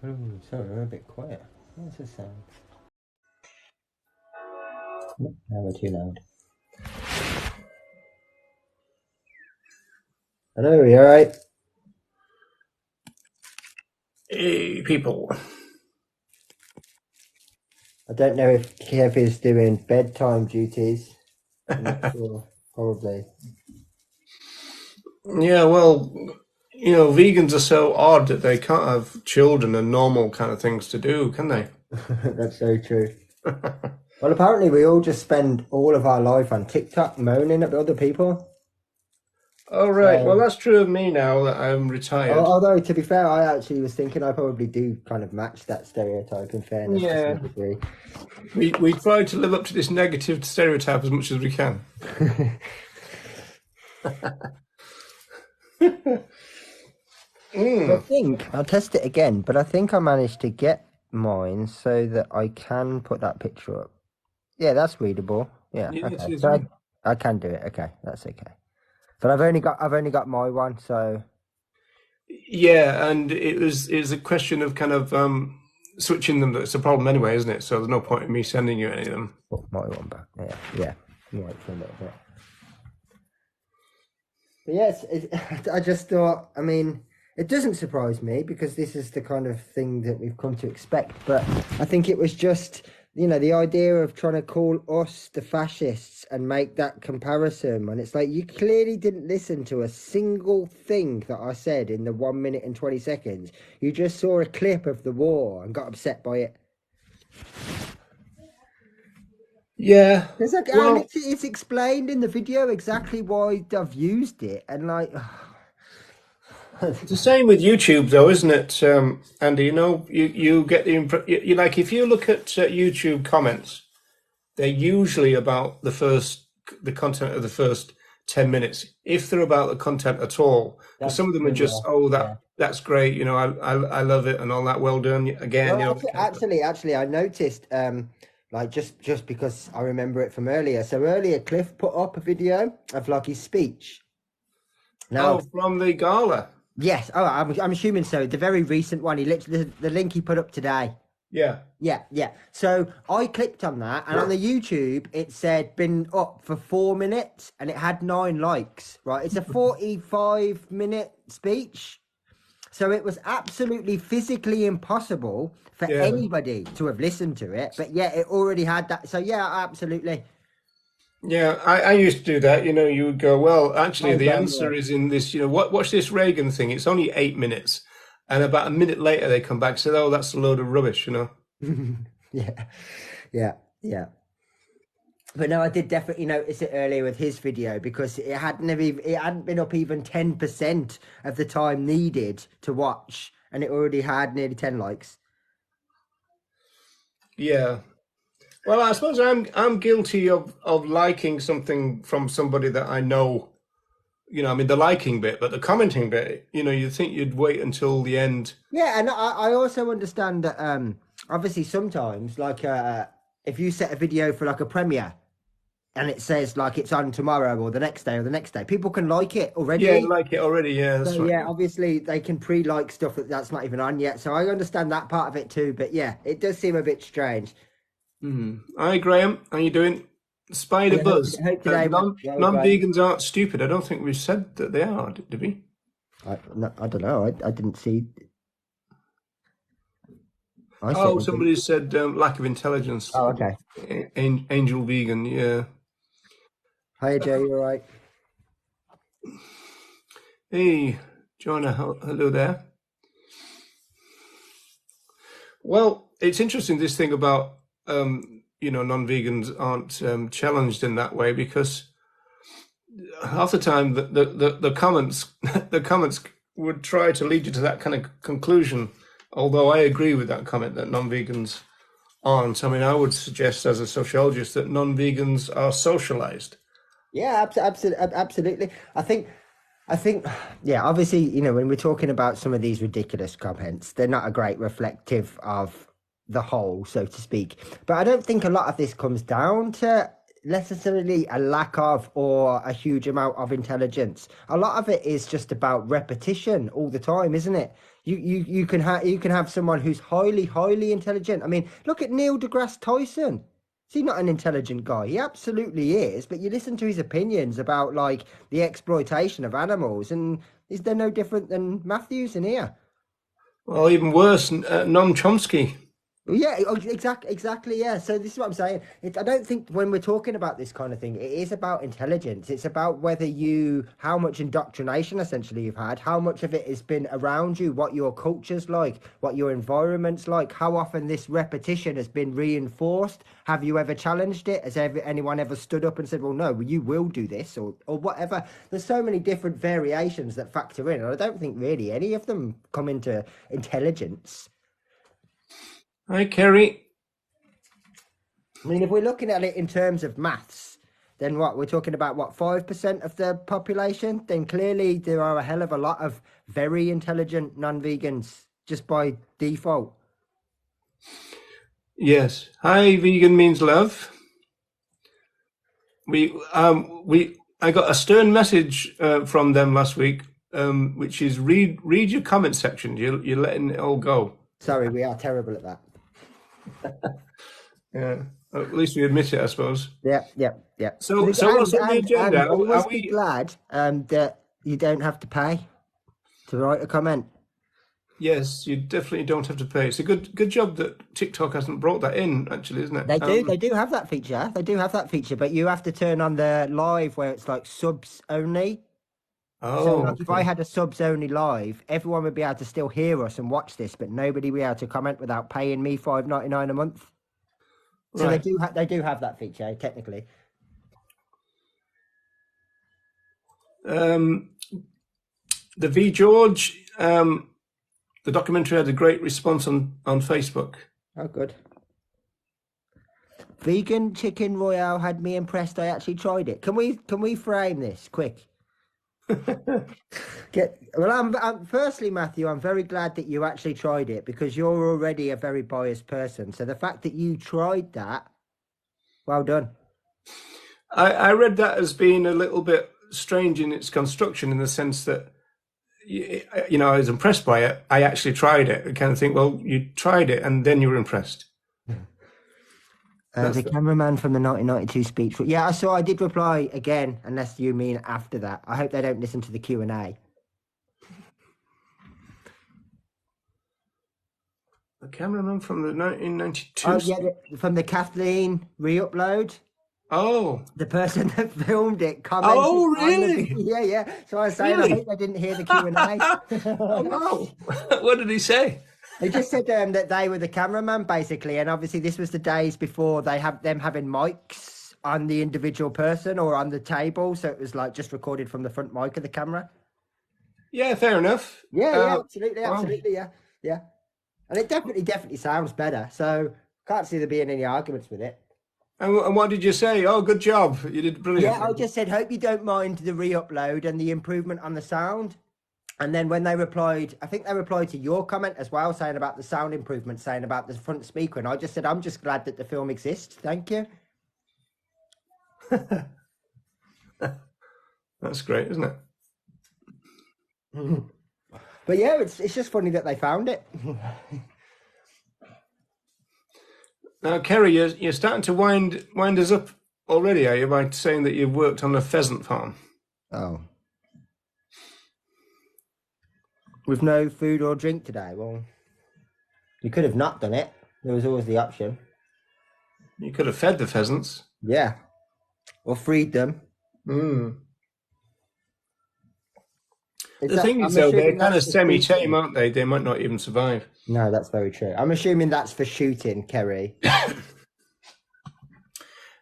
Oh, sorry, I'm a bit quiet. What's the sound? Now we're too loud. Hello, you alright? Hey, people. I don't know if Kev is doing bedtime duties. I'm not sure. Probably. Yeah, well, vegans are so odd that they can't have children and normal kind of things to do, can they? That's so true. Well, apparently we all just spend all of our life on TikTok moaning at other people. Oh, right. Well, So, that's true of me now that I'm retired. although to be fair, I actually was thinking I probably do kind of match that stereotype in fairness to some Yeah, degree. we try to live up to this negative stereotype as much as we can. I Mm. think I'll test it again, but I think I managed to get mine so that I can put that picture up. Yeah, that's readable. Yeah, Yeah, it okay. is, So yeah. I can do it. Okay, that's okay. But I've only got my one, so Yeah, and it was a question of kind of switching them that's a problem anyway, isn't it? So there's no point in me sending you any of them. put my one back. Yeah, yeah. Right for a little bit. But yes, I just thought. I mean, it doesn't surprise me because this is the kind of thing that we've come to expect. But I think it was just, the idea of trying to call us the fascists and make that comparison. And it's like you clearly didn't listen to a single thing that I said in the 1 minute and 20 seconds. You just saw a clip of the war and got upset by it. Yeah. It's like, and Well, it's explained in the video exactly why I've used it, and like. it's the same with YouTube, though, isn't it, Andy? You get the you like if you look at YouTube comments, they're usually about the content of the first 10 minutes, if they're about the content at all. Because That's some of them are true, just, yeah. oh, Yeah. that's great, I love it and all that, well done again, Well, that kind of stuff. actually, I noticed, like just because I remember it from earlier. So earlier, Cliff put up a video of like his speech. Now, Oh, from the gala, yes, I'm assuming so. The very recent one, he literally the link he put up today. yeah. Yeah, yeah. So I clicked on that, and on the YouTube, it said been up for 4 minutes, and it had 9 likes. Right, it's a 45-minute speech. So it was absolutely physically impossible for Yeah. anybody to have listened to it, but yeah, it already had that. So yeah, absolutely. Yeah, I used to do that. You would go, well, actually, No the brainer. answer is in this, watch this Reagan thing. It's only 8 minutes. And about a minute later, they come back and say, oh, that's a load of rubbish. Yeah, yeah, yeah. But no, I did definitely notice it earlier with his video because it hadn't been up even 10% of the time needed to watch, and it already had nearly 10 likes. Yeah. Well, I suppose I'm guilty of liking something from somebody that I know. I mean, the liking bit, but the commenting bit, you'd think you'd wait until the end. Yeah, and I also understand that obviously sometimes like if you set a video for like a premiere and it says like it's on tomorrow or the next day or the next day, people can like it Yeah, already. like it already. Yeah, So that's right. yeah, obviously they can pre-like stuff that's not even on yet. So I understand that part of it too. But yeah, it does seem a bit strange. Hi, Graham. How you doing? Spider Yeah, Buzz. hope today went Non well, Graham. non-vegans aren't stupid. I don't think we've said that they are, did we? No, I don't know. I didn't see. I Oh, certainly didn't. somebody said lack of intelligence. Oh, okay. Angel vegan. Yeah. Hi, Joe. You all right? Hey, Joanna. Hello there. Well, it's interesting this thing about non-vegans aren't challenged in that way because half the time the comments the comments would try to lead you to that kind of conclusion. Although I agree with that comment that non-vegans aren't. I mean, I would suggest as a sociologist that non-vegans are socialized. Yeah, absolutely, absolutely. I think, yeah, obviously, when we're talking about some of these ridiculous comments, they're not a great reflective of the whole, so to speak. But I don't think a lot of this comes down to necessarily a lack of or a huge amount of intelligence. A lot of it is just about repetition all the time, isn't it? You can have someone who's highly intelligent. I mean, look at Neil deGrasse Tyson. Is he not an intelligent guy? He absolutely is. But you listen to his opinions about like the exploitation of animals, and is there no different than Matthews in here? Well, even worse, Noam Chomsky. Yeah, exactly. Yeah. So this is what I'm saying. I don't think when we're talking about this kind of thing, it is about intelligence. It's about how much indoctrination essentially you've had, how much of it has been around you, what your culture's like, what your environment's like, how often this repetition has been reinforced. Have you ever challenged it? Anyone ever stood up and said, well, no, you will do this or whatever? There's so many different variations that factor in. And I don't think really any of them come into intelligence. Hi, Kerry. I mean, if we're looking at it in terms of maths, then what we're talking about, what, 5% of the population? Then clearly there are a hell of a lot of very intelligent non-vegans just by default. Yes. Hi, vegan means love. I got a stern message from them last week, which is read your comment section. You're letting it all go. Sorry, we are terrible at that. Yeah. At least we admit it, I suppose. Yeah. So what's on the agenda? And you must be glad that you don't have to pay to write a comment. Yes, you definitely don't have to pay. It's a good job that TikTok hasn't brought that in, actually, isn't it? They do have that feature. They do have that feature, but you have to turn on the live where it's like subs only. So like if I had a subs only live, everyone would be able to still hear us and watch this, but nobody would be able to comment without paying me $5.99 a month. So right. they do have that feature technically. The V George, the documentary had a great response on Facebook. Oh, good. Vegan chicken royale had me impressed. I actually tried it. Can we frame this quick? Firstly, Matthew, I'm very glad that you actually tried it because you're already a very biased person. So the fact that you tried that, well done. I read that as being a little bit strange in its construction, in the sense that, you know, I was impressed by it. I actually tried it. I kind of think, well, you tried it and then you were impressed. The cameraman from the 1992 speech. Yeah, I did reply again, unless you mean after that. I hope they don't listen to the Q&A. The cameraman from the 1992. Oh, yeah, from the Kathleen re-upload. Oh, the person that filmed it commented. Oh, really? Yeah. So I was saying, Really? I hope they didn't hear the Q&A. Oh, no. What did he say? They just said that they were the cameraman, basically, and obviously this was the days before they have them having mics on the individual person or on the table, so it was like just recorded from the front mic of the camera. Yeah, fair enough. Yeah, absolutely, yeah. And it definitely sounds better. So can't see there being any arguments with it. And what did you say? Oh, good job! You did brilliant. Yeah, I just said, hope you don't mind the re-upload and the improvement on the sound. And then when they replied, I think they replied to your comment as well, saying about the sound improvement, saying about the front speaker. And I just said, I'm just glad that the film exists. Thank you. That's great, isn't it? But yeah, it's just funny that they found it. Now, Kerry, you're starting to wind us up already, are you, by saying that you've worked on a pheasant farm? Oh. With no food or drink today? Well, you could have not done it. There was always the option. You could have fed the pheasants. Yeah. Or freed them. The thing is, though, they're kind of semi-tame, aren't they? They might not even survive. No, that's very true. I'm assuming that's for shooting, Kerry.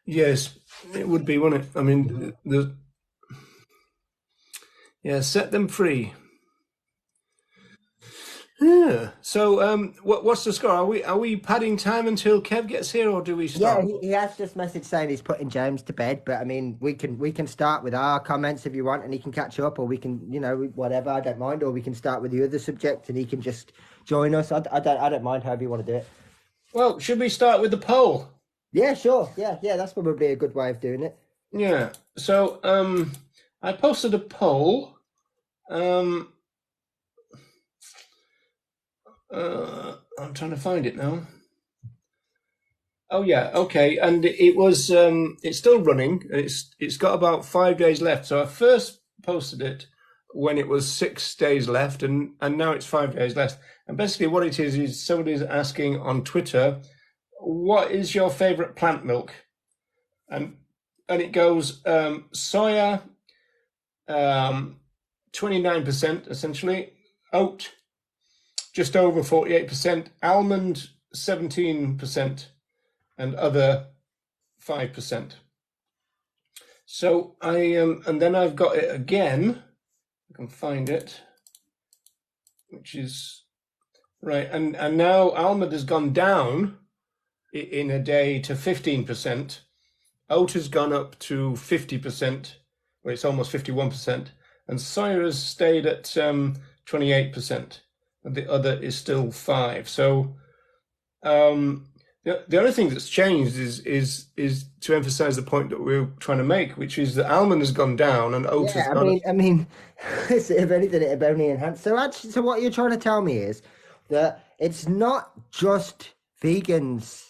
Yes, it would be, wouldn't it? I mean, set them free. Yeah. So, what's the score? Are we padding time until Kev gets here, or do we start? Yeah, he has just messaged saying he's putting James to bed. But I mean, we can start with our comments if you want, and he can catch up, or we can, whatever. I don't mind, or we can start with the other subject, and he can just join us. I don't mind however you want to do it. Well, should we start with the poll? Yeah, sure. Yeah, that's probably a good way of doing it. Yeah. So I posted a poll. Um, I'm trying to find it now. Oh yeah, okay. And it was it's still running. It's got about 5 days left. So I first posted it when it was 6 days left, and now it's 5 days left. And basically, what it is somebody's asking on Twitter, what is your favorite plant milk? And it goes soya, 29% essentially, oat just over 48%, almond 17%, and other 5%. So and then I've got it again. I can find it, which is right. And now almond has gone down in a day to 15%. Oat has gone up to 50%, where it's almost 51%, and soya has stayed at 28%, and the other is still 5. So the only thing that's changed is to emphasize the point that we're trying to make, which is that almond has gone down and oat has Yeah, gone up. I mean, if anything, it'd only enhance. So actually, so what you're trying to tell me is that it's not just vegans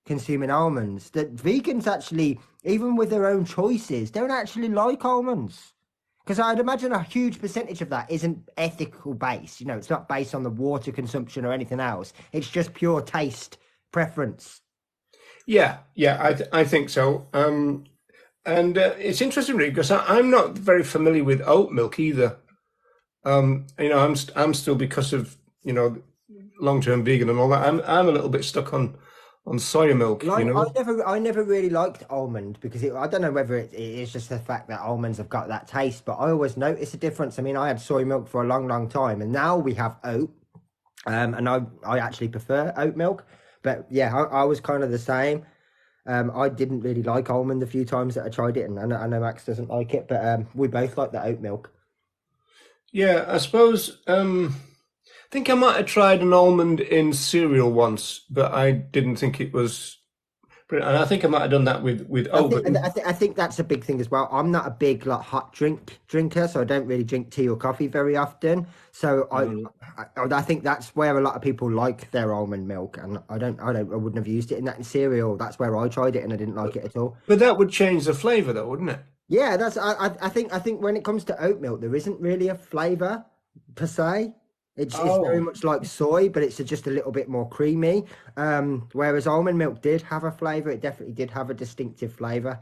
consuming almonds. That vegans actually, even with their own choices, don't actually like almonds. Because I'd imagine a huge percentage of that isn't ethical based. You know, it's not based on the water consumption or anything else. It's just pure taste preference. Yeah, I think so. And it's interesting, really, because I'm not very familiar with oat milk either. I'm still, because of long term vegan and all that. I'm a little bit stuck on soya milk. Well, I never really liked almond because I don't know whether it is just the fact that almonds have got that taste, but I always notice a difference. I mean, I had soy milk for a long time, and now we have oat, and I actually prefer oat milk. But yeah, I was kind of the same. I didn't really like almond the few times that I tried it, and I know Max doesn't like it, but we both like the oat milk. Yeah, I suppose. I think I might have tried an almond in cereal once, but I didn't think it was. And I think I might have done that with oat. But I think that's a big thing as well. I'm not a big like hot drinker, so I don't really drink tea or coffee very often. So Mm. I think that's where a lot of people like their almond milk, and I wouldn't have used it in that in cereal. That's where I tried it, and I didn't like it at all. But that would change the flavor, though, wouldn't it? Yeah, I think when it comes to oat milk, there isn't really a flavor per se. It's very Oh, much like soy, but it's just a little bit more creamy. Whereas almond milk did have a flavor. It definitely did have a distinctive flavor.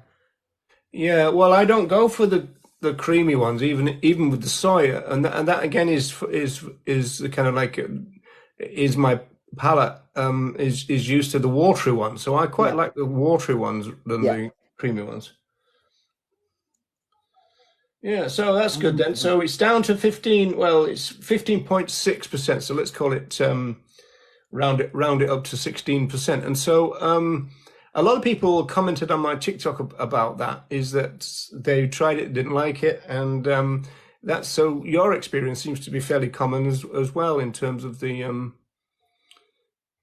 yeah. Well, I don't go for the creamy ones, even with the soya, and that again is the kind of like is my palate is used to the watery ones. So I quite Yeah, like the watery ones than yeah. the creamy ones. Yeah, so that's good then. So it's down to 15. Well, it's 15.6%. So let's call it round it up to 16%. And so a lot of people commented on my TikTok about that. Is that they tried it, didn't like it, and that's so your experience seems to be fairly common as well in terms of the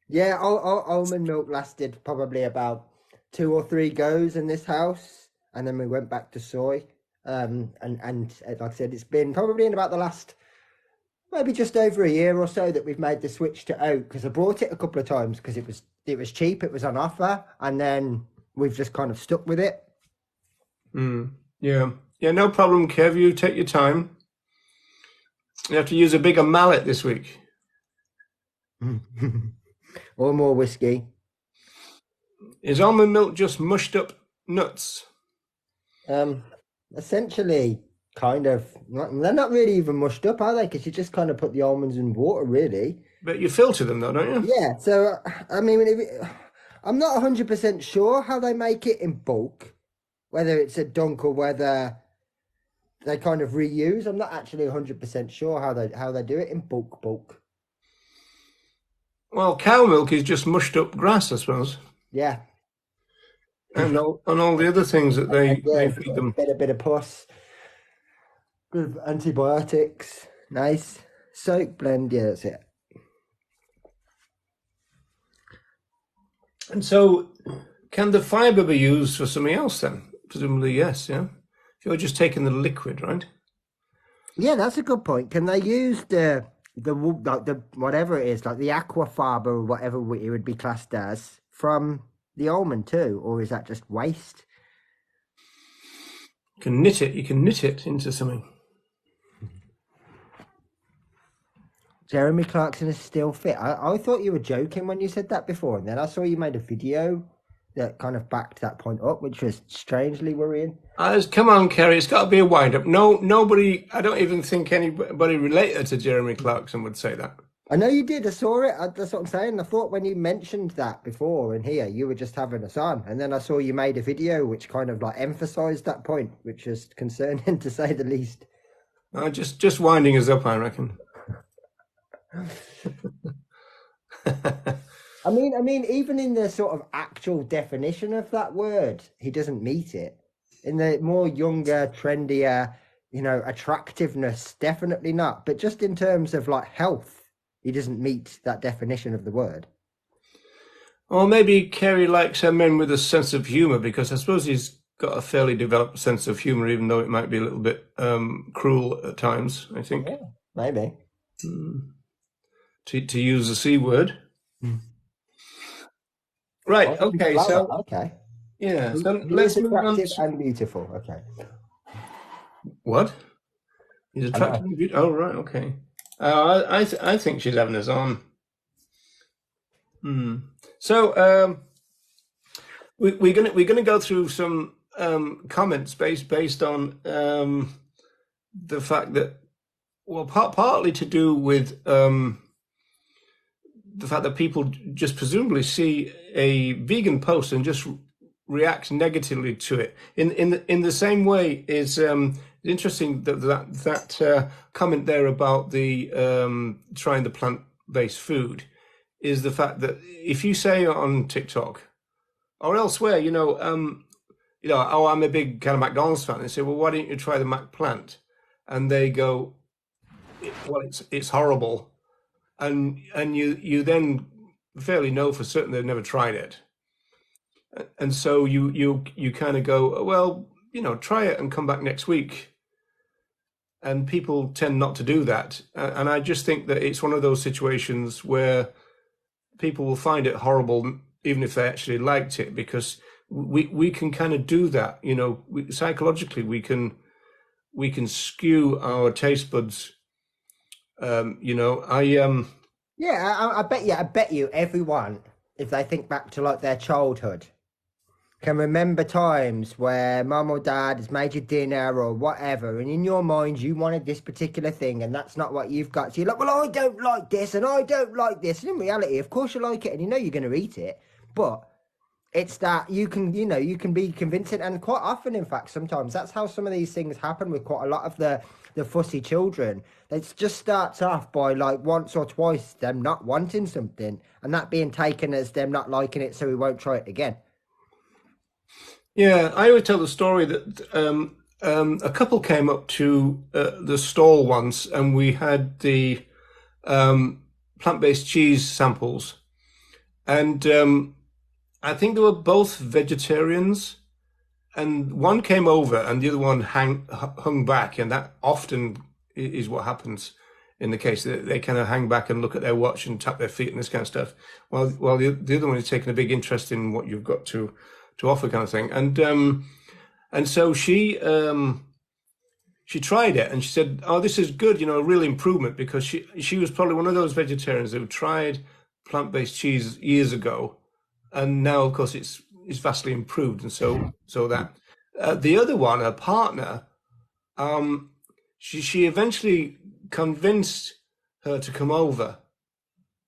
Yeah, almond milk lasted probably about two or three goes in this house, and then we went back to soy. And like I said, it's been probably in about the last maybe just over a year or so that we've made the switch to oat because I bought it a couple of times because it was cheap, it was on offer, and then we've just kind of stuck with it. yeah, yeah, no problem, Kev. You take your time. You have to use a bigger mallet this week. Or more whiskey. Is almond milk just mushed up nuts? Um, essentially, kind of. They're not really even mushed up, are they? Because you just kind of put the almonds in water, really. But you filter them though, don't you? Yeah. So I mean, I'm not 100% sure how they make it in bulk, whether it's a dunk or whether they kind of reuse. I'm not actually 100% sure how they do it in bulk. Well, cow milk is just mushed up grass, I suppose, Yeah. and all the other things that Yeah, they feed them. bit of pus, good antibiotics, nice soak blend. Yeah, that's And so, can the fiber be used for something else then? Presumably, yes. Yeah. If you're just taking the liquid, right? Yeah, that's a good point. Can they use like the whatever it is, like the aquafaba or whatever it would be classed as from the almond too, or is that just waste? You can knit it. You can knit it into something. Jeremy Clarkson is still fit. I thought you were joking when you said that before, and then I saw you made a video that kind of backed that point up, which was strangely worrying. Come on, Kerry. It's got to be a wind-up. No, nobody. I don't even think anybody related to Jeremy Clarkson would say that. I know you did. I saw it. That's what I'm saying. I thought when you mentioned that before in here, you were just having us on, and then I saw you made a video which kind of like emphasised that point, which is concerning to say the least. Just winding us up, I reckon. I mean, even in the sort of actual definition of that word, he doesn't meet it. In the more younger, trendier, attractiveness, definitely not. But just in terms of like health, he doesn't meet that definition of the word. Or maybe Kerry likes her men with a sense of humour, because I suppose he's got a fairly developed sense of humour, even though it might be a little bit cruel at times, I think. Yeah, maybe. To use the C word. Right, okay, so... Okay. Yeah, so let's move on to... and beautiful, okay. What? He's attractive and beautiful? Oh, right, okay. I think she's having us on. So we're gonna go through some comments based on the fact that, well, partly to do with the fact that people just presumably see a vegan post and just react negatively to it. In the same way, is interesting that comment there about the trying the plant-based food is the fact that if you say on TikTok or elsewhere, oh, I'm a big kind of McDonald's fan, they say, well, why don't you try the Mac plant? And they go, well, it's horrible, and you then fairly know for certain they've never tried it, and so you kind of go, well, try it and come back next week. And people tend not to do that, and I just think that it's one of those situations where people will find it horrible even if they actually liked it, because we can kind of do that, psychologically we can skew our taste buds. I bet you everyone, if they think back to like their childhood, can remember times where mum or dad has made you dinner or whatever, and in your mind you wanted this particular thing and that's not what you've got. So you're like, well, I don't like this and I don't like this. And in reality, of course you like it and you're going to eat it, but it's that you can be convincing. And quite often, in fact, sometimes that's how some of these things happen with quite a lot of the fussy children. It just starts off by like once or twice them not wanting something and that being taken as them not liking it, so we won't try it again. Yeah, I always tell the story that a couple came up to the stall once, and we had the plant-based cheese samples, and I think they were both vegetarians, and one came over and the other one hung back, and that often is what happens in the case that they kind of hang back and look at their watch and tap their feet and this kind of stuff, while the other one is taking a big interest in what you've got to offer, kind of thing. And so she tried it and she said, oh, this is good, a real improvement, because she was probably one of those vegetarians who tried plant-based cheese years ago, and now of course it's vastly improved. And so that the other one, her partner, she eventually convinced her to come over,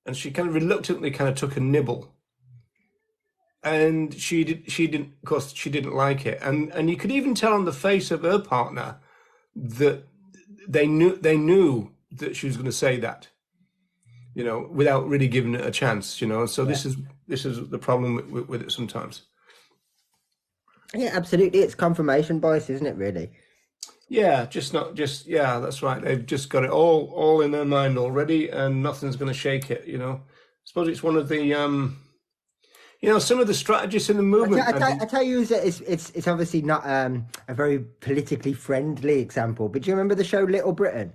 and she kind of reluctantly kind of took a nibble. And she didn't, of course, she didn't like it, and you could even tell on the face of her partner that they knew that she was going to say that, without really giving it a chance, So this is the problem with it sometimes. Yeah, absolutely. It's confirmation bias, isn't it? Really. Yeah, yeah, that's right. They've just got it all in their mind already, and nothing's going to shake it. I suppose it's one of the You know, some of the strategists in the movement, I tell you, it's obviously not a very politically friendly example, but do you remember the show Little Britain?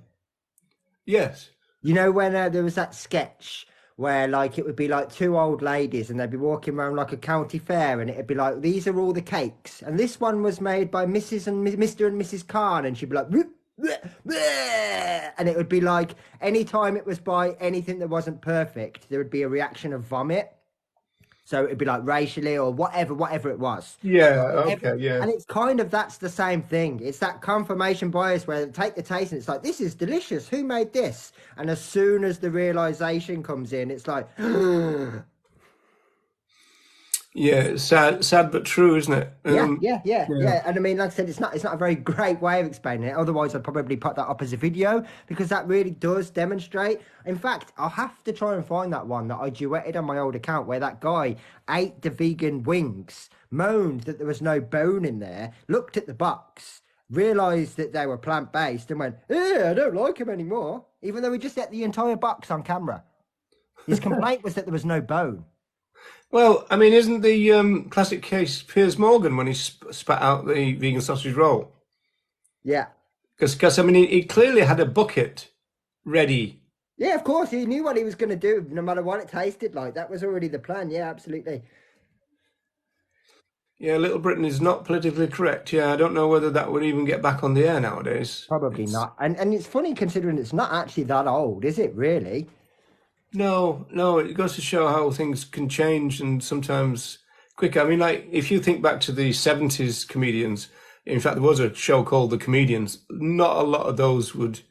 yes, You know when there was that sketch where like it would be like two old ladies and they'd be walking around like a county fair and it'd be like these are all the cakes and this one was made by Mrs. and Mr. and Mrs. Khan and she'd be like "Bleh, bleh, bleh," and it would be like anytime it was by anything that wasn't perfect there would be a reaction of vomit. So it'd be like racially or whatever it was. yeah, Every, okay, yeah. and it's kind of that's the same thing. It's that confirmation bias where they take the taste and it's like, this is delicious. Who made this? And as soon as the realization comes in, it's like, Yeah, it's sad but true, isn't it? yeah. And I mean, like I said, it's not a very great way of explaining it. Otherwise, I'd probably put that up as a video because that really does demonstrate. In fact, I'll have to try and find that one that I duetted on my old account where that guy ate the vegan wings, moaned that there was no bone in there, looked at the box, realized that they were plant-based and went, I don't like them anymore, even though he just ate the entire box on camera. His complaint was that there was no bone. Well, I mean, isn't the classic case Piers Morgan when he spat out the vegan sausage roll? Yeah. Because I mean, he clearly had a bucket ready. Yeah, of course. He knew what he was going to do, no matter what it tasted like. That was already the plan. Yeah, absolutely. Yeah, Little Britain is not politically correct. Yeah, I don't know whether that would even get back on the air nowadays. Probably not. And it's funny considering it's not actually that old, is it really? No, it goes to show how things can change and sometimes quicker. I mean, like if you think back to the 70s comedians, in fact, there was a show called The Comedians. Not a lot of those would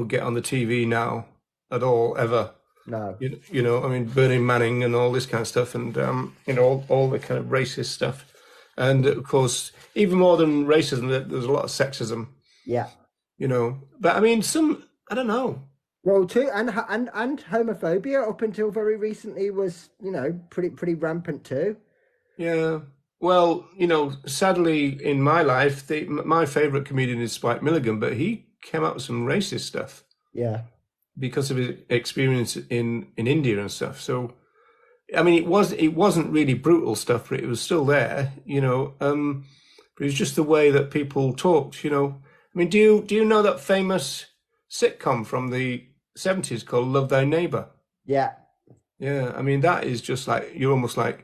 get on the TV now at all, ever. No. You know, I mean, Burning Manning and all this kind of stuff, and you know, all the kind of racist stuff, and of course, even more than racism, there's a lot of sexism. Yeah. You know, but I mean, I don't know. Well, too, and homophobia up until very recently was, pretty rampant too. Yeah. Well, you know, sadly in my life, my favorite comedian is Spike Milligan, but he came out with some racist stuff Yeah. because of his experience in India and stuff. So, I mean, it wasn't really brutal stuff, but it was still there, you know. But it was just the way that people talked, you know. I mean, do you know that famous sitcom from the 70s called Love Thy Neighbor? Yeah. Yeah, I mean, that is just like, you're almost like,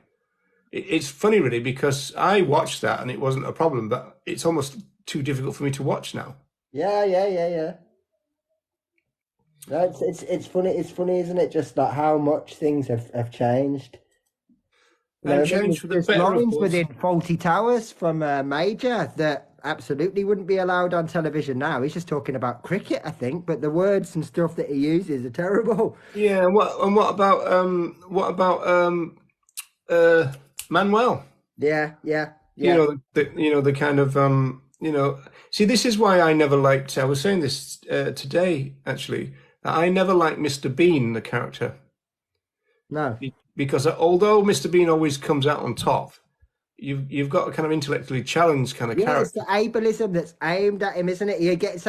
it's funny really because I watched that and it wasn't a problem, but it's almost too difficult for me to watch now. Yeah. No, it's funny, isn't it? Just like how much things have changed. And changed for the there's better, of lines course. within Faulty Towers from Major that absolutely wouldn't be allowed on television now. He's just talking about cricket, I think, but the words and stuff that he uses are terrible. Yeah, and what about Manuel? Yeah. You know the kind of you know. See, this is why I never liked. I was saying this today actually. That I never liked Mr. Bean, the character, No. because although Mr. Bean always comes out on top, you've got a kind of intellectually challenged kind of Yeah, it's character. the ableism that's aimed at him, isn't it? He gets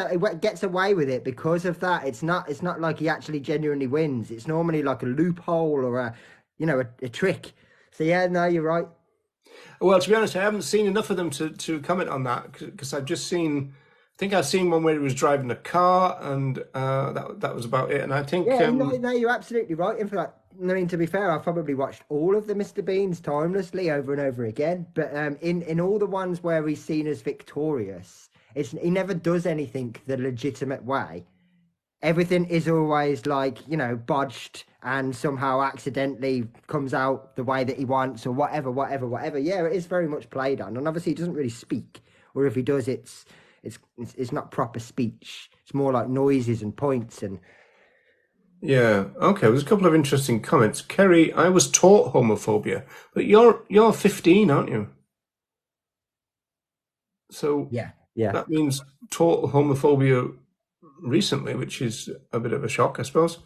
away with it because of that. It's not like he actually genuinely wins. It's normally like a loophole or a trick. So yeah, no, you're right. Well, to be honest, I haven't seen enough of them to comment on that because I've just seen. I think I've seen one where he was driving a car, and that was about it. And I think Yeah, no, you're absolutely right. In fact, I mean, to be fair, I've probably watched all of the Mr. Beans timelessly over and over again. But in all the ones where he's seen as victorious, he never does anything the legitimate way. Everything is always like, bodged and somehow accidentally comes out the way that he wants or whatever. Yeah, it is very much played on. And obviously he doesn't really speak, or if he does, it's not proper speech. It's more like noises and points and. yeah, okay. There's a couple of interesting comments. Kerry, I was taught homophobia, but you're 15, aren't you? So Yeah. that means taught homophobia recently, which is a bit of a shock, I suppose.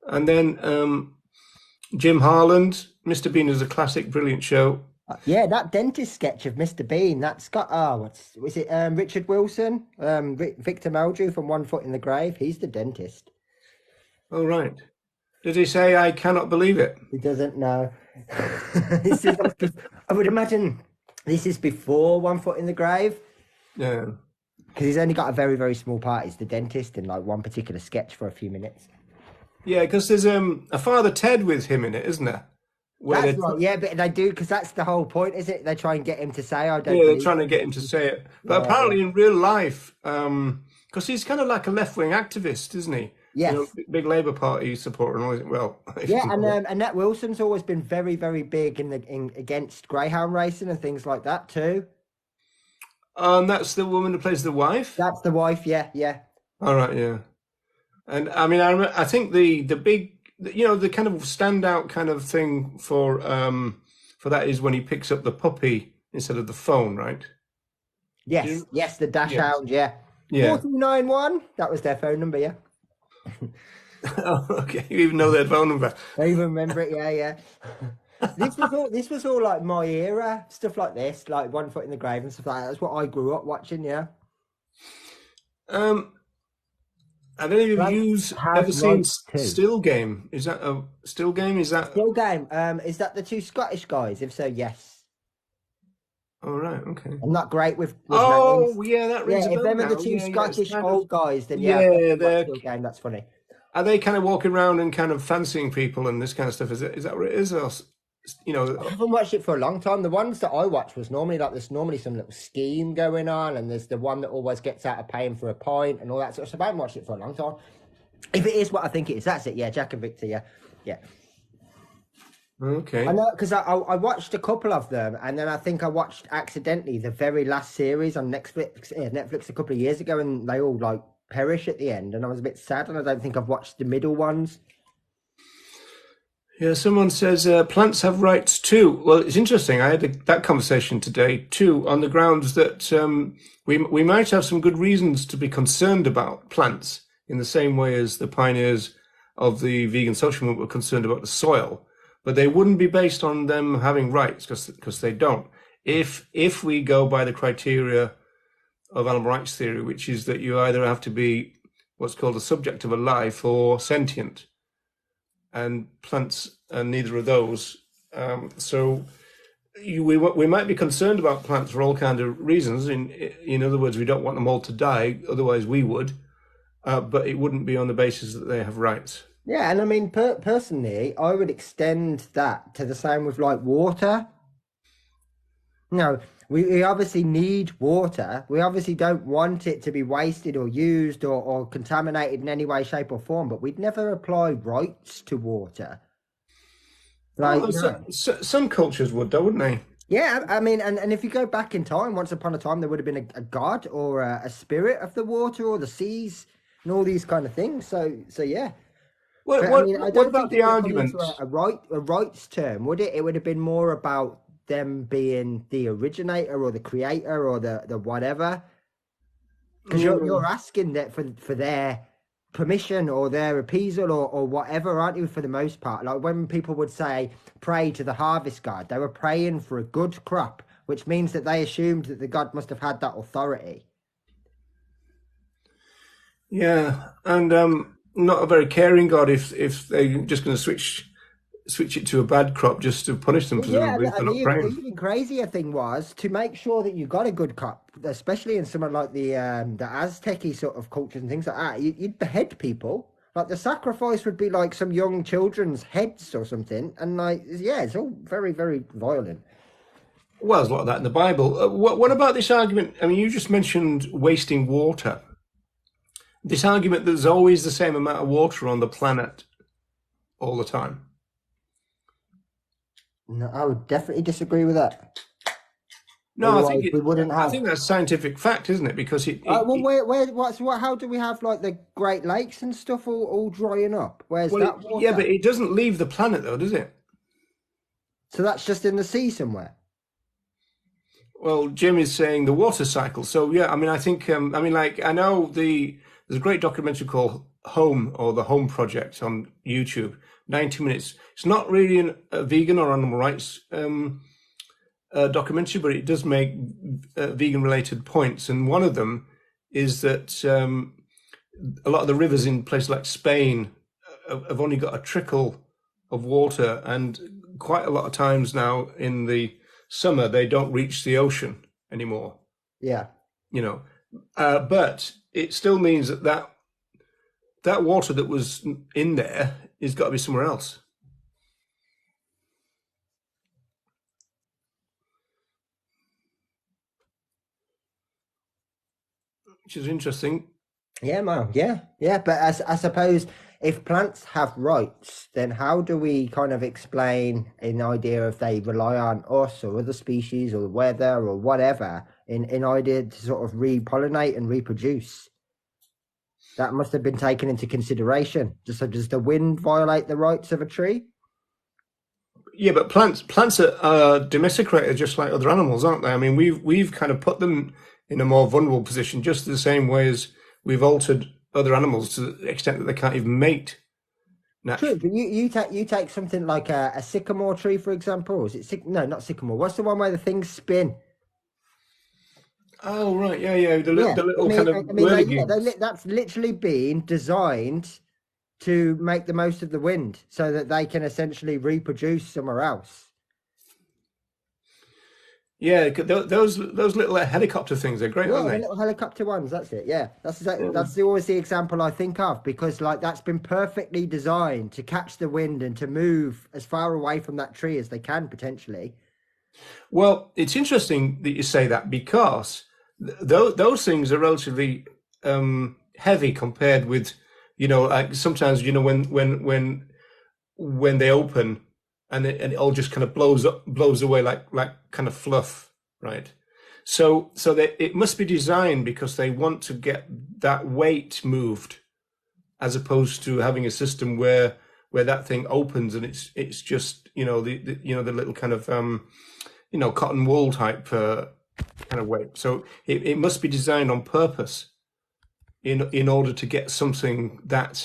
And then Jim Harland, Mr. Bean is a classic, brilliant show. Yeah, that dentist sketch of Mr. Bean, that's got was it Richard Wilson, Victor Meldrew from One Foot in the Grave. He's the dentist. Oh, right. Did he say, I cannot believe it? He doesn't know. This is like, I would imagine this is before One Foot in the Grave Yeah. because he's only got a very, very small part. He's the dentist in like one particular sketch for a few minutes. Yeah, because there's a Father Ted with him in it, isn't there? Where That's they're right, yeah, but they do because that's the whole point, is it? They try and get him to say, "I don't yeah, they're believe trying to you." get him to say it. But Yeah, yeah. apparently in real life, because he's kind of like a left-wing activist, isn't he? You know, Yes, big Labour Party supporter and all that. Well, if you yeah, can call it. and Annette Wilson's always been very, very big in against greyhound racing and things like that too. That's the woman who plays the wife. That's the wife, yeah, yeah. All right, yeah. And I mean, I think the big, you know, the kind of standout kind of thing for that is when he picks up the puppy instead of the phone, right? Do Yes, you, yes, the dash yes, hound, yeah. yeah. 491, that was their phone number, yeah. Oh, okay, you even know their phone number. I even remember it, yeah, yeah. This was all like my era, stuff like this, like One Foot in the Grave and stuff like that. That's what I grew up watching, yeah. Um, have any of Like, you have ever seen right to. Still Game? Is that a Still Game? Is that Still game. Is that the two Scottish guys? If so, yes. all right? Okay. I'm not great with names. Oh, yeah, that rings Yeah, a if bell them are the now. two Yeah, yeah. It's Scottish kind of old guys, then yeah, I've yeah. definitely watched They're Still Game. That's funny. are they kind of walking around and kind of fancying people and this kind of stuff? Is that what it is? Or, you I know, haven't watched it for a long time. The ones that I watch was normally like there's normally some little scheme going on, and there's the one that always gets out of paying for a pint and all that sort of stuff. I haven't watched it for a long time. If it is what I think it is, that's it. Yeah, Jack and Victor. Yeah, yeah. I okay. know because I watched a couple of them, and then I think I watched accidentally the very last series on Netflix a couple of years ago, and they all like perish at the end, and I was a bit sad, and I don't think I've watched the middle ones. Yeah, someone says plants have rights too. Well, it's interesting. I had that conversation today too, on the grounds that we might have some good reasons to be concerned about plants in the same way as the pioneers of the vegan social movement were concerned about the soil, but they wouldn't be based on them having rights because they don't. If we go by the criteria of animal rights theory, which is that you either have to be what's called a subject of a life or sentient, and plants are neither of those. So we might be concerned about plants for all kind of reasons. In other words, we don't want them all to die. Otherwise, we would. But it wouldn't be on the basis that they have rights. Yeah, and I mean, personally, I would extend that to the same with like water. No, we obviously need water. We obviously don't want it to be wasted or used or contaminated in any way, shape, or form, but we'd never apply rights to water. Like, Oh, no. some cultures would, though, wouldn't they? Yeah, I mean, and if you go back in time, once upon a time, there would have been a god or a spirit of the water or the seas and all these kind of things. So yeah. What But I what mean, I what don't about think the it would have come into argument? a rights term, would it? It would have been more about them being the originator or the creator or the whatever. Because you're Mm, asking that for their permission or their appeasal or whatever, aren't you? For the most part, like when people would say pray to the harvest god, they were praying for a good crop, which means that they assumed that the god must have had that authority. yeah, and not a very caring God if they're just going to switch it to a bad crop just to punish them, Well, yeah, presumably, if they're and not the praying. even crazier thing was to make sure that you got a good crop, especially in someone like the Aztec sort of cultures and things like that. You'd behead people. Like the sacrifice would be like some young children's heads or something, and like yeah, it's all very very violent. Well, there's a lot of that in the Bible. What about this argument? I mean, you just mentioned wasting water. This argument that there's always the same amount of water on the planet all the time. No, I would definitely disagree with that. No, Otherwise, we wouldn't I have. think that's scientific fact, isn't it? Because Well, what? How do we have like the Great Lakes and stuff all drying up? Where's well, that yeah, but water? it doesn't leave the planet though, does it? So that's just in the sea somewhere. Well, Jim is saying the water cycle. So yeah, I mean, I think, I mean, like, I know there's a great documentary called Home or the Home Project on YouTube, 90 minutes. It's not really a vegan or animal rights documentary, but it does make vegan related points. And one of them is that a lot of the rivers in places like Spain have only got a trickle of water, and quite a lot of times now in the summer they don't reach the ocean anymore. Yeah. But it still means that water that was in there has got to be somewhere else, which is interesting. Yeah, man. Yeah, yeah. But as I suppose if plants have rights, then how do we kind of explain an idea if they rely on us or other species or the weather or whatever in idea to sort of repollinate and reproduce? That must have been taken into consideration. So does the wind violate the rights of a tree? Yeah, but plants are domesticated just like other animals, aren't they? I mean, we've kind of put them in a more vulnerable position, just the same way as we've altered other animals to the extent that they can't even mate True, naturally. but you take something like a sycamore tree, for example. Is it no, not sycamore. What's the one where the things spin? Oh, right, yeah, yeah, Yeah, the I little mean, kind of whirligigs. that's literally been designed to make the most of the wind, so that they can essentially reproduce somewhere else. Yeah, those little helicopter things, they're great, Yeah, aren't the they? little helicopter ones. That's it. Yeah, Yeah. that's always the example I think of because like that's been perfectly designed to catch the wind and to move as far away from that tree as they can potentially. Well, it's interesting that you say that because those things are relatively heavy compared with, like sometimes, when they open and it all just kind of blows away like kind of fluff, right? So it must be designed because they want to get that weight moved as opposed to having a system where that thing opens and it's just the little kind of cotton wool type kind of weight. So it must be designed on purpose in order to get something that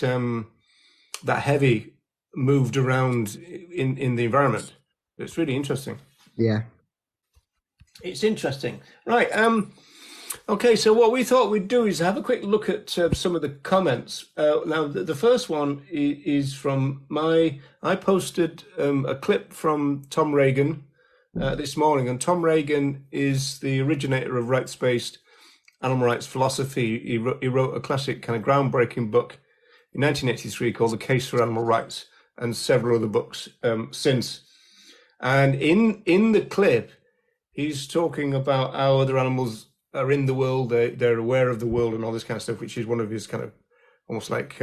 heavy moved around in the environment. It's really interesting. Yeah. It's interesting, right? Okay, so what we thought we'd do is have a quick look at some of the comments. Now, the first one is from I posted a clip from Tom Reagan this morning, and Tom Reagan is the originator of rights-based animal rights philosophy. He wrote a classic, kind of groundbreaking book in 1983 called The Case for Animal Rights, and several other books since. And in the clip, he's talking about how other animals are in the world, they're aware of the world and all this kind of stuff, which is one of his kind of almost like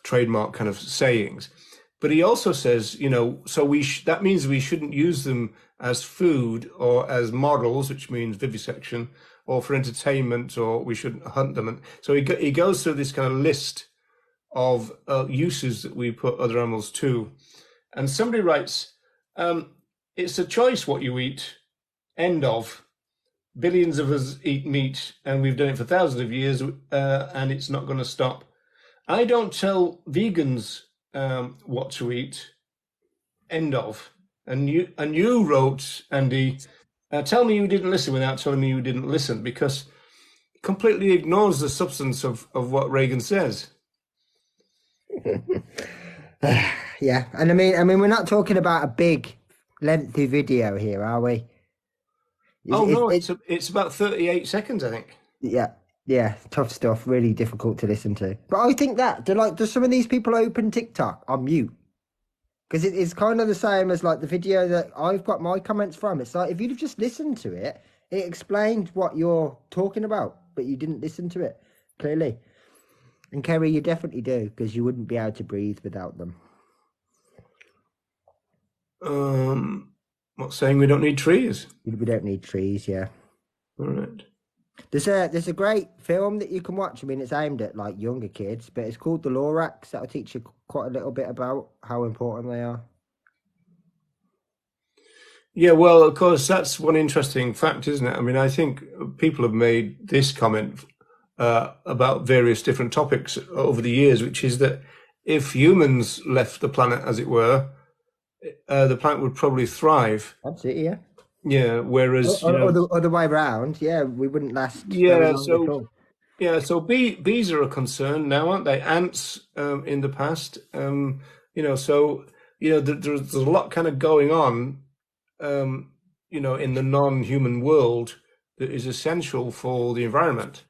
trademark kind of sayings. But he also says, so that means we shouldn't use them as food or as models, which means vivisection, or for entertainment, or we shouldn't hunt them. And so he goes through this kind of list of uses that we put other animals to. And somebody writes, it's a choice what you eat, end of. Billions of us eat meat, and we've done it for thousands of years, and it's not going to stop. I don't tell vegans what to eat. End of. And you wrote, Andy, tell me you didn't listen without telling me you didn't listen, because it completely ignores the substance of what Reagan says. Yeah, and I mean, we're not talking about a big, lengthy video here, are we? Oh no, it's about 38 seconds, I think. Yeah, yeah, tough stuff. Really difficult to listen to. But I think that do some of these people open TikTok on mute? Because it's kind of the same as like the video that I've got my comments from. It's like if you'd have just listened to it, it explained what you're talking about, but you didn't listen to it clearly. And Kerry, you definitely do because you wouldn't be able to breathe without them. Not saying we don't need trees. We don't need trees, yeah. All right. There's a great film that you can watch. I mean, it's aimed at like younger kids, but it's called The Lorax. That'll teach you quite a little bit about how important they are. Yeah, well, of course, that's one interesting fact, isn't it? I mean, I think people have made this comment about various different topics over the years, which is that if humans left the planet, as it were, the planet would probably thrive. Absolutely, yeah. Yeah, whereas Or the other way around, yeah, we wouldn't last very yeah, long at all. so bees are a concern now, aren't they? Ants in the past, so there's a lot kind of going on, um, in the non-human world that is essential for the environment.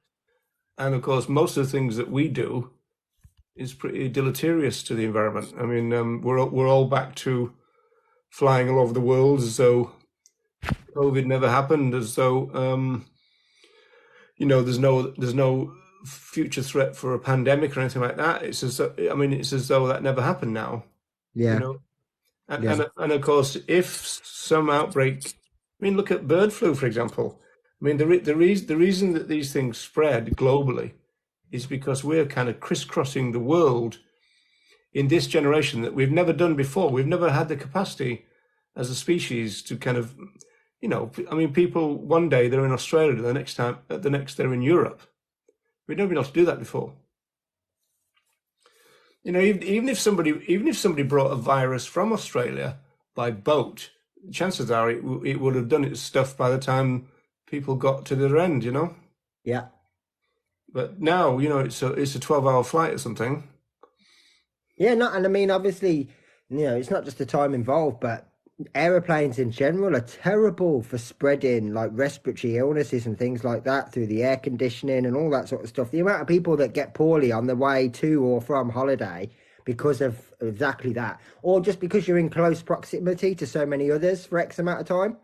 And of course, most of the things that we do is pretty deleterious to the environment. I mean, we're all back to flying all over the world as though COVID never happened, as though there's no future threat for a pandemic or anything like that. It's as though that never happened now. You Yeah, know, and yeah, and of course, if some outbreak, I mean, look at bird flu, for example. I mean, the reason that these things spread globally is because we're kind of crisscrossing the world in this generation that we've never done before. We've never had the capacity as a species to kind of, I mean, people one day they're in Australia, the next they're in Europe. We've never been able to do that before. Even if somebody brought a virus from Australia by boat, chances are it would have done its stuff by the time people got to the other end. yeah. But now, it's a 12-hour flight or something. Yeah, no, and I mean, obviously, it's not just the time involved, but aeroplanes in general are terrible for spreading like respiratory illnesses and things like that through the air conditioning and all that sort of stuff. The amount of people that get poorly on the way to or from holiday because of exactly that, or just because you're in close proximity to so many others for X amount of time.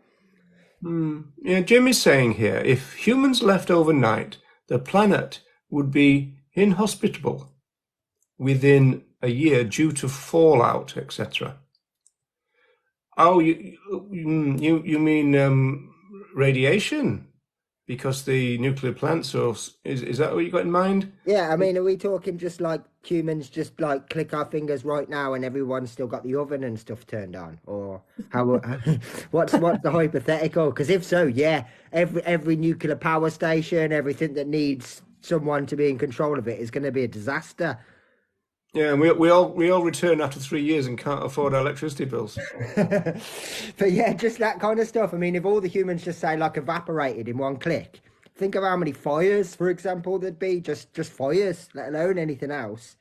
Yeah, Jim is saying here, if humans left overnight, the planet would be inhospitable within a year due to fallout, etc. Oh, you mean radiation? Because the nuclear plant source is that what you got in mind? Yeah, I mean, are we talking just like humans just like click our fingers right now and everyone's still got the oven and stuff turned on? Or how what's the hypothetical? Because if so, yeah, every nuclear power station, everything that needs someone to be in control of it is going to be a disaster. Yeah, and we all return after 3 years and can't afford our electricity bills. But yeah, just that kind of stuff. I mean, if all the humans just say like evaporated in one click, think of how many fires, for example, there'd be just fires, let alone anything else.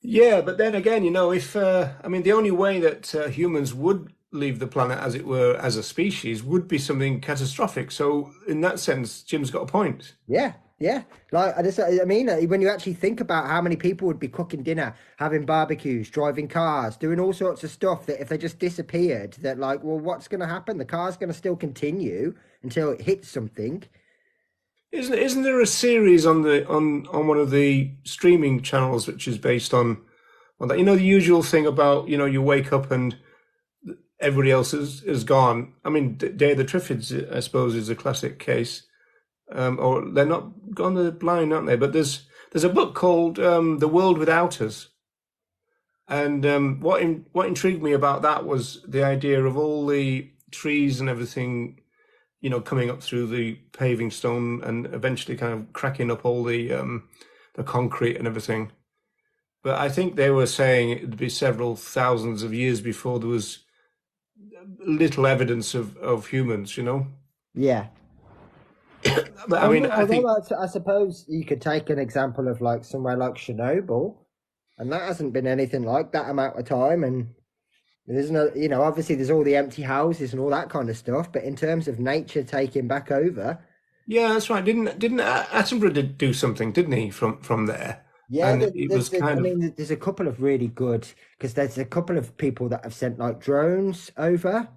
Yeah, but then again, if I mean, the only way that humans would leave the planet, as it were, as a species, would be something catastrophic. So, in that sense, Jim's got a point. Yeah, yeah. Like I mean, when you actually think about how many people would be cooking dinner, having barbecues, driving cars, doing all sorts of stuff that if they just disappeared, that like, well, what's going to happen? The car's going to still continue until it hits something. Isn't there a series on one of the streaming channels which is based on that? The usual thing about you wake up and everybody else is gone. I mean, Day of the Triffids, I suppose, is a classic case. Or they're not gone, they're blind, aren't they? But there's a book called The World Without Us, and what intrigued me about that was the idea of all the trees and everything, coming up through the paving stone and eventually kind of cracking up all the concrete and everything. But I think they were saying it would be several thousands of years before there was little evidence of humans. Yeah. But I mean, I think, Although I suppose you could take an example of like somewhere like Chernobyl, and that hasn't been anything like that amount of time. And there's no, obviously there's all the empty houses and all that kind of stuff. But in terms of nature taking back over, yeah, that's right. Didn't Attenborough do something, didn't he, from there? yeah, And it was I kind of, mean, there's a couple of really good because there's a couple of people that have sent like drones over,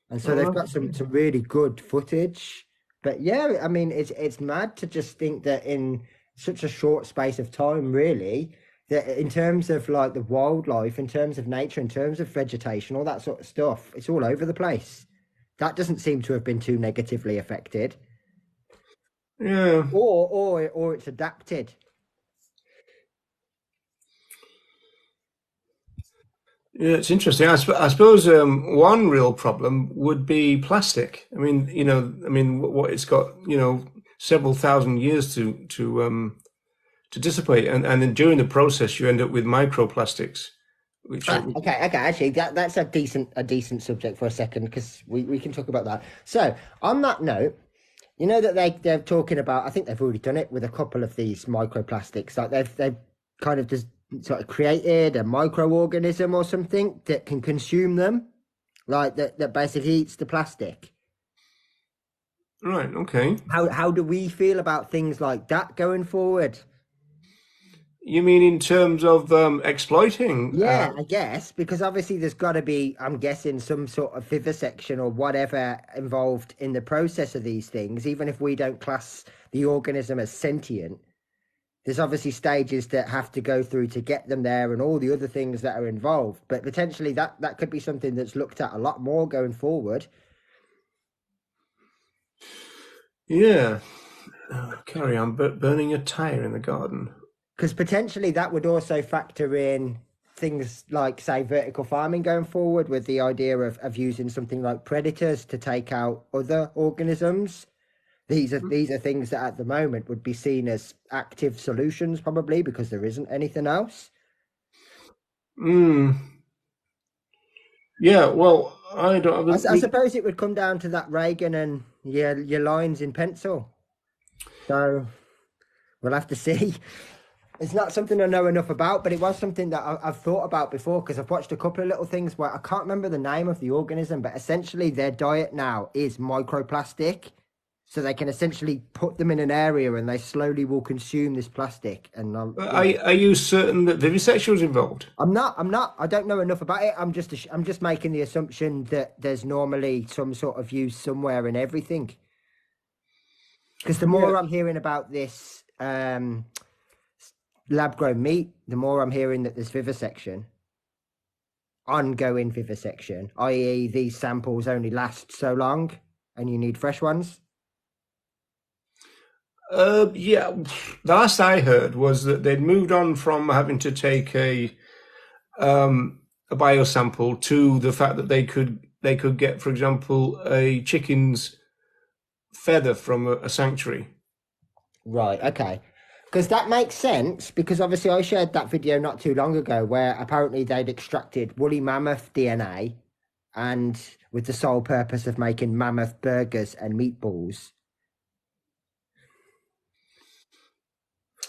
and so they've oh, got some really good footage. But yeah, I mean, it's mad to just think that in such a short space of time, really, that in terms of like the wildlife, in terms of nature, in terms of vegetation, all that sort of stuff, it's all over the place. That doesn't seem to have been too negatively affected, yeah. or it's adapted. Yeah, it's interesting. I suppose one real problem would be plastic. I mean, what it's got, several thousand years to dissipate, and then during the process, you end up with microplastics, which are, Okay. Actually, that's a decent subject for a second because we can talk about that. So on that note, you know that they're talking about. I think they've already done it with a couple of these microplastics. Like they've kind of just sort of created a microorganism or something that can consume them, like that basically eats the plastic. Right. Okay. How do we feel about things like that going forward? You mean in terms of exploiting? Yeah, I guess, because obviously there's got to be, I'm guessing, some sort of vivisection or whatever involved in the process of these things, even if we don't class the organism as sentient. There's obviously stages that have to go through to get them there and all the other things that are involved. But potentially that could be something that's looked at a lot more going forward. Yeah. Carry on, burning a tire in the garden. Because potentially that would also factor in things like, say, vertical farming going forward, with the idea of using something like predators to take out other organisms. These are things that at the moment would be seen as active solutions, probably because there isn't anything else. Mm. Yeah. Well, I don't. I suppose it would come down to that Reagan and your lines in pencil. So we'll have to see. It's not something I know enough about, but it was something that I've thought about before, because I've watched a couple of little things where I can't remember the name of the organism, but essentially their diet now is microplastic. So they can essentially put them in an area and they slowly will consume this plastic. And Are you certain that vivisection was involved? I don't know enough about it. I'm just making the assumption that there's normally some sort of use somewhere in everything. Because the Yeah. more I'm hearing about this lab grown meat, the more I'm hearing that there's vivisection, ongoing vivisection, i.e., these samples only last so long and you need fresh ones. Yeah. The last I heard was that they'd moved on from having to take a biosample to the fact that they could get, for example, a chicken's feather from a sanctuary. Right, okay. Because that makes sense, because obviously I shared that video not too long ago where apparently they'd extracted woolly mammoth DNA and with the sole purpose of making mammoth burgers and meatballs.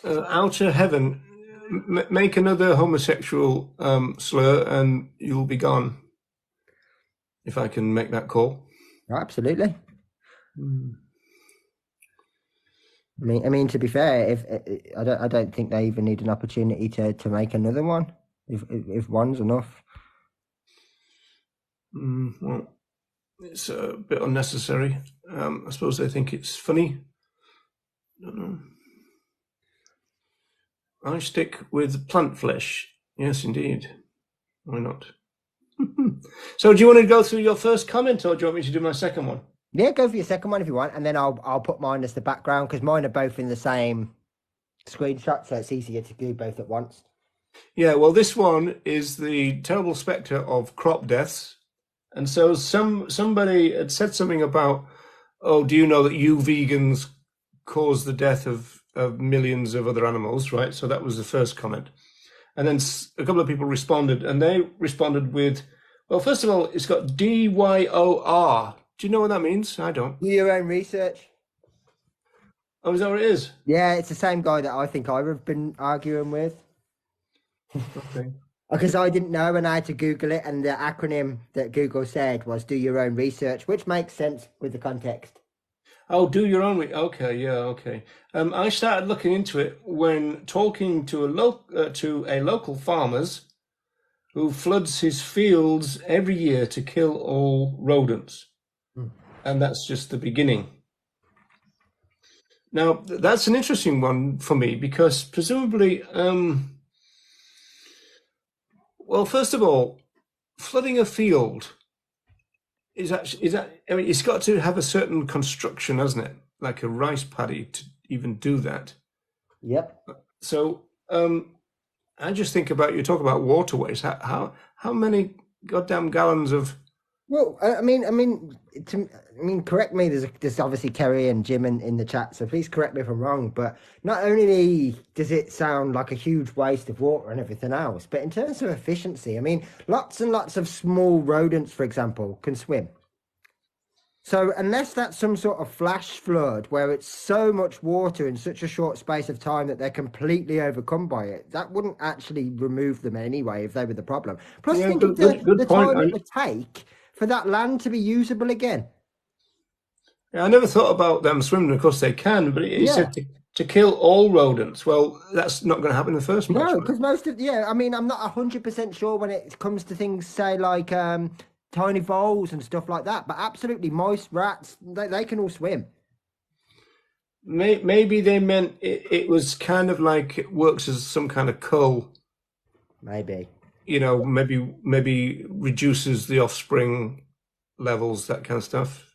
Outer heaven, make another homosexual slur, and you'll be gone. If I can make that call. Oh, absolutely. Mm. I mean, to be fair, if I don't think they even need an opportunity to make another one, if one's enough. Well, it's a bit unnecessary. I suppose they think it's funny. I don't know. I stick with plant flesh. Yes, indeed. Why not? So, do you want to go through your first comment, or do you want me to do my second one? Yeah, go for your second one if you want, and then I'll put mine as the background because mine are both in the same screenshot, so it's easier to do both at once. Yeah, well, this one is the terrible spectre of crop deaths. And so somebody had said something about, oh, do you know that you vegans cause the death of millions of other animals, right? So that was the first comment. And then a couple of people responded, and they responded with, well, first of all, it's got DYOR. Do you know what that means? I don't. Do your own research. Oh, is that what it is? Yeah, it's the same guy that I think I've been arguing with. Okay. Because I didn't know and I had to Google it, and the acronym that Google said was do your own research, which makes sense with the context. Oh, do your own. Okay, yeah, okay. I started looking into it when talking to a local farmers who floods his fields every year to kill all rodents, and that's just the beginning. Now, that's an interesting one for me because presumably, well, first of all, flooding a field is that I mean, it's got to have a certain construction, hasn't it? Like a rice paddy to even do that. Yep. So, I just think about you talk about waterways. How many goddamn gallons of Well, correct me. There's obviously Kerry and Jim in the chat, so please correct me if I'm wrong. But not only does it sound like a huge waste of water and everything else, but in terms of efficiency, I mean, lots and lots of small rodents, for example, can swim. So unless that's some sort of flash flood where it's so much water in such a short space of time that they're completely overcome by it, that wouldn't actually remove them anyway if they were the problem. Plus, Yeah, think of good the point. time it would take for that land to be usable again. I never thought about them swimming. Of course, they can, but he Yeah. said to kill all rodents. Well, that's not going to happen in the first place, No, right? because most of yeah, I mean, I'm not 100% sure when it comes to things, say like tiny voles and stuff like that. But absolutely, mice, rats, they can all swim. Maybe they meant it was kind of like it works as some kind of cull. Maybe. Maybe reduces the offspring levels, that kind of stuff.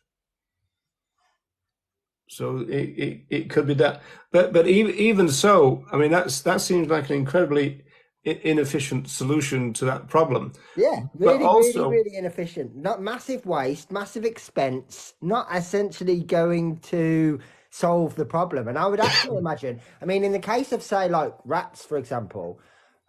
So it could be that, but even so, I mean that seems like an incredibly inefficient solution to that problem. Yeah, But really, really, also, really inefficient. Not massive waste, massive expense, not essentially going to solve the problem. And I would actually imagine, I mean, in the case of, say, like rats, for example,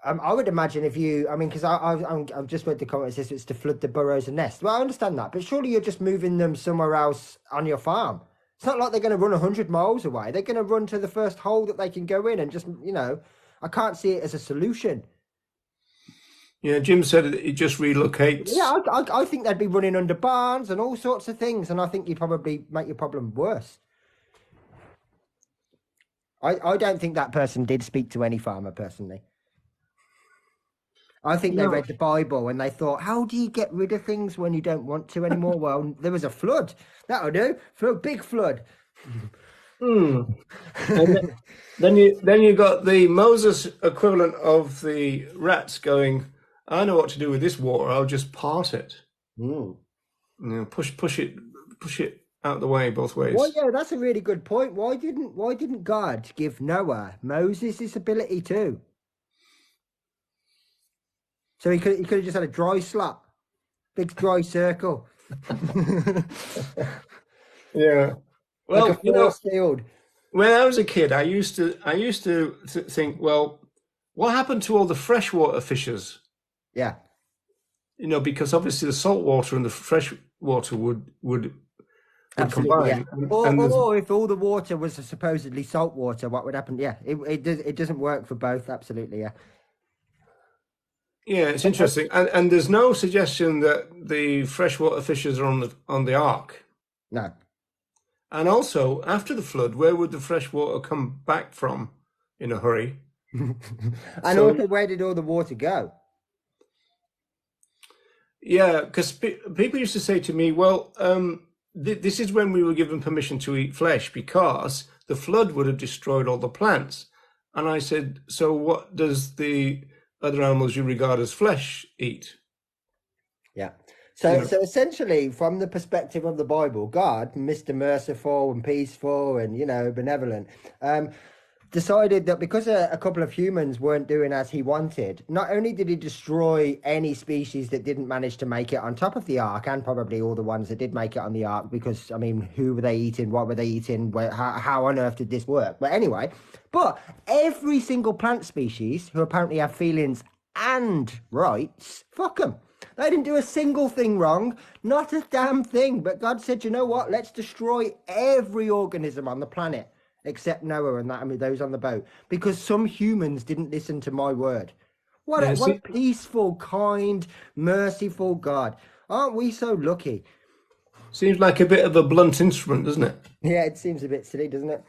I would imagine if you, I mean, because I've just read the comment, it says it's to flood the burrows and nests. Well, I understand that, but surely you're just moving them somewhere else on your farm. It's not like they're going to run 100 miles away. They're going to run to the first hole that they can go in and just, I can't see it as a solution. yeah, Jim said it just relocates. Yeah, I think they'd be running under barns and all sorts of things, and I think you'd probably make your problem worse. I don't think that person did speak to any farmer personally. I think they No. read the Bible and they thought, how do you get rid of things when you don't want to anymore? Well, there was a flood. That'll do. Flood, big flood. Hmm. And then you got the Moses equivalent of the rats going, I know what to do with this water. I'll just part it. Mm. Push it out the way both Well, ways. yeah, that's a really good point. Why didn't God give Noah Moses this ability too? So he could have just had a dry slot, big dry circle. Yeah. Like a Well, force field. when I was a kid, I used to think, well, what happened to all the freshwater fishes? Yeah, Because obviously the salt water and the fresh water would absolutely. Yeah. combine, Or, and there's or if all the water was supposedly salt water, what would happen? Yeah, it doesn't work for both. Absolutely. Yeah. yeah, it's Uh, uh, interesting, and there's no suggestion that the freshwater fishes are on the ark. no. And also, after the flood, where would the fresh water come back from in a hurry? And So, also, where did all the water go? yeah, because people used to say to me, well, this is when we were given permission to eat flesh because the flood would have destroyed all the plants. And I said, so what does the other animals you regard as flesh eat? Yeah. You So, know, so essentially, from the perspective of the Bible, God, Mr. Merciful and peaceful and benevolent, decided that because a couple of humans weren't doing as he wanted, not only did he destroy any species that didn't manage to make it on top of the ark, and probably all the ones that did make it on the ark, because I mean, who were they eating? What were they eating? How on earth did this work? But anyway, but every single plant species who apparently have feelings and rights, fuck them. They didn't do a single thing wrong, not a damn thing. But God said, you know what? Let's destroy every organism on the planet except Noah and that, I mean, those on the boat, because some humans didn't listen to my word. What a, yeah, what a peaceful, kind, merciful God. Aren't we so lucky? seems like a bit of a blunt instrument, doesn't it? Yeah, it seems a bit silly, doesn't it?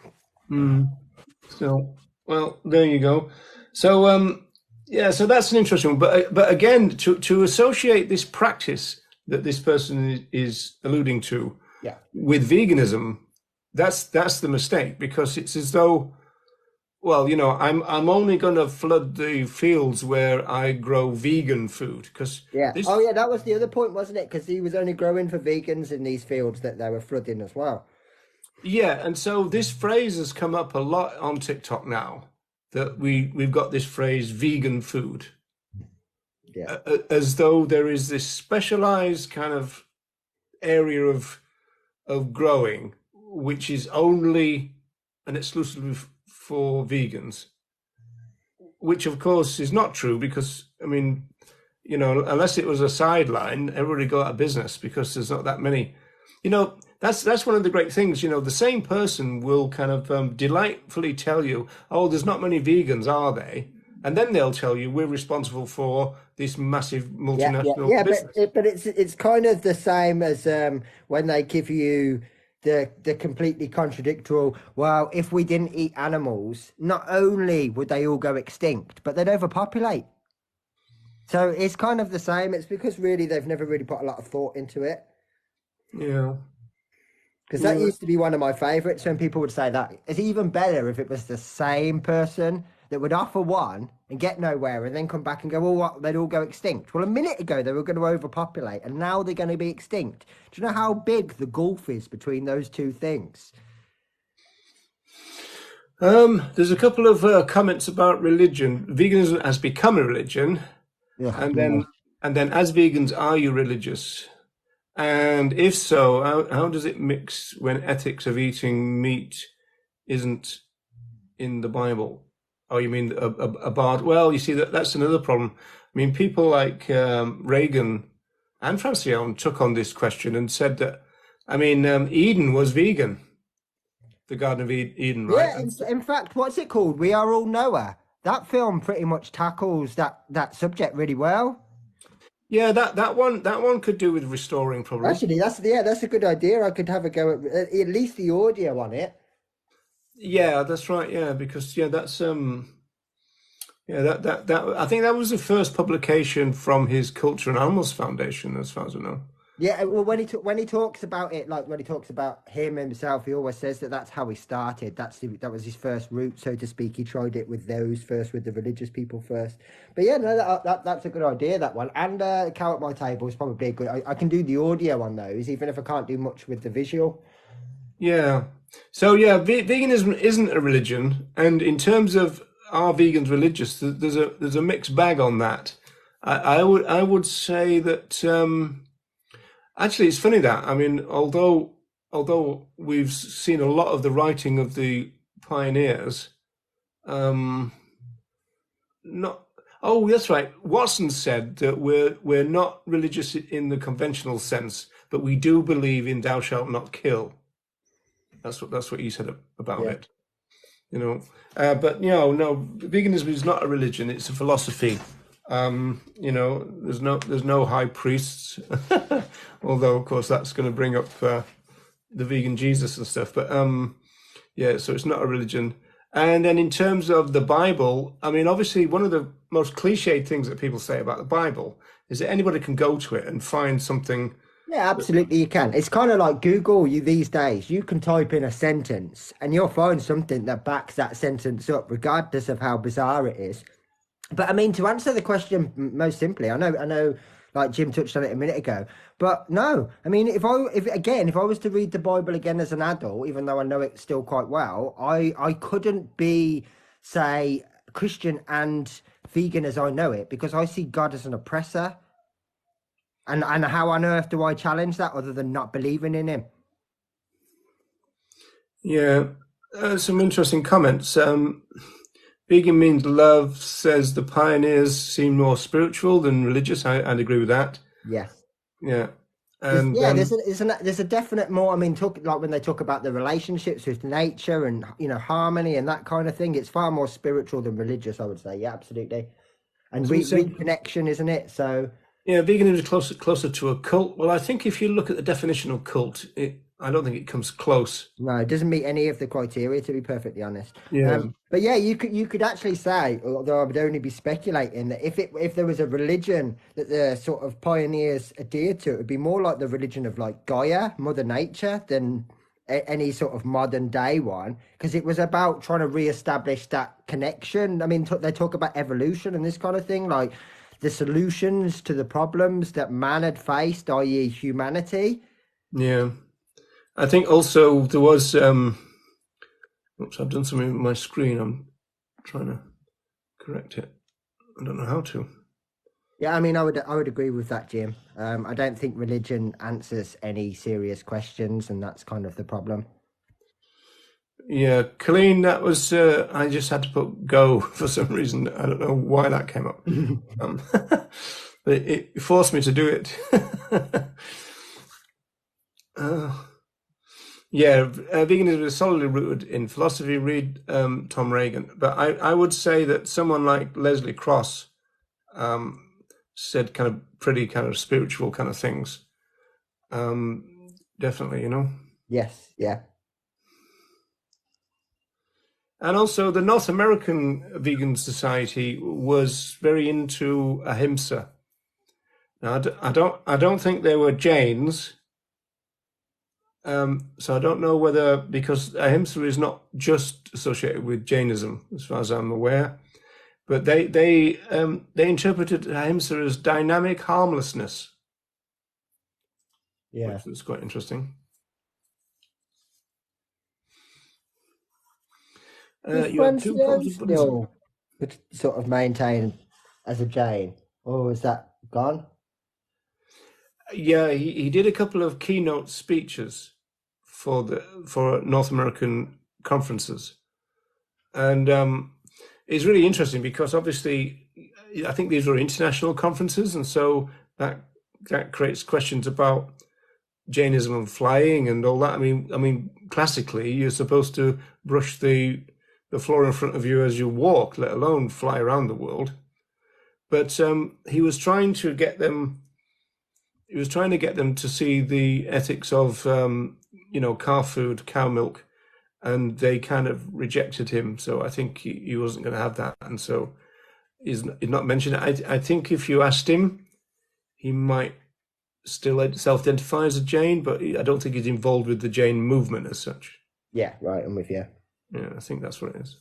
So, well, there you go. So, yeah, so that's an interesting one. But again, to associate this practice that this person is alluding to Yeah. with veganism, that's the mistake, because it's as though, well, I'm only going to flood the fields where I grow vegan food because Yeah. this, Oh, yeah, that was the other point, wasn't it? Because he was only growing for vegans in these fields that they were flooding as well. yeah, and so this phrase has come up a lot on TikTok now, that we've got this phrase vegan food, Yeah. as though there is this specialized kind of area of growing which is only and exclusively for vegans, which of course is not true, because I mean, unless it was a sideline, everybody go out of business because there's not that many. that's one of the great things. The same person will kind of delightfully tell you, "Oh, there's not many vegans, are they?" And then they'll tell you, "We're responsible for this massive multinational Yeah, but business." it's kind of the same as when they give you the completely contradictory. Well, if we didn't eat animals, not only would they all go extinct, but they'd overpopulate. So it's kind of the same. It's because really they've never really put a lot of thought into it. Yeah, Because that yeah. used to be one of my favorites when people would say that. It's even better if it was the same person that would offer one and get nowhere and then come back and go, well, what? They'd all go extinct. Well, a minute ago they were going to overpopulate and now they're going to be extinct. Do you know how big the gulf is between those two things? There's a couple of comments about religion. Veganism has become a religion, Ugh, and no. then as vegans, are you religious? And if so, how does it mix when ethics of eating meat isn't in the Bible? Oh, you mean a bard? Well, you see that's another problem. I mean, people like Reagan and Francione took on this question and said that, I mean, Eden was vegan, the Garden of Eden, right? Yeah, in fact, what's it called? We Are All Noah. That film pretty much tackles that subject really well. Yeah, that one could do with restoring probably. Actually, that's a good idea. I could have a go at least the audio on it. Yeah, that's right. Yeah, because that's yeah, that I think that was the first publication from his Culture and Animals Foundation, as far as I know. Yeah, well, when he talks about it, like when he talks about him himself, he always says that that's how he started. That was his first route, so to speak. He tried it with those first, with the religious people first. But yeah, no, that's a good idea, that one. And Cow at My Table is probably a good. I can do the audio on those, even if I can't do much with the visual. Yeah. So yeah, veganism isn't a religion, and in terms of are vegans religious, there's a mixed bag on that. I would say that actually it's funny that I mean, although we've seen a lot of the writing of the pioneers, um, not. Oh, that's right. Watson said that we're not religious in the conventional sense, but we do believe in "thou shalt not kill." That's what he said about Yeah. it. But no, veganism is not a religion; it's a philosophy. There's no high priests, although of course that's going to bring up the vegan Jesus and stuff. But yeah, so it's not a religion. And then in terms of the Bible, I mean, obviously one of the most cliched things that people say about the Bible is that anybody can go to it and find something. Yeah, absolutely, you can. It's kind of like Google you these days. You can type in a sentence and you'll find something that backs that sentence up, regardless of how bizarre it is. But I mean, to answer the question most simply, I know, like Jim touched on it a minute ago, but no, I mean, if I was to read the Bible again as an adult, even though I know it still quite well, I couldn't be, say, Christian and vegan as I know it because I see God as an oppressor, and how on earth do I challenge that other than not believing in Him? Yeah, some interesting comments. Vegan Means Love says the pioneers seem more spiritual than religious. I'd agree with that. Yeah. Yeah, There's, and yeah, there's a definite more. I mean, talk like when they talk about the relationships with nature and harmony and that kind of thing. It's far more spiritual than religious, I would say. Yeah, absolutely. And somebody said, reconnection, isn't it? So yeah, veganism is closer to a cult. Well, I think if you look at the definition of cult, I don't think it comes close. no, it doesn't meet any of the criteria, to be perfectly honest. Yeah, But yeah, you could actually say, although I would only be speculating, that if there was a religion that the sort of pioneers adhered to, it would be more like the religion of like Gaia, Mother Nature, than any sort of modern day one, because it was about trying to reestablish that connection. I mean, they talk about evolution and this kind of thing, like the solutions to the problems that man had faced, i.e., humanity. yeah. I think also there was. Oops, I've done something with my screen. I'm trying to correct it. I don't know how to. Yeah, I mean, I would agree with that, Jim. I don't think religion answers any serious questions, and that's kind of the problem. Yeah, Colleen, that was. I just had to put go for some reason. I don't know why that came up. But it forced me to do it. uh, Yeah, veganism is solidly rooted in philosophy. Read Tom Reagan. But I would say that someone like Leslie Cross um, said kind of pretty kind of spiritual kind of things. Definitely, you know. Yes, yeah, And also, the North American Vegan Society was very into ahimsa. Now, I don't think they were Jains. So I don't know whether because ahimsa is not just associated with Jainism, as far as I'm aware, but they interpreted ahimsa as dynamic harmlessness, yeah. which was quite interesting. Does You have two forms Francione of Buddhism. still sort of maintain as a Jain, or is that gone? Yeah, he did a couple of keynote speeches for North American conferences, and it's really interesting because obviously I think these were international conferences, and so that creates questions about Jainism and flying and all that. I mean, classically, you're supposed to brush the floor in front of you as you walk, let alone fly around the world. But he was trying to get them. He was trying to get them to see the ethics of, car food, cow milk, and they kind of rejected him. So I think he wasn't going to have that, and so he's not mentioned it. I think if you asked him, he might still self-identify as a Jain, but I don't think he's involved with the Jain movement as such. Yeah, right. I'm with you. Yeah, I think that's what it is.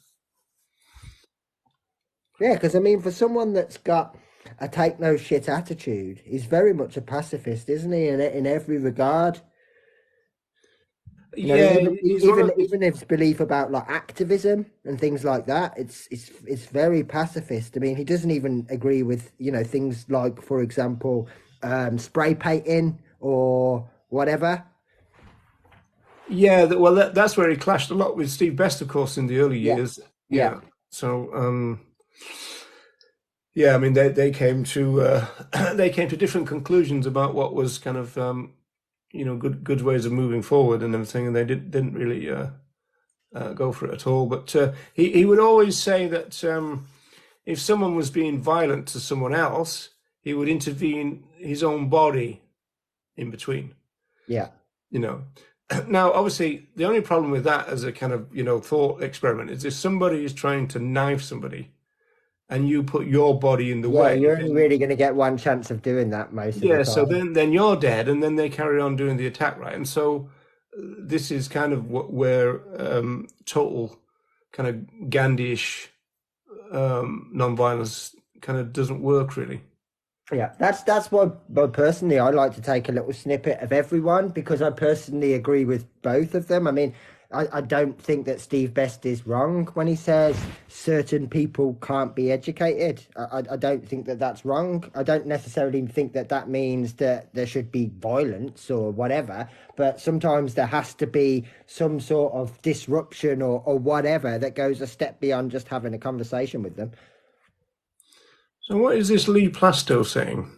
Yeah, because I mean, for someone that's got a take no shit attitude, he's very much a pacifist, isn't he? In every regard, you know, Yeah, he's one of even his belief about like activism and things like that, it's very pacifist. I mean, he doesn't even agree with things like, for example, spray painting or whatever. yeah. Well, that's where he clashed a lot with Steve Best, of course, in the early Yeah, years. yeah, Yeah. So, yeah, I mean, they came to they came to different conclusions about what was kind of good ways of moving forward and everything, and they didn't really go for it at all. But he would always say that if someone was being violent to someone else, he would intervene his own body in between. yeah. You know. Now, obviously, the only problem with that as a kind of thought experiment is if somebody is trying to knife somebody and you put your body in the Yeah, way, you're only then really going to get one chance of doing that most of the yeah, so time. then you're dead, and then they carry on doing the attack, right? And so this is kind of where total kind of Gandhi-ish non-violence kind of doesn't work really. Yeah, that's why personally I like to take a little snippet of everyone because I personally agree with both of them. I mean, I don't think that Steve Best is wrong when he says certain people can't be educated. I don't think that that's wrong. I don't necessarily think that that means that there should be violence or whatever, but sometimes there has to be some sort of disruption or whatever that goes a step beyond just having a conversation with them. So what is this Lee Plasto saying?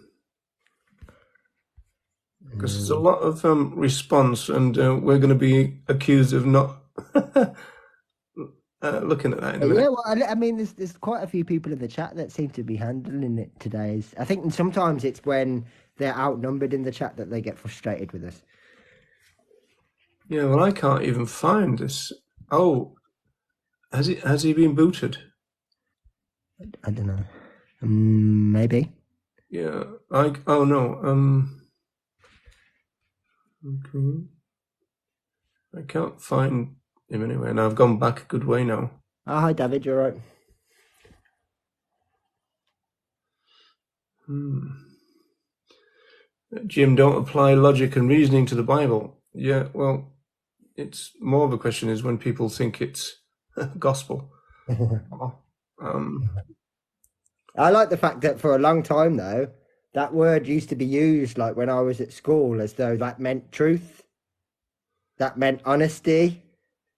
Because there's a Mm. lot of response, and we're going to be accused of not looking at that in a Yeah, minute. well, I mean, there's quite a few people in the chat that seem to be handling it today. I think sometimes it's when they're outnumbered in the chat that they get frustrated with us. Yeah, well, I can't even find this. Oh, has he been booted? I don't know. Maybe. Yeah, oh no, okay. I can't find him anywhere, and I've gone back a good way now. Oh, hi, David. You're right. Hmm. Jim, don't apply logic and reasoning to the Bible. Yeah, well, it's more of a question is when people think it's gospel. Um, I like the fact that for a long time, though, that word used to be used like when I was at school as though that meant truth, that meant honesty,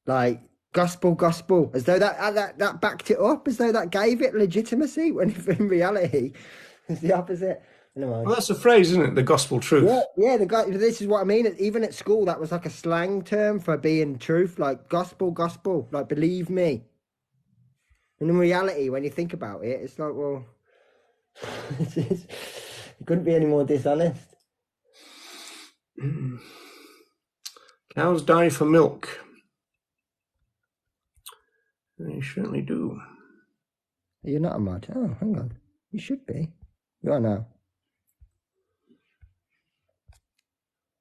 like gospel, as though that backed it up, as though that gave it legitimacy, when in reality, it's the opposite. Anyway. Well, that's a phrase, isn't it? The gospel Yeah, truth. yeah. The guy. This is what I mean. Even at school, that was like a slang term for being truth, like gospel, gospel, like believe me. And in reality, when you think about it, it's like, well, it couldn't be any more dishonest. Cows die for milk. They certainly do. You're not a mod. Oh, hang on. You should be. You are now.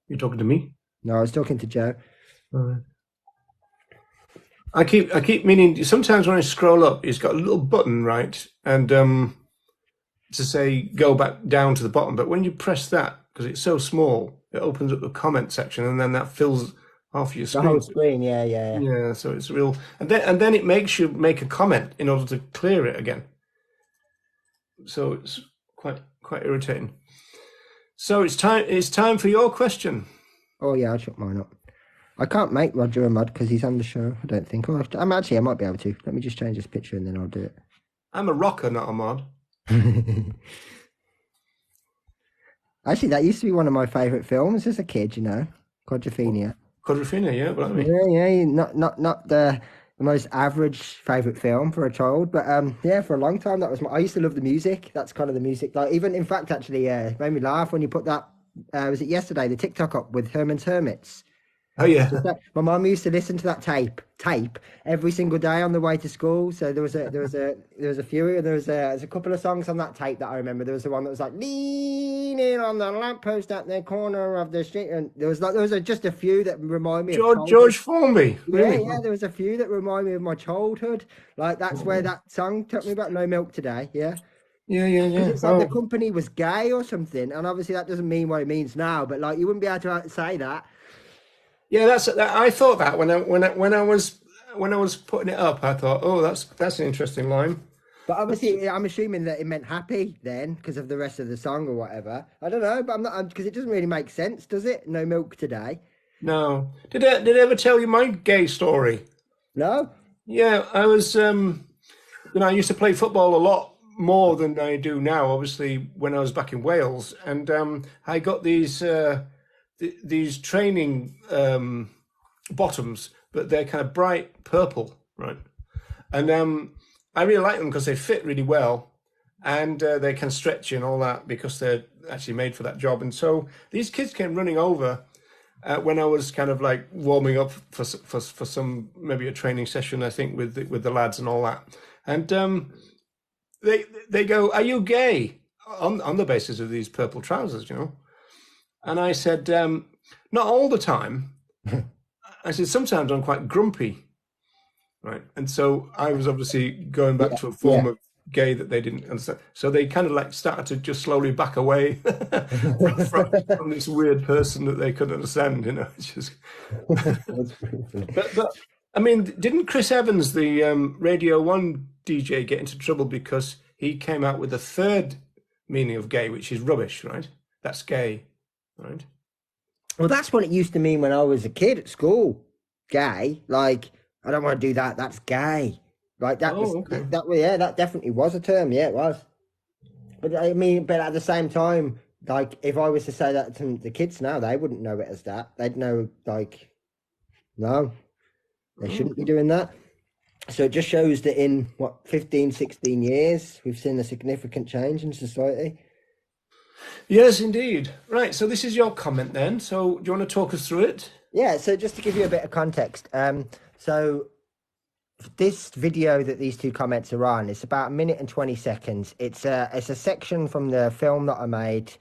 You talking to me? No, I was talking to Joe. I keep meaning. Sometimes when I scroll up, it's got a little button, right, and to say go back down to the bottom. But when you press that, because it's so small, it opens up the comment section, and then that fills half your The whole screen. screen, yeah, yeah, yeah. Yeah, so it's real, and then it makes you make a comment in order to clear it again. So it's quite irritating. So it's time for your question. Oh, yeah, I shut mine up. I can't make Roger a mod because he's on the show, I don't think. I might be able to. Let me just change this picture and then I'll do it. I'm a rocker, not a mod. Actually, that used to be one of my favourite films as a kid, you know, Quadrophenia. Quadrophenia, yeah, but I mean, Yeah, not the most average favourite film for a child, but yeah, for a long time that was I used to love the music. That's kind of the music. Like even in fact, actually, it made me laugh when you put that. Was it yesterday? The TikTok up with Herman's Hermits. oh yeah, My mum used to listen to that tape every single day on the way to school. So there was a few, there's a couple of songs on that tape that I remember. There was the one that was like leaning on the lamppost at the corner of the street, and just a few that remind me of George childhood. Formby, Yeah, really? yeah, there was a few that remind me of my childhood. Like that's where that song took me back. No milk today. Yeah. Because Yeah. it's like the Oh, company was gay or something, and obviously that doesn't mean what it means now. But like, you wouldn't be able to say that. yeah. I thought that when I was putting it up, I thought, oh, that's an interesting line. But That's, obviously, I'm assuming that it meant happy then because of the rest of the song or whatever. I don't know, but I'm not because it doesn't really make sense, does it? No milk today. no. Did I ever tell you my gay story? No. Yeah, I was. I used to play football a lot more than I do now. Obviously, when I was back in Wales, and I got these training bottoms, but they're kind of bright purple, right? And I really like them because they fit really well, and they can stretch and all that because they're actually made for that job. And so these kids came running over when I was kind of like warming up for some maybe a training session, I think with the lads and all that. And they go, "Are you gay?" On the basis of these purple trousers, you know. And I said, "Not all the time." I said, "Sometimes I'm quite grumpy." Right. And so I was obviously going back Yeah, to a form yeah. of gay that they didn't understand. So they kind of like started to just slowly back away from this weird person that they couldn't understand, you know. It's just That's pretty funny. but I mean, didn't Chris Evans, the Radio 1 DJ, get into trouble because he came out with a third meaning of gay, which is rubbish, right? That's gay, right? Well, that's what it used to mean when I was a kid at school. Gay, like I don't want to do that. That's gay. Like Oh, okay. yeah, that definitely was a term. Yeah, it was. But I mean, but at the same time, like if I was to say that to the kids now, they wouldn't know it as that. They'd know like, no, they shouldn't be Oh. doing that. So it just shows that in what 15, 16 years, we've seen a significant change in society. Yes, indeed. Right, so this is your comment then. So do you want to talk us through it? Yeah, so just to give you a bit of context, so this video that these two comments are on, it's about a minute and 20 seconds. It's a section from the film that I made,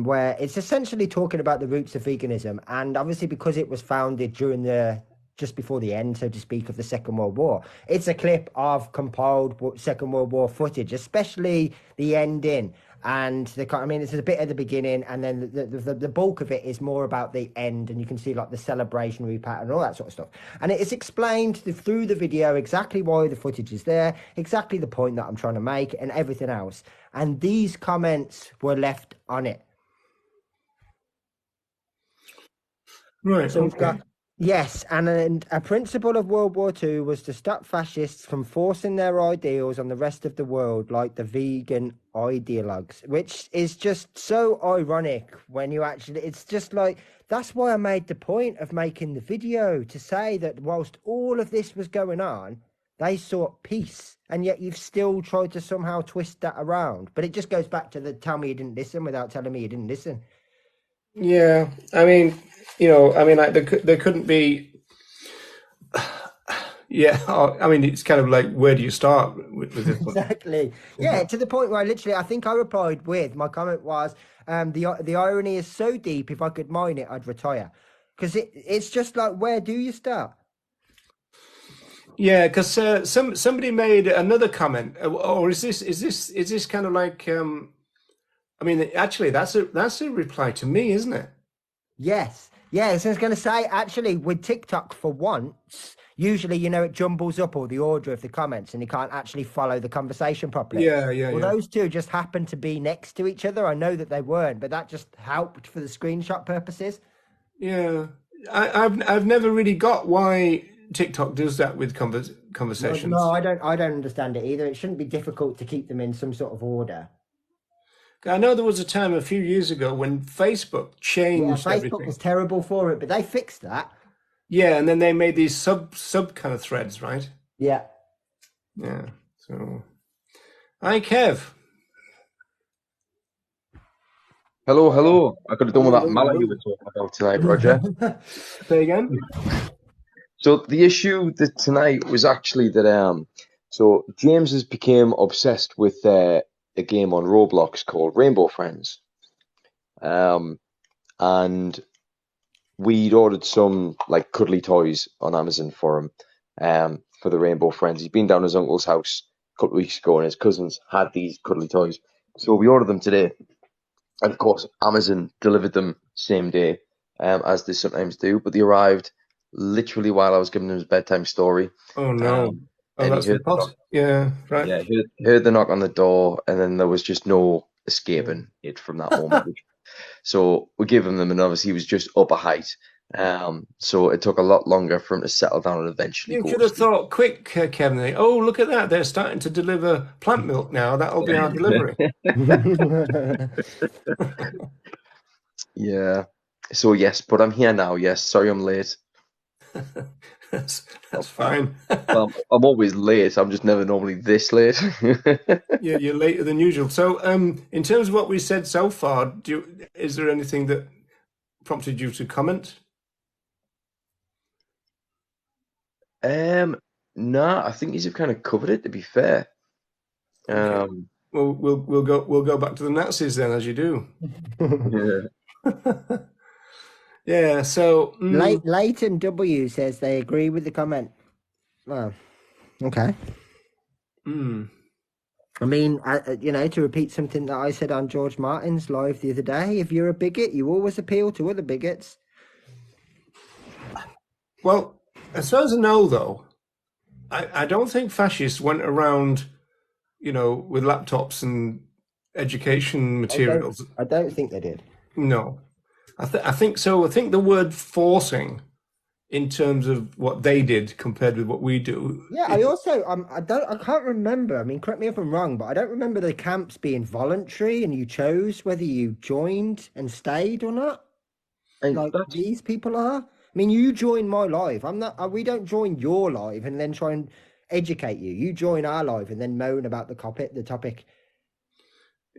where it's essentially talking about the roots of veganism, and obviously because it was founded during the just before the end, so to speak, of the Second World War. It's a clip of compiled Second World War footage, especially the ending. And I mean, it's a bit at the beginning, and then the bulk of it is more about the end, and you can see like the celebrationary pattern and all that sort of stuff. And it is explained through the video exactly why the footage is there, exactly the point that I'm trying to make, and everything else. And these comments were left on it. Right, So we've got okay. Yes, and a principle of World War II was to stop fascists from forcing their ideals on the rest of the world, like the vegan ideologues, which is just so ironic when you actually, it's just like, that's why I made the point of making the video to say that whilst all of this was going on, they sought peace, and yet you've still tried to somehow twist that around. But it just goes back to the tell me you didn't listen without telling me you didn't listen. Yeah, I mean, like there couldn't be. Yeah, I mean, it's kind of like where do you start with this one? Exactly. Yeah, to the point where I think I replied with my comment was, the irony is so deep. If I could mine it, I'd retire, because it's just like, where do you start? Yeah, because somebody made another comment, or is this kind of like? I mean, actually, that's a reply to me, isn't it? Yes, yeah. So I was going to say, actually, with TikTok for once, usually it jumbles up all the order of the comments, and you can't actually follow the conversation properly. Yeah, yeah, Well, yeah, those two just happened to be next to each other. I know that they weren't, but that just helped for the screenshot purposes. yeah. I've never really got why TikTok does that with No, conversations. I don't understand it either. It shouldn't be difficult to keep them in some sort of order. I know there was a time a few years ago when Facebook Yeah, changed Facebook was everything. terrible for it, but they fixed that. Yeah, and then they made these sub kind of threads, right? Yeah. Yeah. So, hi Kev. Hello, hello. I could have done with Hello, that hello, mallet you were hello. talking about tonight, Roger. Say again. So the issue that tonight was actually that so James has become obsessed with a game on Roblox called Rainbow Friends. Um, and we'd ordered some like cuddly toys on Amazon for him, for the Rainbow Friends. He'd been down his uncle's house a couple of weeks ago, and his cousins had these cuddly toys. So we ordered them today. And of course, Amazon delivered them same day, as they sometimes do. But they arrived literally while I was giving him his bedtime story. Oh no. Um, Oh, and he that's the heard the knock. pot. Yeah, right. Yeah, heard the knock on the door, and then there was just no escaping it from that moment. So we gave him them, and obviously he was just up a height. So it took a lot longer for him to settle down and eventually You go should to have sleep. thought quick, Kevin. Oh, look at that. They're starting to deliver plant milk now. That'll be our delivery. Yeah. So yes, but I'm here now. Yes, sorry I'm late. That's fine. Well, I'm always late. I'm just never normally this late. Yeah, you're later than usual. So, in terms of what we said so far, is there anything that prompted you to comment? Um, no, I think you've kind of covered it, to be fair. Okay. Um, Well, we'll go back to the Nazis then, as you do. yeah. Yeah. So, Leighton W says they agree with the comment. Well, okay. mm. I mean, to repeat something that I said on George Martin's live the other day, if you're a bigot, you always appeal to other bigots. Well, as far as I know, though, I don't think fascists went around, with laptops and education materials. I don't think they did. No, I think so. I think the word forcing, in terms of what they did compared with what we do, Yeah, I also I can't remember. I mean, correct me if I'm wrong, but I don't remember the camps being voluntary and you chose whether you joined and stayed or not. And Like that's these people are. I mean, you join my live. I'm not. We don't join your live and then try and educate you. You join our live and then moan about the topic. The topic.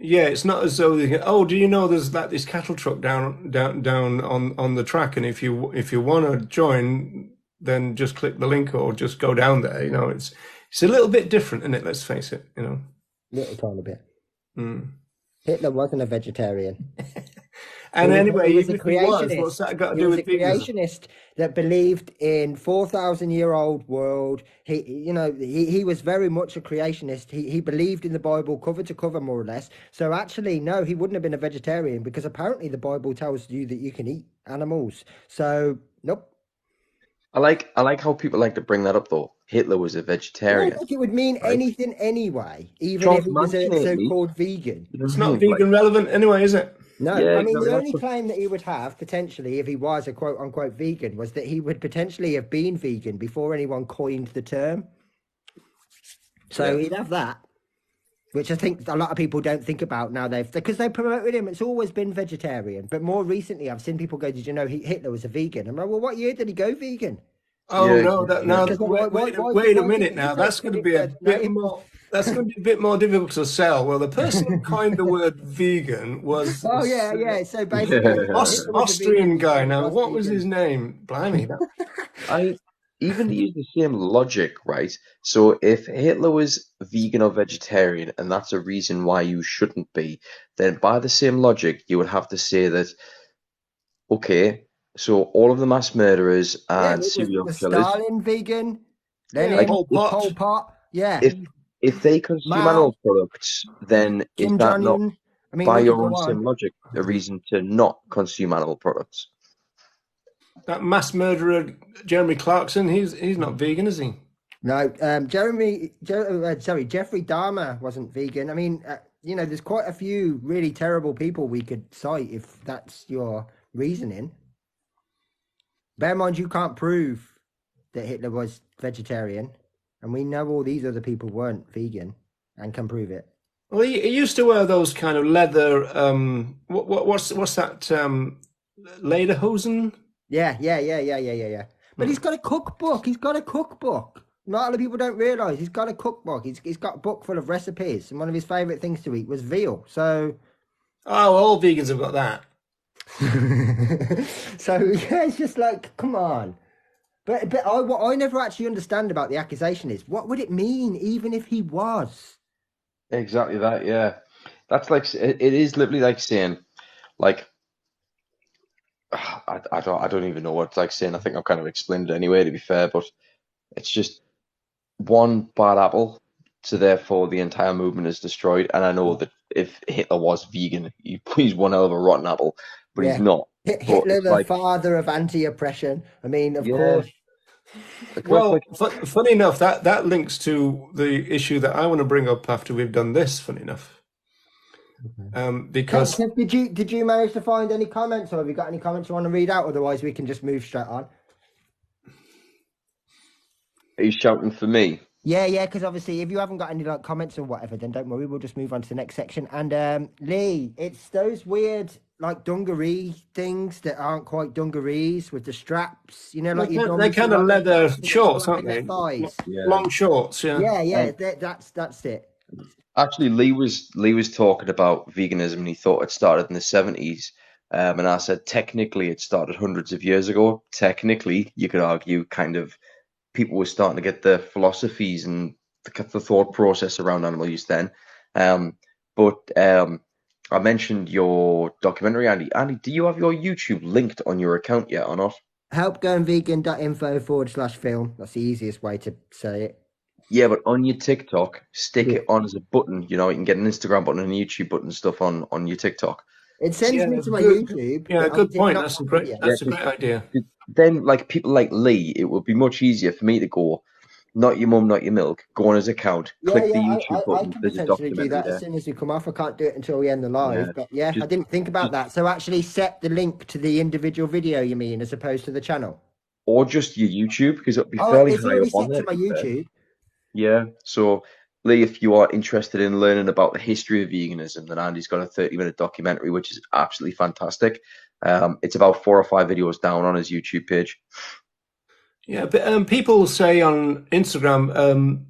yeah, it's not as though they can, oh, do you know there's like this cattle truck down on the track, and if you want to join, then just click the link or just go down there. It's a little bit different, isn't it? Let's face it. Little tiny bit. Mm. Hitler wasn't a vegetarian. And anyway, He was a even if he was, what's creationist. that got to He do was a with veganism? creationist that believed in 4,000-year-old world. He was very much a creationist. He believed in the Bible cover to cover, more or less. So actually, no, he wouldn't have been a vegetarian because apparently the Bible tells you that you can eat animals. So nope. I like how people like to bring that up though. Hitler was a I don't vegetarian, think it would mean right? anything anyway, even if Charles it was Manson a ate meat. so-called vegan. You know what It's I not mean? Like, vegan relevant anyway, is it? No, Yeah, I mean, exactly. the only claim that he would have potentially if he was a quote unquote vegan was that he would potentially have been vegan before anyone coined the term. So Yeah. he'd have that, which I think a lot of people don't think about now. Because they promoted him. It's always been vegetarian, but more recently, I've seen people go, "Did you know Hitler was a vegan?" I'm like, "Well, what year did he go vegan?" Oh Yeah, no, exactly. now Because wait a why minute couldn't you now. say That's going to be a Hitler? No, bit more. That's going to be a bit more difficult to sell. Well, the person who coined the word vegan was oh this yeah, yeah. So basically, Yeah. Hitler was a vegan Austrian guy. before he Now, was what was his vegan. name? Blimey, I even to use the same logic, right? So if Hitler was vegan or vegetarian, and that's a reason why you shouldn't be, then by the same logic, you would have to say that, okay, so all of the mass murderers Yeah, and serial was killers, Stalin vegan? yeah, like Lenin, Pol Pol Pot. Pot. Yeah, if if they consume Mao, animal products, then is Kim that Jong not, Un. I mean, by we could your go own on. same logic, a reason to not consume animal products? That mass murderer, Jeremy Clarkson. He's not vegan, is he? No, Jeffrey Dahmer wasn't vegan. I mean, there's quite a few really terrible people we could cite if that's your reasoning. Bear in mind, you can't prove that Hitler was vegetarian, and we know all these other people weren't vegan and can prove it. Well, he used to wear those kind of leather. What's that? Lederhosen. Yeah. But he's Hmm. got a cookbook. He's got a cookbook. Not a lot of people don't realize he's got a cookbook. He's got a book full of recipes, and one of his favorite things to eat was veal. So, Oh, all vegans have got that. so yeah, it's just like, come on. But what I never actually understand about the accusation is what would it mean, even if he was? Exactly that, yeah. That's like it is literally like saying, like, I don't even know what it's like saying. I think I've kind of explained it anyway, to be fair, but it's just one bad apple, so therefore the entire movement is destroyed. And I know that if Hitler was vegan, he's one hell of a rotten apple, but he's Yeah, not. But Hitler, it's the like, father of anti-oppression. I mean, of yeah, course. it's like, Well, funny enough, that links to the issue that I want to bring up after we've done this. Funny enough, because Kev, did you manage to find any comments, or have you got any comments you want to read out? Otherwise, we can just move straight on. he's shouting for me. Yeah, because obviously, if you haven't got any like comments or whatever, then don't worry, we'll just move on to the next section. And Lee, it's those weird like dungaree things that aren't quite dungarees with the straps. You know, like you they're normally see kind of like the leather chaps that get shorts, slapped aren't in their they? thighs. Yeah. Long shorts, yeah. Yeah, Um, that's it. Actually, Lee was talking about veganism, and he thought it started in the 70s. And I said technically it started hundreds of years ago. Technically, you could argue kind of people were starting to get the philosophies and the thought process around animal use then. Um, but I mentioned your documentary, Andy. Andy, do you have your YouTube linked on your account yet or not? Helpgoingvegan.info/film. That's the easiest way to say it. Yeah, but on your TikTok, stick Yeah. it on as a button. You know, you can get an Instagram button and a YouTube button stuff on your TikTok. It sends Yeah, me to my good. YouTube, Yeah, but good obviously it's point. not That's a one great. video. Yeah, That's a great idea. then like people like Lee, it would be much easier for me to go, not your mum, not your milk. Go on his account, Yeah, click yeah, the I, YouTube I, I button. can There's a potentially do documentary that as there. soon as we come off. I can't do it until we end the Yeah, live, but yeah, I just didn't think about just that. So actually set the link to the individual video, you mean, as opposed to the channel? or just your YouTube because it'll be Oh, fairly it's high already up on set there, to to my be fair. YouTube. Yeah. So Lee, if you are interested in learning about the history of veganism, then Andy's got a 30-minute documentary which is absolutely fantastic. It's about 4 or 5 videos down on his YouTube page. Yeah, but people say on Instagram,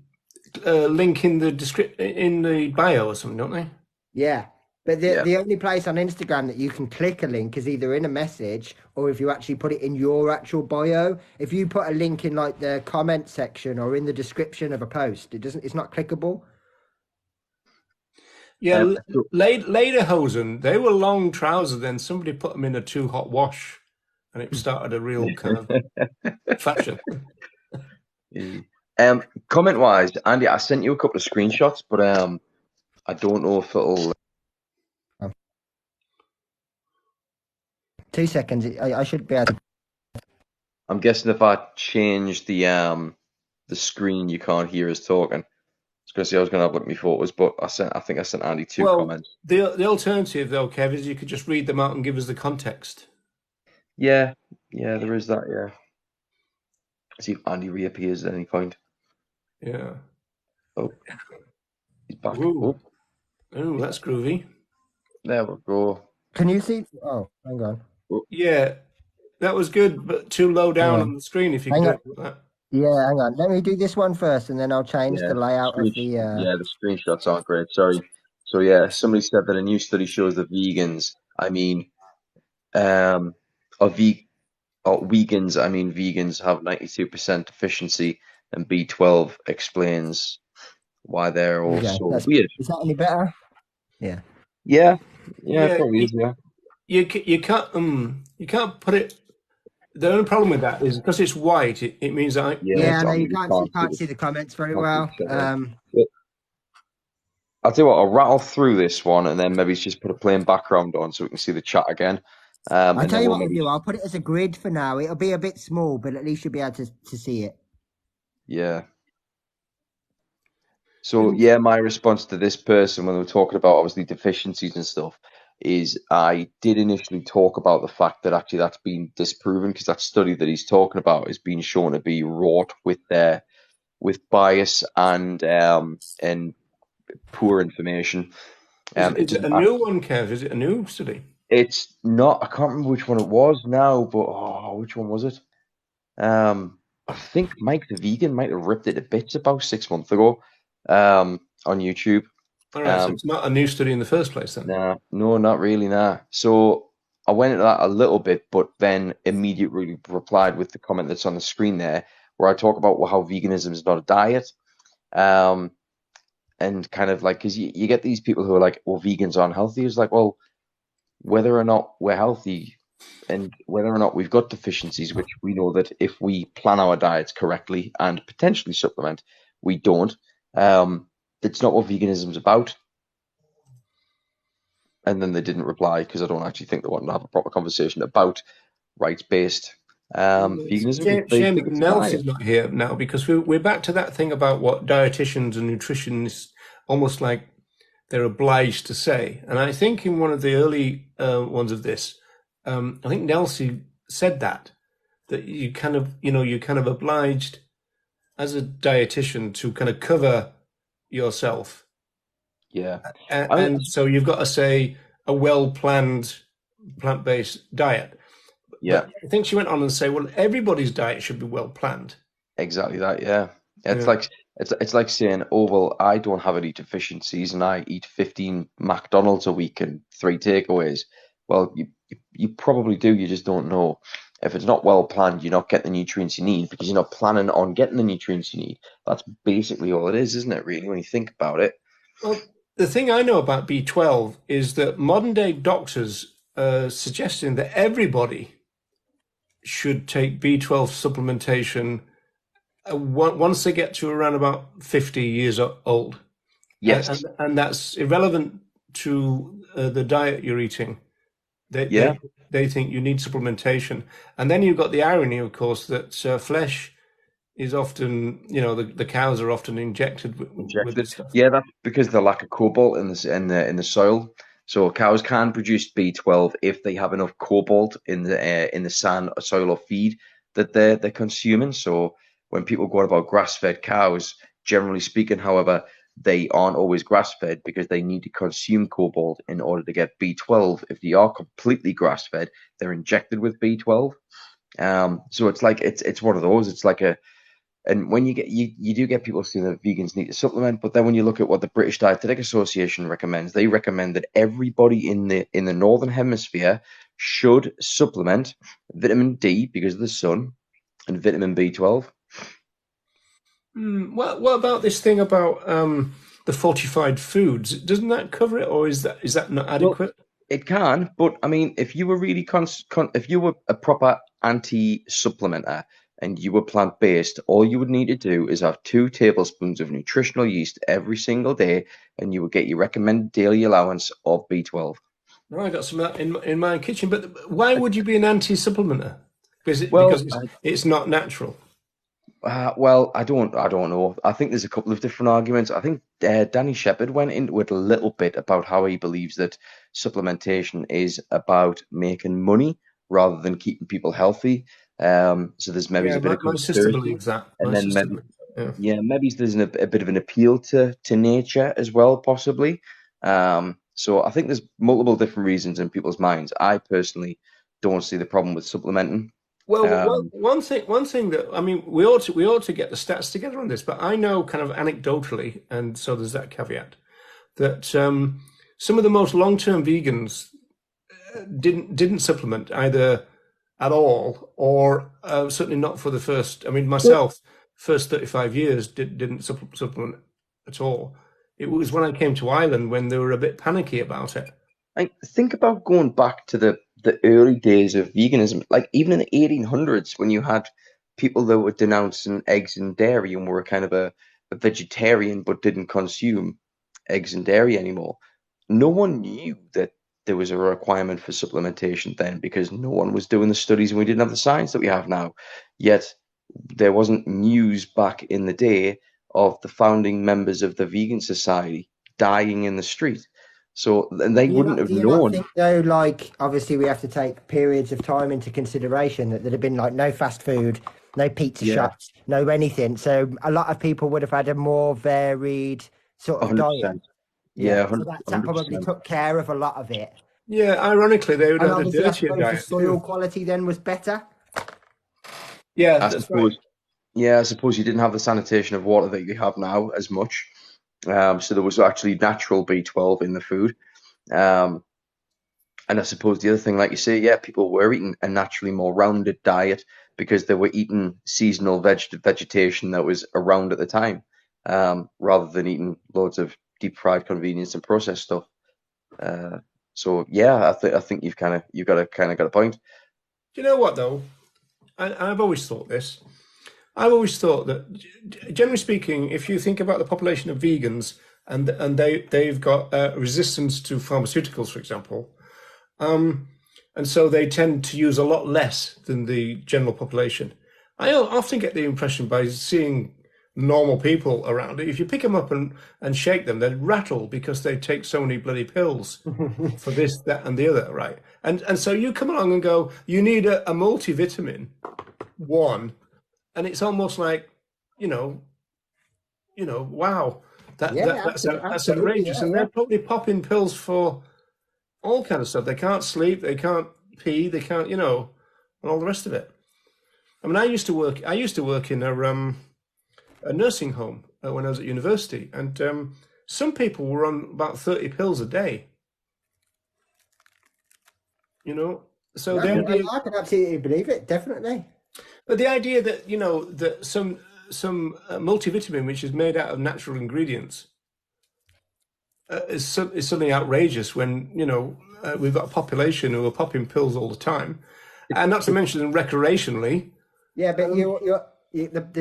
link in the in the bio or something, don't they? Yeah. But the Yeah. the only place on Instagram that you can click a link is either in a message or if you actually put it in your actual bio. If you put a link in like the comment section or in the description of a post, it's not clickable. Yeah, So lederhosen. They were long trousers. Then somebody put them in a too hot wash, and it started a real kind of fashion. Yeah. Comment wise, Andy, I sent you a couple of screenshots, but I don't know if it'll. 2 seconds. I should be able to. I'm guessing if I change the screen, you can't hear us talking. I was going to have a look at my photos, but I think I sent Andy two Well, comments. the alternative though, Kev, is you could just read them out and give us the context. Yeah, yeah, there is that. Yeah. See if Andy reappears at any point. Yeah. Oh, he's back. Ooh, Oh, ooh, that's groovy. there we go. Can you see? Oh, hang on. Oh, Yeah, that was good, but too low Hang down on. on the screen. If you could Hang do on. it like that. Yeah, hang on. Let me do this one first, and then I'll change yeah, the layout of the. yeah, the screenshots aren't great. Sorry. So yeah, somebody said that a new study shows that vegans, I mean, um, or vegans, I mean, vegans have 92% deficiency, and B12 explains why they're There we all go. so That's. weird. Is that any better? Yeah. Yeah, yeah, it Yeah, probably is. Yeah, you can't put it. The only problem with that is because it's white. It means that yeah, Yeah, I know exactly. We you can't see can't see the comments very can't see the well. chat there. But I'll tell you what, I'll rattle through this one and then maybe just put a plain background on so we can see the chat again. I'll And tell then you we'll what I'll maybe, do. I'll put it as a grid for now. It'll be a bit small, but at least you'll be able to see it. yeah. So yeah, my response to this person when we were talking about obviously deficiencies and stuff is I did initially talk about the fact that actually that's been disproven because that study that he's talking about is being shown to be wrought with bias and poor information. It is it doesn't a new one, Kev? Is it a new study? It's not. I can't remember which one it was now, but which one was it? I think Mike the Vegan might have ripped it to bits about 6 months ago, on YouTube. All right, so Um, it's not a new study in the first place, then. nah, no, not really, nah. So I went into that a little bit, but then immediately replied with the comment that's on the screen there, where I talk about how veganism is not a diet. Um, and kind of like, because you get these people who are like, well, vegans aren't healthy. It's like, well, whether or not we're healthy and whether or not we've got deficiencies, which we know that if we plan our diets correctly and potentially supplement, we don't. That's not what veganism is about. And then they didn't reply because I don't actually think they wanted to have a proper conversation about rights-based It's a veganism because they shame think that it's a diet. Nelson's not here now because we're back to that thing about what dietitians and nutritionists almost like they're obliged to say. And I think in one of the early ones of this, I think Nelson said that you kind of, you're kind of obliged as a dietitian to kind of cover yourself. Yeah, And, I mean, and so you've got to say a well-planned plant-based diet. yeah, But I think she went on and say, well, everybody's diet should be well-planned. exactly that. Yeah, it's Yeah. like it's like saying, oh well, I don't have any deficiencies and I eat 15 McDonald's a week and 3 takeaways. Well, you probably do. You just don't know. If it's not well planned, you're not getting the nutrients you need because you're not planning on getting the nutrients you need. That's basically all it is, isn't it? Really, when you think about it. Well, the thing I know about B12 is that modern day doctors are suggesting that everybody should take B12 supplementation once they get to around about 50 years old. And, Yes. and, and that's irrelevant to the diet you're eating. They, Yeah. they, they think you need supplementation. And then you've got the irony, of course, that flesh is often, the cows are often injected with Injected. this stuff. Yeah, that's because the lack of cobalt in the soil. So cows can produce B12 if they have enough cobalt in the sand, soil, or feed that they're consuming. So when people go on about grass-fed cows, generally speaking, however, they aren't always grass-fed because they need to consume cobalt in order to get B12. If they are completely grass-fed, they're injected with B12. So it's like it's one of those. It's like a and when you do get people saying that vegans need to supplement, but then when you look at what the British Dietetic Association recommends, they recommend that everybody in the northern hemisphere should supplement vitamin D because of the sun and vitamin B12. What about this thing about the fortified foods? Doesn't that cover it, or is that not Well, adequate? it can, but I mean, if you were really if you were a proper anti-supplementer and you were plant-based, all you would need to do is have 2 tablespoons of nutritional yeast every single day, and you would get your recommended daily allowance of B12. No, I got some in my kitchen, but why would you be an anti-supplementer? Because Well, it's not natural. Well, I don't know. I think there's a couple of different arguments. I think Danny Shepherd went into it a little bit about how he believes that supplementation is about making money rather than keeping people healthy. So there's maybe Yeah, a bit of my sister conspiracy, believes that. and My then sister maybe believes that. Yeah. yeah, maybe there's a bit of an appeal to nature as well, possibly. So I think there's multiple different reasons in people's minds. I personally don't see the problem with supplementing. Well, Um, one thing that I mean, we ought to get the stats together on this, but I know kind of anecdotally, and so there's that caveat that some of the most long-term vegans didn't supplement either at all, or certainly not for the first. I mean, myself, first 35 years didn't supplement at all. It was when I came to Ireland when they were a bit panicky about it. Like, think about going back to the early days of veganism, like even in the 1800s when you had people that were denouncing eggs and dairy and were kind of a vegetarian but didn't consume eggs and dairy anymore. No one knew that there was a requirement for supplementation then because no one was doing the studies and we didn't have the science that we have now. Yet there wasn't news back in the day of the founding members of the Vegan Society dying in the street. So, and they wouldn't have Do you not known. think though, like obviously we have to take periods of time into consideration that there'd have been like no fast food, no pizza Yeah, shops, no anything. So a lot of people would have had a more varied sort of diet. 100%. Yeah. Yeah, So that probably 100%. took care of a lot of it. Yeah, ironically, they would And have had a obviously I dirtier suppose the diet soil too. quality then was better. Yeah, I that's right. suppose, yeah, I suppose you didn't have the sanitation of water that you have now as much. So there was actually natural B12 in the food. Um, And I suppose the other thing, like you say, yeah, people were eating a naturally more rounded diet because they were eating seasonal vegetation that was around at the time, rather than eating loads of deep fried convenience and processed stuff. Uh, so yeah, I think you've got a kind of got a point. Do you know what though? I've always thought this. I've always thought that, generally speaking, if you think about the population of vegans and they've got resistance to pharmaceuticals, for example, and so they tend to use a lot less than the general population. I often get the impression by seeing normal people around, if you pick them up and shake them, they'd rattle because they take so many bloody pills for this, that, and the other, right? And so you come along and go, you need a multivitamin, one, and it's almost like, you know, wow, that, Yeah, that that's that's absolutely. outrageous, Yeah, and yeah. they're probably popping pills for all kind of stuff. They can't sleep, they can't pee, they can't, and all the rest of it. I mean, I used to work in a nursing home when I was at university, and some people were on about 30 pills a day. You know, so Yeah, the idea, I can absolutely believe it. Definitely. but the idea that that some multivitamin, which is made out of natural ingredients, is something outrageous when we've got a population who are popping pills all the time, It, and not to it, mention them recreationally. Yeah, but Um,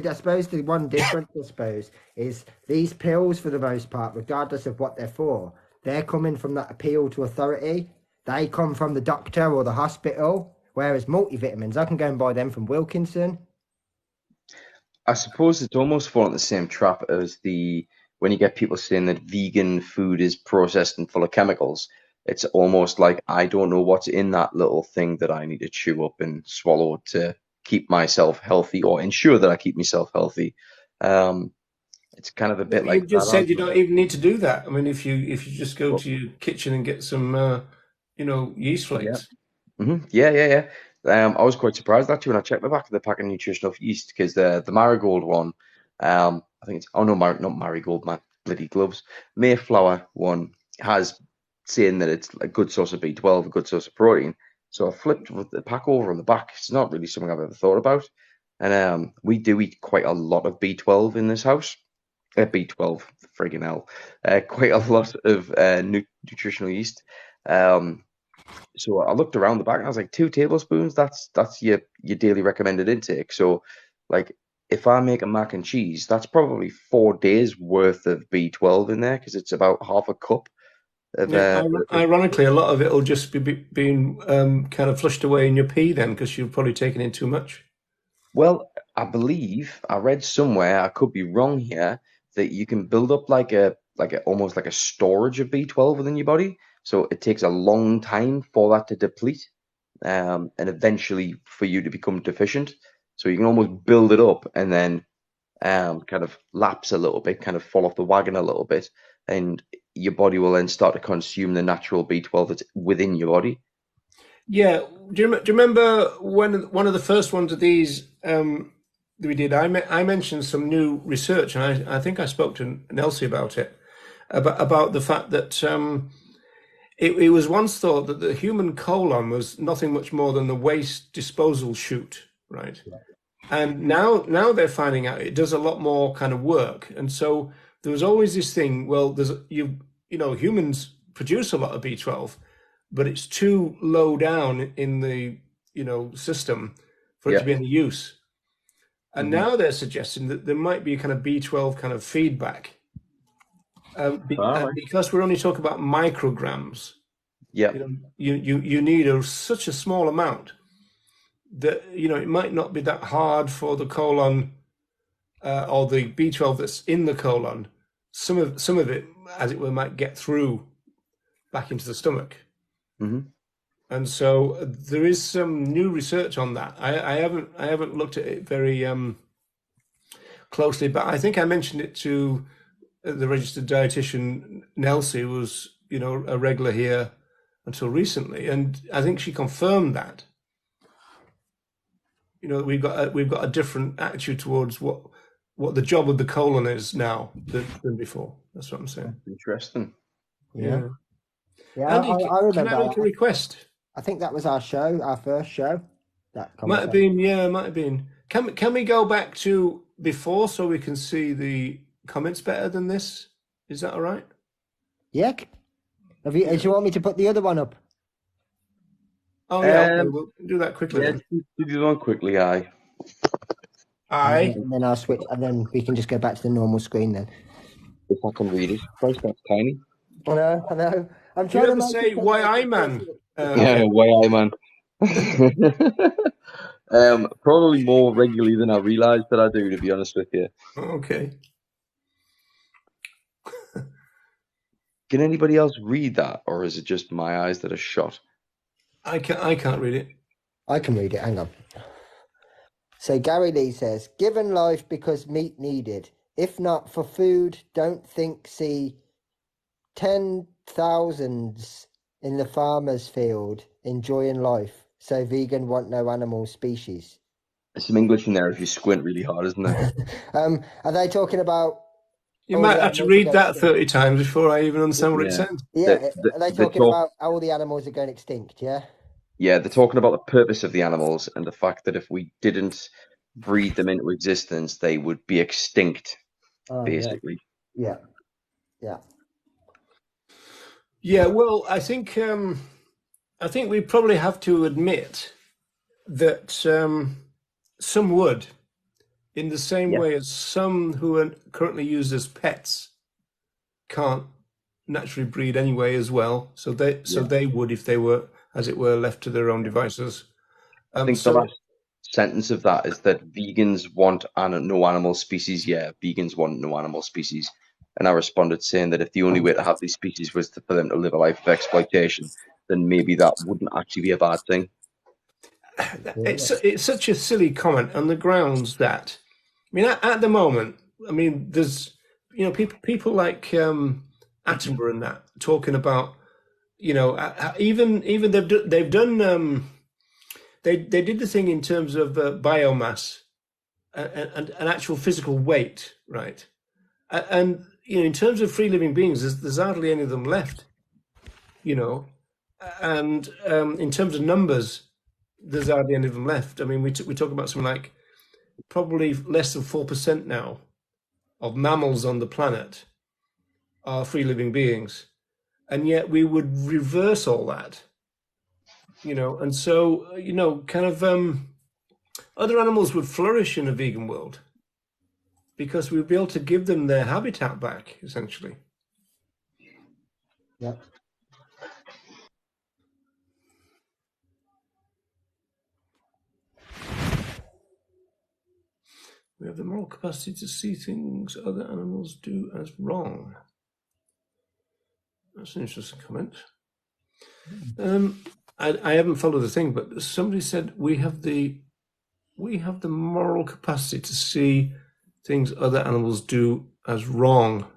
I suppose the one difference, I suppose, is these pills, for the most part, regardless of what they're for, they're coming from that appeal to authority. They come from the doctor or the hospital. Whereas multivitamins, I can go and buy them from Wilkinson. I suppose it's almost fallen the same trap as the when you get people saying that vegan food is processed and full of chemicals. It's almost like I don't know what's in that little thing that I need to chew up and swallow to keep myself healthy or ensure that I keep myself healthy. Um, it's kind of a bit you like that just said you argument. don't even need to do that. I mean, if you just go to your kitchen and get some, yeast Yeah. flakes. Yeah, yeah, yeah. I was quite surprised actually when I checked the back of the pack of nutritional yeast because the Marigold one, I think it's no, not Marigold, man, bloody gloves. Mayflower one has saying that it's a good source of B12, a good source of protein. So I flipped with the pack over on the back. It's not really something I've ever thought about, and we do eat quite a lot of B12 in this house. B12, friggin' hell, quite a lot of nutritional yeast. Um, so I looked around the back and I was like, 2 tablespoons, that's your daily recommended intake. So like if I make a mac and cheese, that's probably 4 days worth of B12 in there because it's about half a cup of Yeah, ironically, a lot of it will just being kind of flushed away in your pee then because you've probably taken in too much. well, I believe I read somewhere, I could be wrong here, that you can build up almost like a storage of B12 within your body. So it takes a long time for that to deplete, and eventually for you to become deficient. So you can almost build it up and then kind of lapse a little bit, kind of fall off the wagon a little bit, and your body will then start to consume the natural B12 that's within your body. Yeah. Do you remember when one of the first ones of these that we did? I mentioned some new research, and I think I spoke to Nelsie about it, about the fact that it was once thought that the human colon was nothing much more than the waste disposal chute, right? And now they're finding out it does a lot more kind of work. And so there was always this thing, well, humans produce a lot of B12, but it's too low down in the, system for it to Yeah. be any use. And Mhm. now they're suggesting that there might be a kind of B12 kind of feedback. All And right. because we're only talking about micrograms, Yeah. you need such a small amount that it might not be that hard for the colon or the B12 that's in the colon. Some of it, as it were, might get through back into the stomach. Hmm. And so there is some new research on that. I haven't looked at it very closely, but I think I mentioned it to the registered dietitian Nelsie, who was a regular here until recently, and I think she confirmed that. We've got a different attitude towards what the job of the colon is now than before. That's what I'm saying. Interesting. Yeah. Yeah. Yeah, Andy, I can I remember. make a request? I think that was our show, our first show. That Might have conversation. been, yeah, might have been. Can we go back to before so we can see the comments better than this? Is that all right? Yeah. Do you want me to put the other one up? Oh yeah, okay, Um, we'll do that quickly yeah, then. do this one quickly, aye. Aye. And then I'll switch, and then we can just go back to the normal screen then. If I can read it. Christ, that's tiny. I know, I know. I'm Do you trying to ever make it say so that why I I can still man? see the Yeah, comment. way I man. Probably more regularly than I realised that I do, to be honest with you. Okay. Can anybody else read that, or is it just my eyes that are shot? I can't read it. I can read it. Hang on. So Gary Lee says, "Given life because meat needed. If not for food, don't think. See 10,000s in the farmer's field enjoying life. So vegan want no animal species." There's some English in there if you squint really hard, isn't there? Are they talking about You all might the have to animals are read going that extinct? 30 times before I even understand what it Yeah. says. Yeah, are they The talking talk, about all the animals are going extinct? Yeah. yeah, they're talking about the purpose of the animals and the fact that if we didn't breed them into existence, they would be extinct, Oh yeah. basically. Yeah. Yeah. Yeah, well, I think we probably have to admit that some would, in the same Yeah. way as some who are currently used as pets can't naturally breed anyway as well. So Yeah. they would if they were, as it were, left to their own devices. I think the So last sentence of that is that vegans want no animal species. Yeah, vegans want no animal species. And I responded saying that if the only way to have these species was for them to live a life of exploitation, then maybe that wouldn't actually be a bad thing. it's such a silly comment on the grounds that, I mean, at the moment, I mean, there's people like Attenborough and that talking about even they've done they did the thing in terms of biomass and actual physical weight, right? And in terms of free living beings, there's hardly any of them left, you know. And in terms of numbers, there's hardly any of them left. I mean, we talk about something like probably less than 4% now of mammals on the planet are free living beings, and yet we would reverse all that, and so kind of other animals would flourish in a vegan world because we'd be able to give them their habitat back, essentially. Yeah. We have the moral capacity to see things other animals do as wrong. That's an interesting comment. I haven't followed the thing, but somebody said we have the moral capacity to see things other animals do as wrong.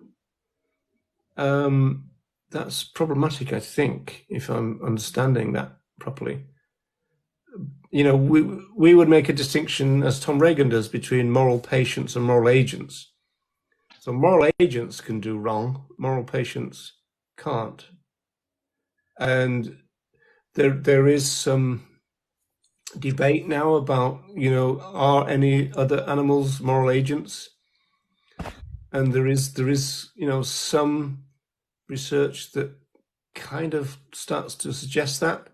That's problematic, I think, if I'm understanding that properly. You know, we would make a distinction, as Tom Reagan does, between moral patients and moral agents. So moral agents can do wrong, moral patients can't. And there is some debate now about, you know, are any other animals moral agents? And there is, you know, some research that kind of starts to suggest that,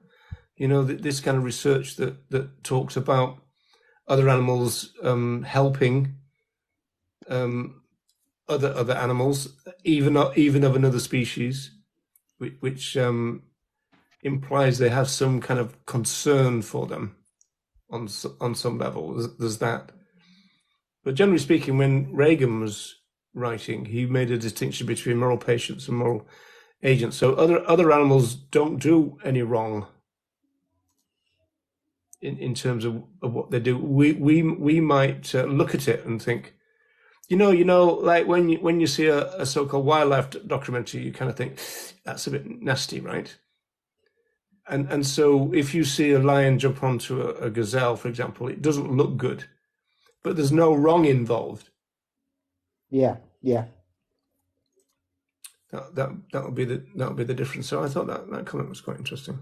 you know, this kind of research that talks about other animals helping other animals, even of another species, which implies they have some kind of concern for them on some level. There's that. But generally speaking, when Reagan was writing, he made a distinction between moral patients and moral agents. So other animals don't do any wrong in terms of what they do. We might look at it and think, you know, like when you see a so-called wildlife documentary, you kind of think that's a bit nasty, right? And so if you see a lion jump onto a gazelle, for example, it doesn't look good, but there's no wrong involved. Yeah. That would be the difference. So I thought that comment was quite interesting.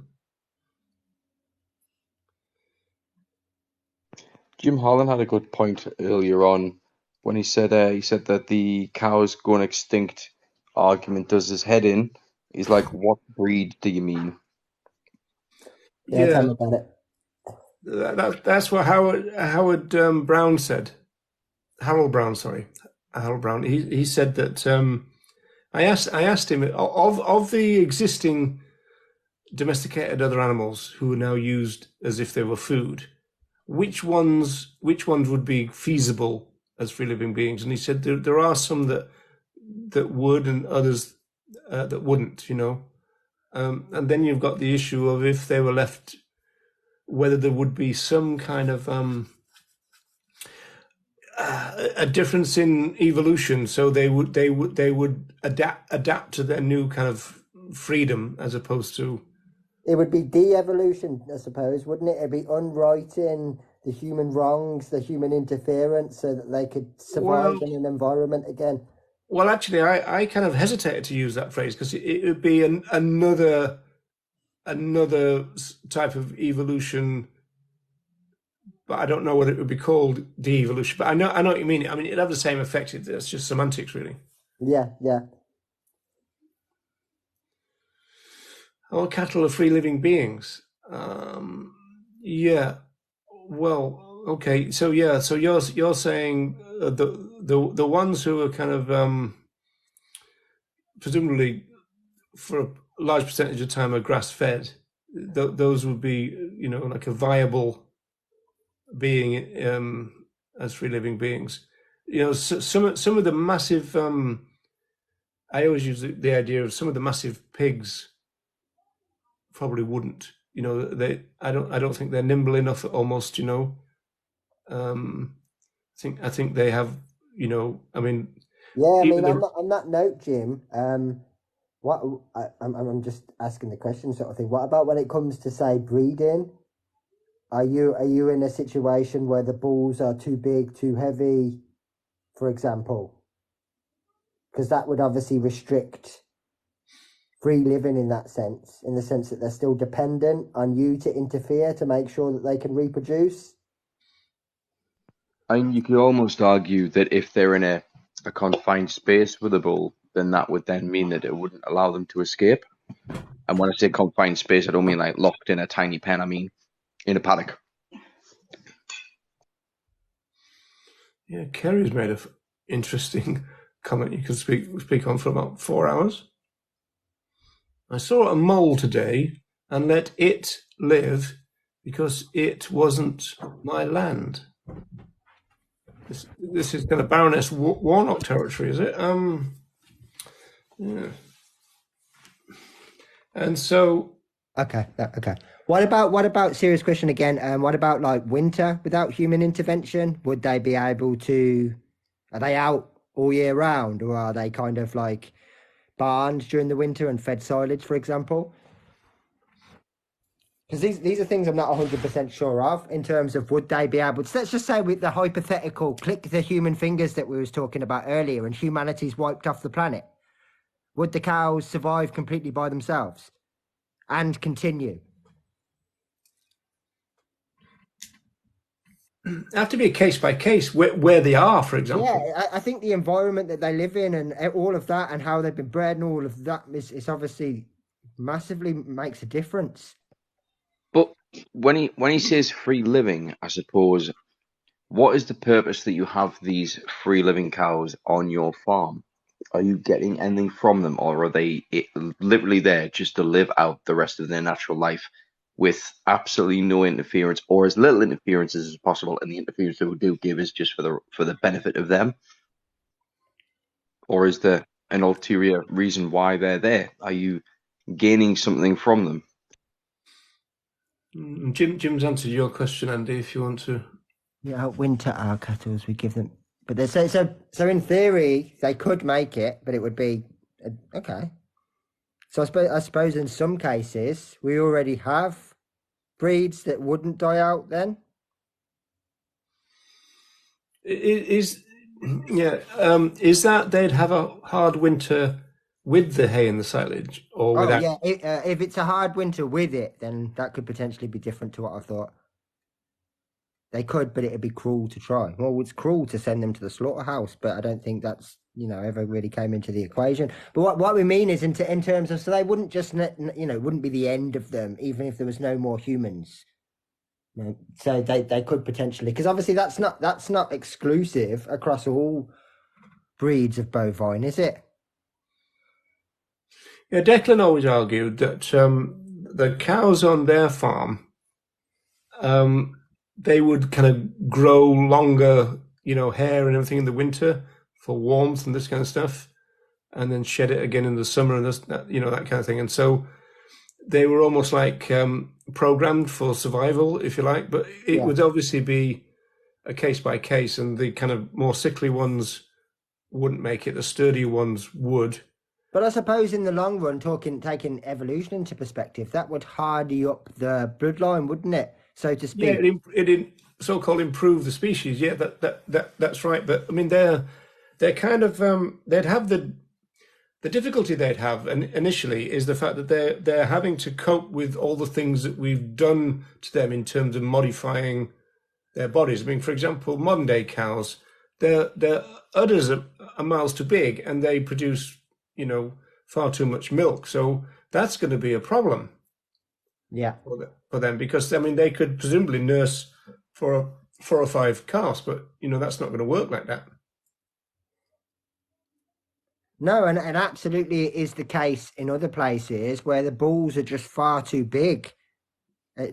Jim Holland had a good point earlier on when he said that the cows going extinct argument does his head in. He's like, what breed do you mean? Yeah, tell me about it. That's what Howard Brown said. Harold Brown, sorry, Harold Brown. He said that I asked him of the existing domesticated other animals who are now used as if they were food, which ones would be feasible as free living beings? And he said there are some that would, and others that wouldn't. You know, and then you've got the issue of if they were left, whether there would be some kind of a difference in evolution, so they would adapt to their new kind of freedom, as opposed to. It would be de-evolution, I suppose, wouldn't it? It'd be unwriting the human wrongs, the human interference, so that they could survive in an environment again. Well, actually, I kind of hesitated to use that phrase because it would be another type of evolution, but I don't know what it would be called, de-evolution. But I know what you mean. I mean, it'd have the same effect. It's just semantics, really. Yeah. All cattle are free living beings. Yeah. Well, okay. So yeah. So you're saying the ones who are kind of presumably for a large percentage of time are grass fed. Those would be, you know, like a viable being as free living beings. You know, some of the massive. I always use the idea of some of the massive pigs. Probably wouldn't, you know. I don't think they're nimble enough. Almost, you know. I think they have, you know. I mean. Yeah, I mean, on that note, Jim. What I'm just asking the question, sort of thing. What about when it comes to, say, breeding? Are you in a situation where the bulls are too big, too heavy, for example? Because that would obviously restrict free living in that sense, in the sense that they're still dependent on you to interfere to make sure that they can reproduce. I mean, you could almost argue that if they're in a confined space with a bull, then that would then mean that it wouldn't allow them to escape. And when I say confined space, I don't mean like locked in a tiny pen. I mean in a paddock. Yeah, Kerry's made an interesting comment you could speak on for about 4 hours. I saw a mole today and let it live because it wasn't my land. This is kind of Baroness Warnock territory, is it? Yeah. And so, Okay, okay. What about serious question again? What about like winter without human intervention? Would they be able to? Are they out all year round, or are they kind of like barned during the winter and fed silage, for example? Because these are things I'm not 100% sure of in terms of would they be able to, let's just say with the hypothetical click the human fingers that we was talking about earlier and humanity's wiped off the planet. Would the cows survive completely by themselves and continue? have to be a case by case where they are, for Yeah, example. I think the environment that they live in and all of that and how they've been bred and all of that is obviously massively makes a difference. But when he says free living, I suppose, what is the purpose that you have these free living cows on your farm? Are you getting anything from them, or are they literally there just to live out the rest of their natural life with absolutely no interference, or as little interference as possible? And the interference that we do give is just for the benefit of them, or is there an ulterior reason why they're there? Are you gaining something from them? Jim's answered your question, Andy, if you want to. Yeah, winter our cattle, we give them, but they say so. In theory, they could make it, but it would be okay. So I suppose in some cases we already have breeds that wouldn't die out. Then Is yeah, is that they'd have a hard winter with the hay and the silage, or oh without? yeah, if it's a hard winter with it, then that could potentially be different to what I thought. They could, but it'd be cruel to try. Well, it's cruel to send them to the slaughterhouse, but I don't think that's ever really came into the equation. But what we mean is in terms of so they wouldn't just wouldn't be the end of them, even if there was no more humans. So they could potentially because obviously that's not exclusive across all breeds of bovine, is it? Yeah, Declan always argued that the cows on their farm, um, they would kind of grow longer, hair and everything in the winter for warmth and this kind of stuff, and then shed it again in the summer and that kind of thing. And so they were almost like programmed for survival, if you like. But it Yeah. would obviously be a case by case, and the kind of more sickly ones wouldn't make it. The sturdy ones would. But I suppose in the long run, taking evolution into perspective, that would hardy up the bloodline, wouldn't it? So to Yeah, speak. it so-called improve the species. Yeah, that's right. But I mean, they're kind of they'd have the difficulty they'd have initially is the fact that they're having to cope with all the things that we've done to them in terms of modifying their bodies. I mean, for example, modern day cows, their udders are miles too big and they produce, far too much milk. So that's going to be a problem Yeah. for them because I mean they could presumably nurse for 4 or 5 calves, but that's not going to work like that. No, and absolutely it is the case in other places where the bulls are just far too big.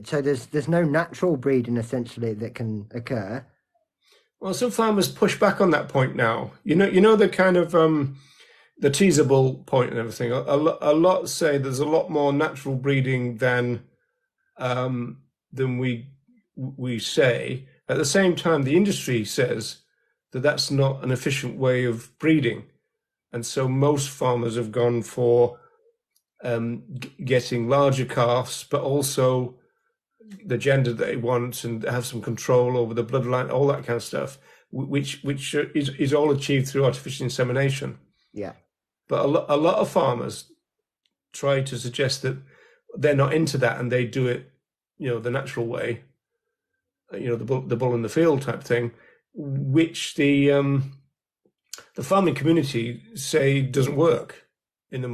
So there's no natural breeding essentially that can occur. Well, some farmers push back on that point now. You know the kind of the teasable point and everything. A lot say there's a lot more natural breeding than we say. At the same time, the industry says that that's not an efficient way of breeding, and so most farmers have gone for getting larger calves, but also the gender they want and have some control over the bloodline, all that kind of stuff, which is all achieved through artificial insemination. Yeah. But a lot of farmers try to suggest that they're not into that and they do it, the natural way, the bull in the field type thing, which the farming community say doesn't work in the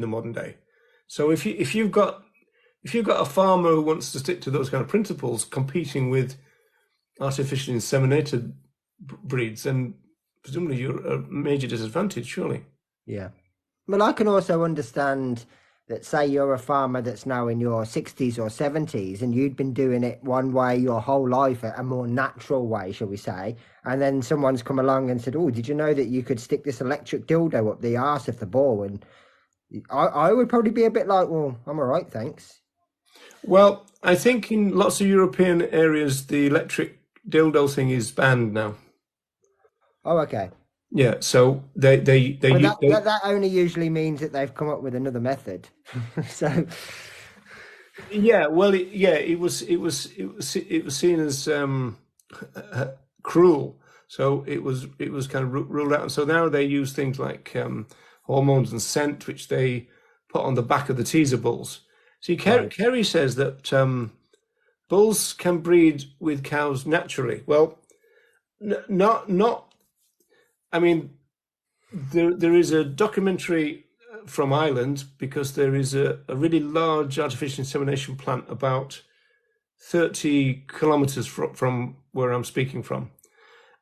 modern day. So if you've got a farmer who wants to stick to those kind of principles, competing with artificially inseminated breeds, then presumably you're at a major disadvantage, surely. Yeah. Well, I can also understand that say you're a farmer that's now in your 60s or 70s and you'd been doing it one way your whole life, a more natural way, shall we say, and then someone's come along and said, oh, did you know that you could stick this electric dildo up the arse of the ball? And I would probably be a bit like, well, I'm all right, thanks. Well, I think in lots of European areas, the electric dildo thing is banned now. Oh, okay. Yeah, so they But that only usually means that they've come up with another method. So yeah, well, it was seen as cruel, so it was kind of ruled out. And so now they use things like hormones and scent, which they put on the back of the teaser bulls. See, Kerry says that bulls can breed with cows naturally. Well, not. I mean, there is a documentary from Ireland because there is a really large artificial insemination plant about 30 kilometers from where I'm speaking from.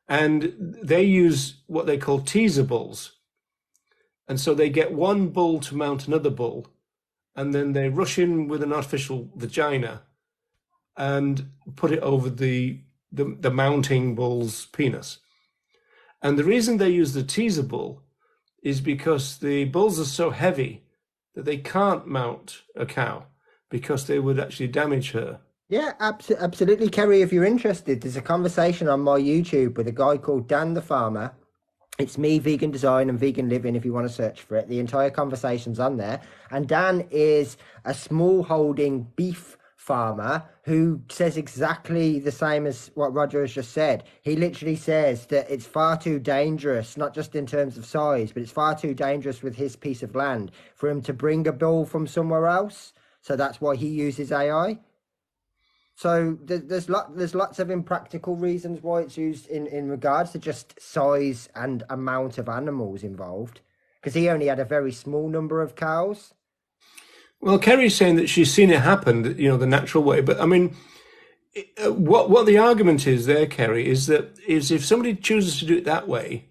And they use what they call teaser bulls. And so they get one bull to mount another bull, and then they rush in with an artificial vagina and put it over the mounting bull's penis. And the reason they use the teaser bull is because the bulls are so heavy that they can't mount a cow because they would actually damage her. yeah, absolutely, Kerry. If you're interested, there's a conversation on my YouTube with a guy called Dan the Farmer. It's me, vegan design and vegan living. If you want to search for it, the entire conversation's on there. And Dan is a small holding beef farmer who says exactly the same as what Roger has just said. He literally says that it's far too dangerous, not just in terms of size, but it's far too dangerous with his piece of land for him to bring a bull from somewhere else. So that's why he uses AI. So there's lots of impractical reasons why it's used in regards to just size and amount of animals involved, because he only had a very small number of cows. Well, Kerry's saying that she's seen it happen, the natural way. But I mean, what the argument is there, Kerry, is if somebody chooses to do it that way.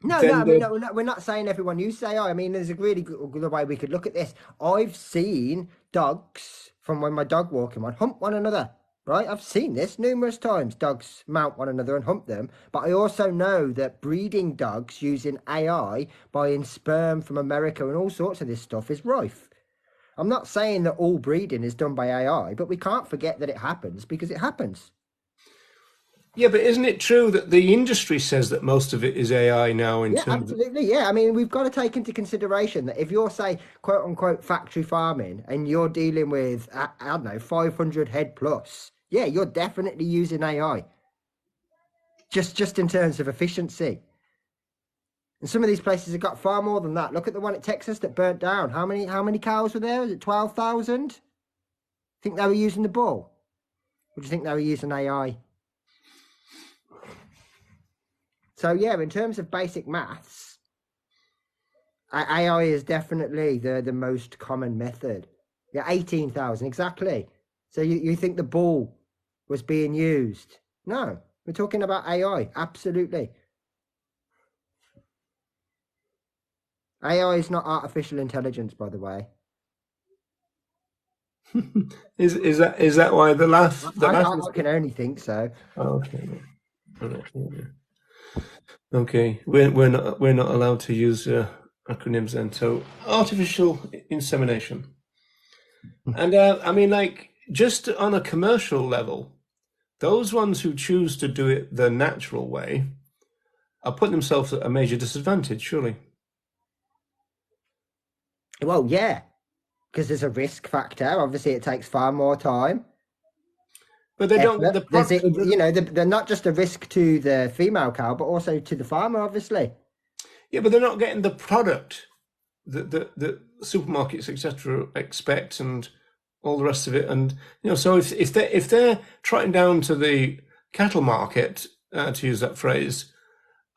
No, we're not saying everyone uses AI. I mean, there's a really good way we could look at this. I've seen dogs from when my dog walking on hump one another, right? I've seen this numerous times. Dogs mount one another and hump them. But I also know that breeding dogs using AI, buying sperm from America and all sorts of this stuff is rife. I'm not saying that all breeding is done by AI, but we can't forget that it happens because it happens. Yeah, but isn't it true that the industry says that most of it is AI now in terms absolutely. Yeah, I mean, we've got to take into consideration that if you're, say, quote unquote, factory farming and you're dealing with, I don't know, 500 head plus, yeah, you're definitely using AI. Just in terms of efficiency. And some of these places have got far more than that. Look at the one at Texas that burnt down. How many cows were there? Was it 12,000? Think they were using the bull? Or do you think they were using AI? So yeah, in terms of basic maths, AI is definitely the most common method. Yeah, 18,000 exactly. So you think the bull was being used? No, we're talking about AI. Absolutely. AI is not artificial intelligence, by the way. Is that why the laugh? I can only think so. Okay. Okay, we're not allowed to use acronyms then. So artificial insemination, and I mean, like, just on a commercial level, those ones who choose to do it the natural way are putting themselves at a major disadvantage, surely. Well, yeah, because there's a risk factor. Obviously, it takes far more time. But they don't get the product. They're not just a risk to the female cow, but also to the farmer, obviously. Yeah, but they're not getting the product that the supermarkets, etc., expect, and all the rest of it. And so if they're trotting down to the cattle market, to use that phrase,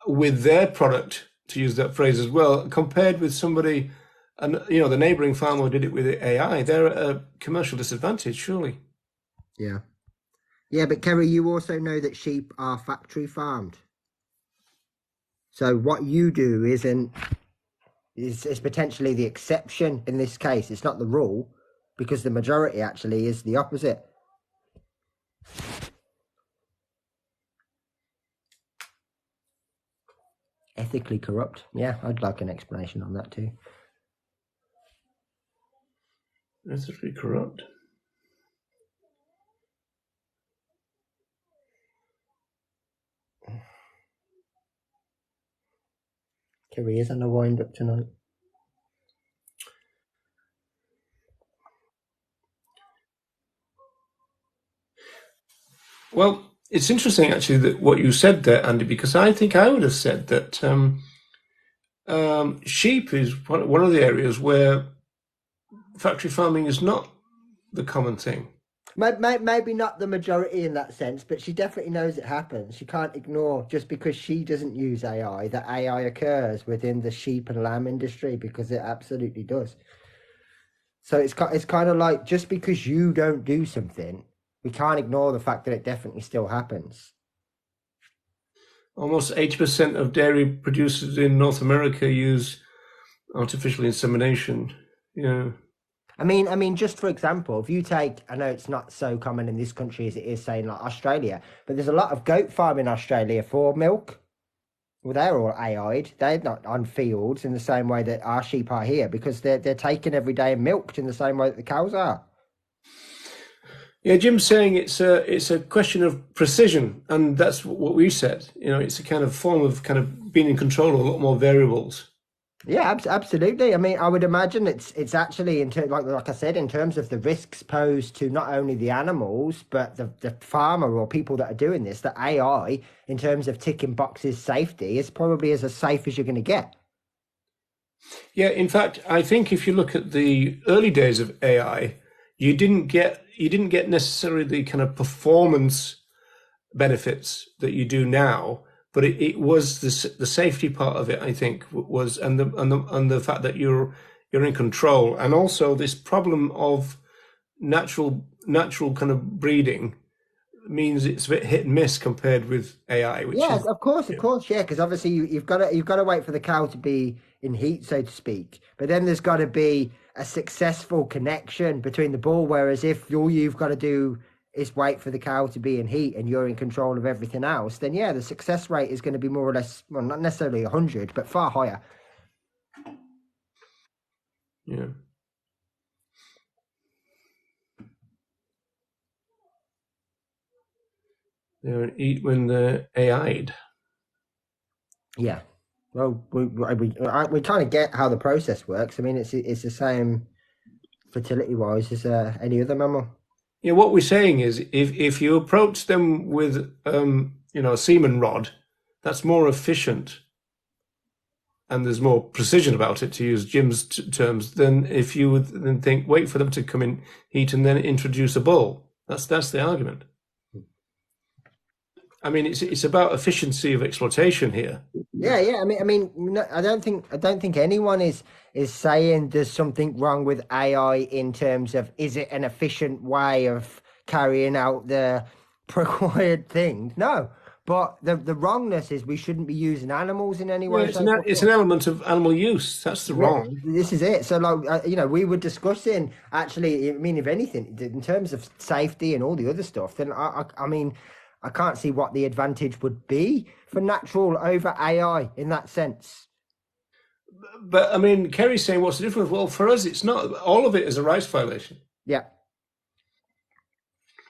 with their product, to use that phrase as well, compared with somebody, and the neighbouring farmer did it with AI, they're at a commercial disadvantage, surely. Yeah. Yeah, but Kerry, you also know that sheep are factory farmed. So what you do isn't, is potentially the exception in this case. It's not the rule, because the majority actually is the opposite. Ethically corrupt. Yeah, I'd like an explanation on that too. Ethically corrupt. Careers on a wind up tonight. Well, it's interesting actually that what you said there, Andy, because I think I would have said that sheep is one of the areas where factory farming is not the common thing. Maybe not the majority in that sense, but she definitely knows it happens. She can't ignore, just because she doesn't use AI, that AI occurs within the sheep and lamb industry, because it absolutely does. So it's kind of like, just because you don't do something, we can't ignore the fact that it definitely still happens. Almost 80% of dairy producers in North America use artificial insemination. Yeah. I mean, just for example, if you take, I know it's not so common in this country as it is, say, in like Australia, but there's a lot of goat farm in Australia for milk. Well, they're all AI'd. They're not on fields in the same way that our sheep are here, because they're taken every day and milked in the same way that the cows are. Yeah, Jim's saying it's a question of precision, and that's what we said. You know, it's a kind of form of kind of being in control of a lot more variables. Yeah, absolutely. I mean, I would imagine it's actually like I said, in terms of the risks posed to not only the animals but the farmer or people that are doing this, the AI, in terms of ticking boxes safety, is probably as safe as you're going to get. Yeah, in fact, I think if you look at the early days of AI, you didn't get necessarily the kind of performance benefits that you do now, but it was the safety part of it, I think, was and the fact that you're in control, and also this problem of natural kind of breeding means it's a bit hit and miss compared with AI, which Yes, is of course, yeah, because obviously you've got to wait for the cow to be in heat, so to speak. But then there's got to be a successful connection between the bull. Whereas if all you've got to do is wait for the cow to be in heat and you're in control of everything else, then yeah, the success rate is going to be more or less, well, not necessarily 100, but far higher. yeah. They're eat when they're AI'd. Yeah. Well, we kind of get how the process works. I mean, it's the same fertility wise as any other mammal. Yeah, what we're saying is if you approach them with a semen rod, that's more efficient and there's more precision about it, to use Jim's terms, than if you would then think, wait for them to come in heat and then introduce a bull. That's the argument. I mean, it's about efficiency of exploitation here. Yeah. No, I don't think anyone is saying there's something wrong with AI in terms of, is it an efficient way of carrying out the required thing? No, but the wrongness is we shouldn't be using animals in any Yeah, way, shape, or it's form. an element of animal use. That's the Yeah, wrong. this is it. So, like, we were discussing, actually, I mean, if anything, in terms of safety and all the other stuff, then I mean, I can't see what the advantage would be for natural over AI in that sense. But I mean, Kerry's saying, what's the difference? Well, for us, it's not. All of it is a rights violation. Yeah.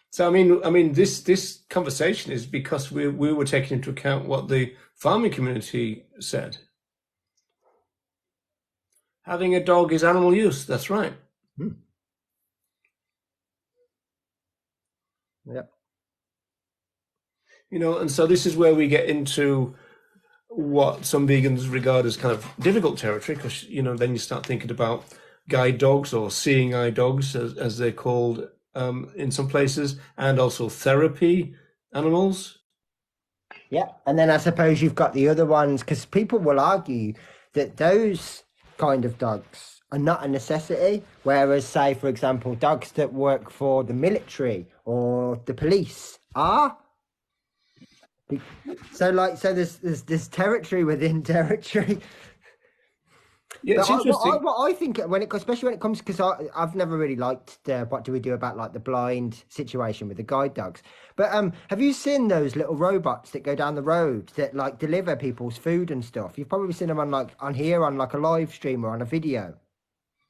So I mean, this conversation is because we were taking into account what the farming community said. Having a dog is animal use. That's right. Hmm. Yeah. And so this is where we get into what some vegans regard as kind of difficult territory, because then you start thinking about guide dogs or seeing eye dogs, as they're called in some places, and also therapy animals. Yeah. And then I suppose you've got the other ones, because people will argue that those kind of dogs are not a necessity. Whereas, say, for example, dogs that work for the military or the police are. So there's territory within territory. Yeah, But it's interesting. what I think when it, especially when it comes, because I've never really liked the what do we do about like the blind situation with the guide dogs. But have you seen those little robots that go down the road that like deliver people's food and stuff? You've probably seen them on like on here on like a live stream or on a video.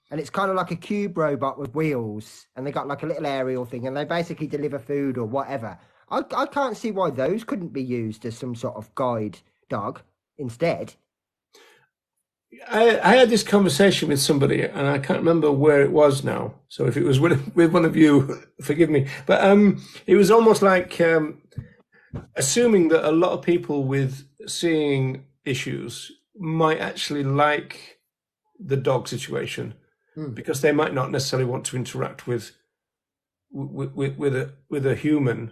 And it's kind of like a cube robot with wheels, and they got like a little aerial thing, and they basically deliver food or whatever. I can't see why those couldn't be used as some sort of guide dog instead. I had this conversation with somebody, and I can't remember where it was now. So if it was with one of you, forgive me. But it was almost like assuming that a lot of people with seeing issues might actually like the dog situation because they might not necessarily want to interact with a human.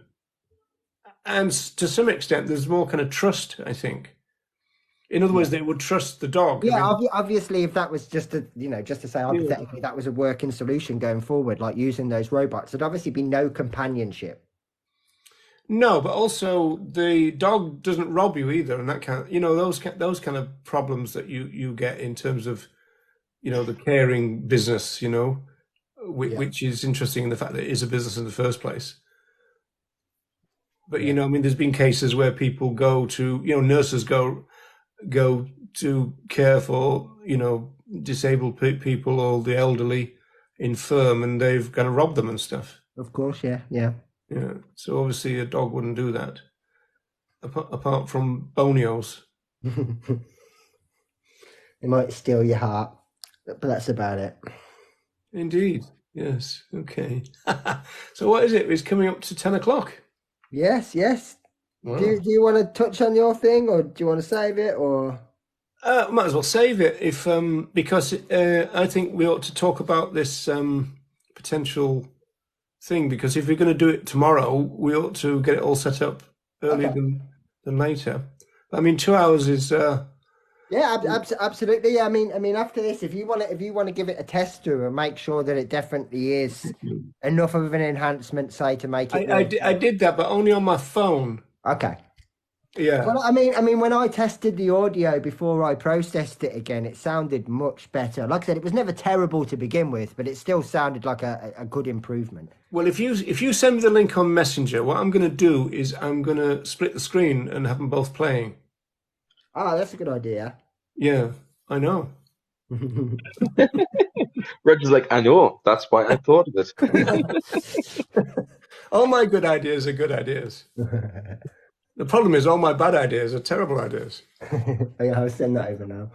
And to some extent, there's more kind of trust, I think. In other words, they would trust the dog. I Yeah, mean, obviously, if that was just a, you know, just to say yeah. hypothetically, that was a working solution going forward, like using those robots, there'd obviously be no companionship. No, but also the dog doesn't rob you either, and that kind of, those kind of problems that you get in terms of, the caring business, Yeah, which is interesting in the fact that it is a business in the first place. But yeah, I mean, there's been cases where people go to, nurses go to care for, disabled people or the elderly, infirm, and they've kind of robbed them and stuff. of course, yeah, yeah. Yeah. So obviously a dog wouldn't do that, apart from bonios. It might steal your heart, but that's about it. Indeed. Yes. Okay. So what is it? It's coming up to 10 o'clock. Yes, yes. Wow. Do you want to touch on your thing, or do you want to save it, or? Might as well save it because I think we ought to talk about this potential thing, because if we're going to do it tomorrow, we ought to get it all set up earlier Okay. than later. I mean, 2 hours is Yeah, absolutely. Yeah, I mean, after this, if you want to give it a test through and make sure that it definitely is enough of an enhancement, say, to make it work. I did that, but only on my phone. Okay. Yeah. Well, I mean, when I tested the audio before I processed it again, it sounded much better. Like I said, it was never terrible to begin with, but it still sounded like a good improvement. Well, if you send me the link on Messenger, what I'm going to do is I'm going to split the screen and have them both playing. Ah, that's a good idea. Yeah, I know. Roger's like, I know. That's why I thought of it. All my good ideas are good ideas. The problem is all my bad ideas are terrible ideas. Yeah, I'll send that over now.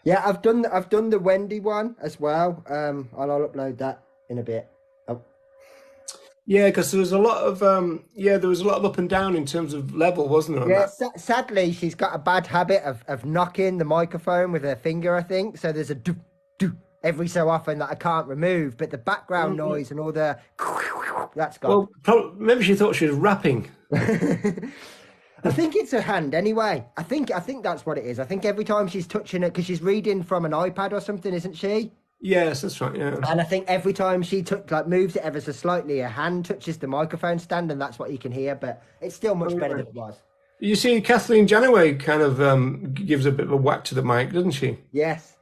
Yeah, I've done the Wendy one as well. I'll upload that in a bit. Oh, Yeah, because there was a lot of up and down in terms of level, wasn't there? On yeah, that? sadly, she's got a bad habit of knocking the microphone with her finger, I think. So there's a do do every so often that I can't remove, but the background noise and all the that's gone. Well, maybe she thought she was rapping. I think it's her hand anyway. I think that's what it is. I think every time she's touching it, because she's reading from an iPad or something, isn't she? Yes, that's right. Yeah. And I think every time she moves it ever so slightly, her hand touches the microphone stand, and that's what you can hear. But it's still much better than it was. You see, Kathleen Janaway kind of gives a bit of a whack to the mic, doesn't she? Yes.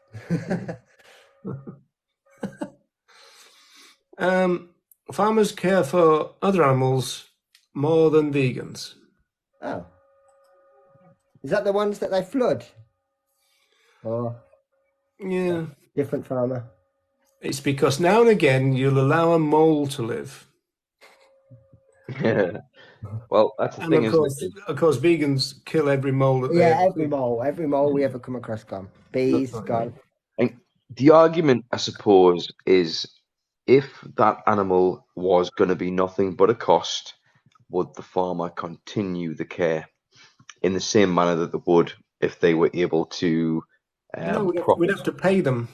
Farmers care for other animals more than vegans. Oh. Is that the ones that they flood? Or Yeah. different farmer? It's because now and again you'll allow a mole to live. Yeah. Well, that's the And thing, of course, vegans kill every mole that they Yeah, every mole we ever come across gone. Bees gone. And the argument, I suppose, is if that animal was going to be nothing but a cost, would the farmer continue the care in the same manner that they would if they were able to No, we'd have to pay them,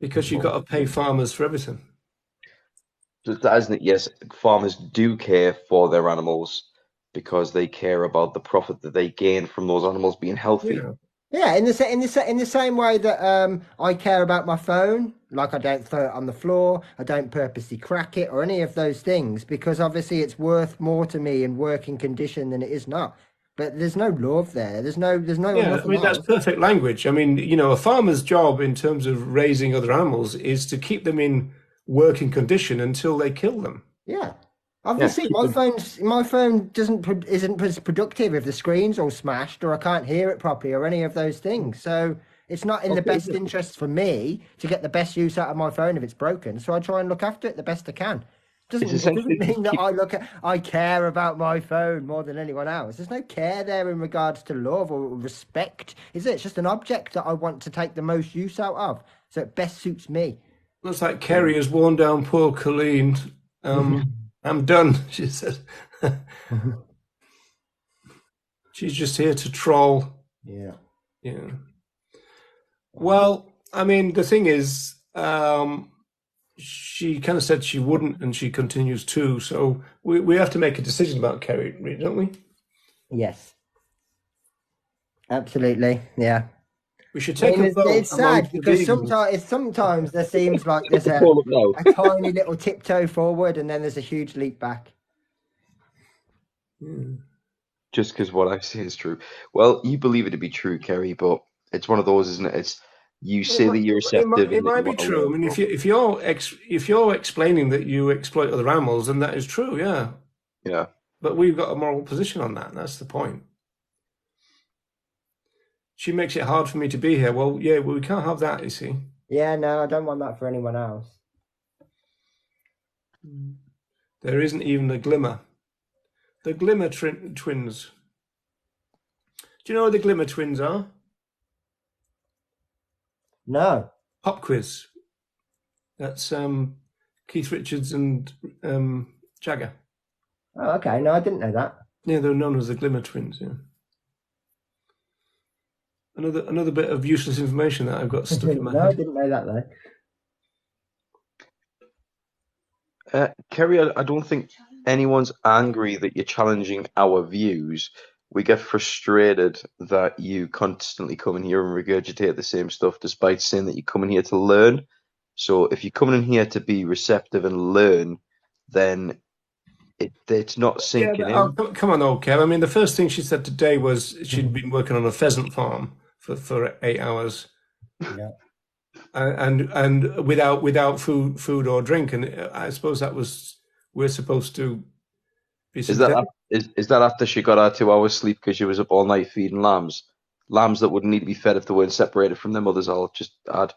because you've got to pay farmers for everything. So that isn't it? Yes, farmers do care for their animals because they care about the profit that they gain from those animals being healthy. Yeah. Yeah, in the same way that I care about my phone, like I don't throw it on the floor, I don't purposely crack it or any of those things, because obviously it's worth more to me in working condition than it is not. but there's no love there. There's Yeah, I nothing mean, that's else. perfect language. I mean, a farmer's job in terms of raising other animals is to keep them in working condition until they kill them. Yeah. Yeah, Obviously, keep them. my phone isn't as productive if the screen's all smashed or I can't hear it properly or any of those things. So it's not in the Okay, best interest for me to get the best use out of my phone if it's broken. So I try and look after it the best I can. it's It doesn't essentially mean just that keep. I care about my phone more than anyone else. There's no care there in regards to love or respect, is it? It's just an object that I want to take the most use out of. So it best suits me. Looks like Kerry has worn down poor Colleen. I'm done, she said. She's just here to troll. Yeah. Yeah. Well, I mean, the thing is, she kind of said she wouldn't, and she continues to. So we have to make a decision about Kerry, really, don't we? Yes. Absolutely. Yeah. We should I take mean, a vote it's sad amongst the because vegans. sometimes there seems like there's Call up now. a tiny little tiptoe forward and then there's a huge leap back. Just because what I say is true. Well, you believe it to be true, Kerry, but it's one of those, isn't it? It's you say that you're receptive It and that might you be want to true. I learn. mean, But if you're explaining that you exploit other animals, then that is true, yeah. yeah, But we've got a moral position on that. That's the point. She makes it hard for me to be here. Well, yeah, we can't have that, you see. Yeah, no, I don't want that for anyone else. There isn't even a glimmer. The Glimmer twins. Do you know who the Glimmer twins are? No. Pop quiz. That's Keith Richards and Jagger. Oh, okay. No, I didn't know that. Yeah, they're known as the Glimmer twins. Yeah. Another bit of useless information that I've got stuck in my No, I head. didn't know that though. Kerry, I don't think anyone's angry that you're challenging our views. We get frustrated that you constantly come in here and regurgitate the same stuff, despite saying that you come in here to learn. So if you're coming in here to be receptive and learn, then it's not Yeah, sinking but, in. come on, old Kev. I mean, the first thing she said today was she'd been working on a pheasant farm for 8 hours, Yeah. and without food or drink. And I suppose that was we're supposed to be Is that sympathetic. is that after she got her 2 hours sleep because she was up all night feeding lambs? Lambs that wouldn't need to be fed if they weren't separated from their mothers, I'll just add.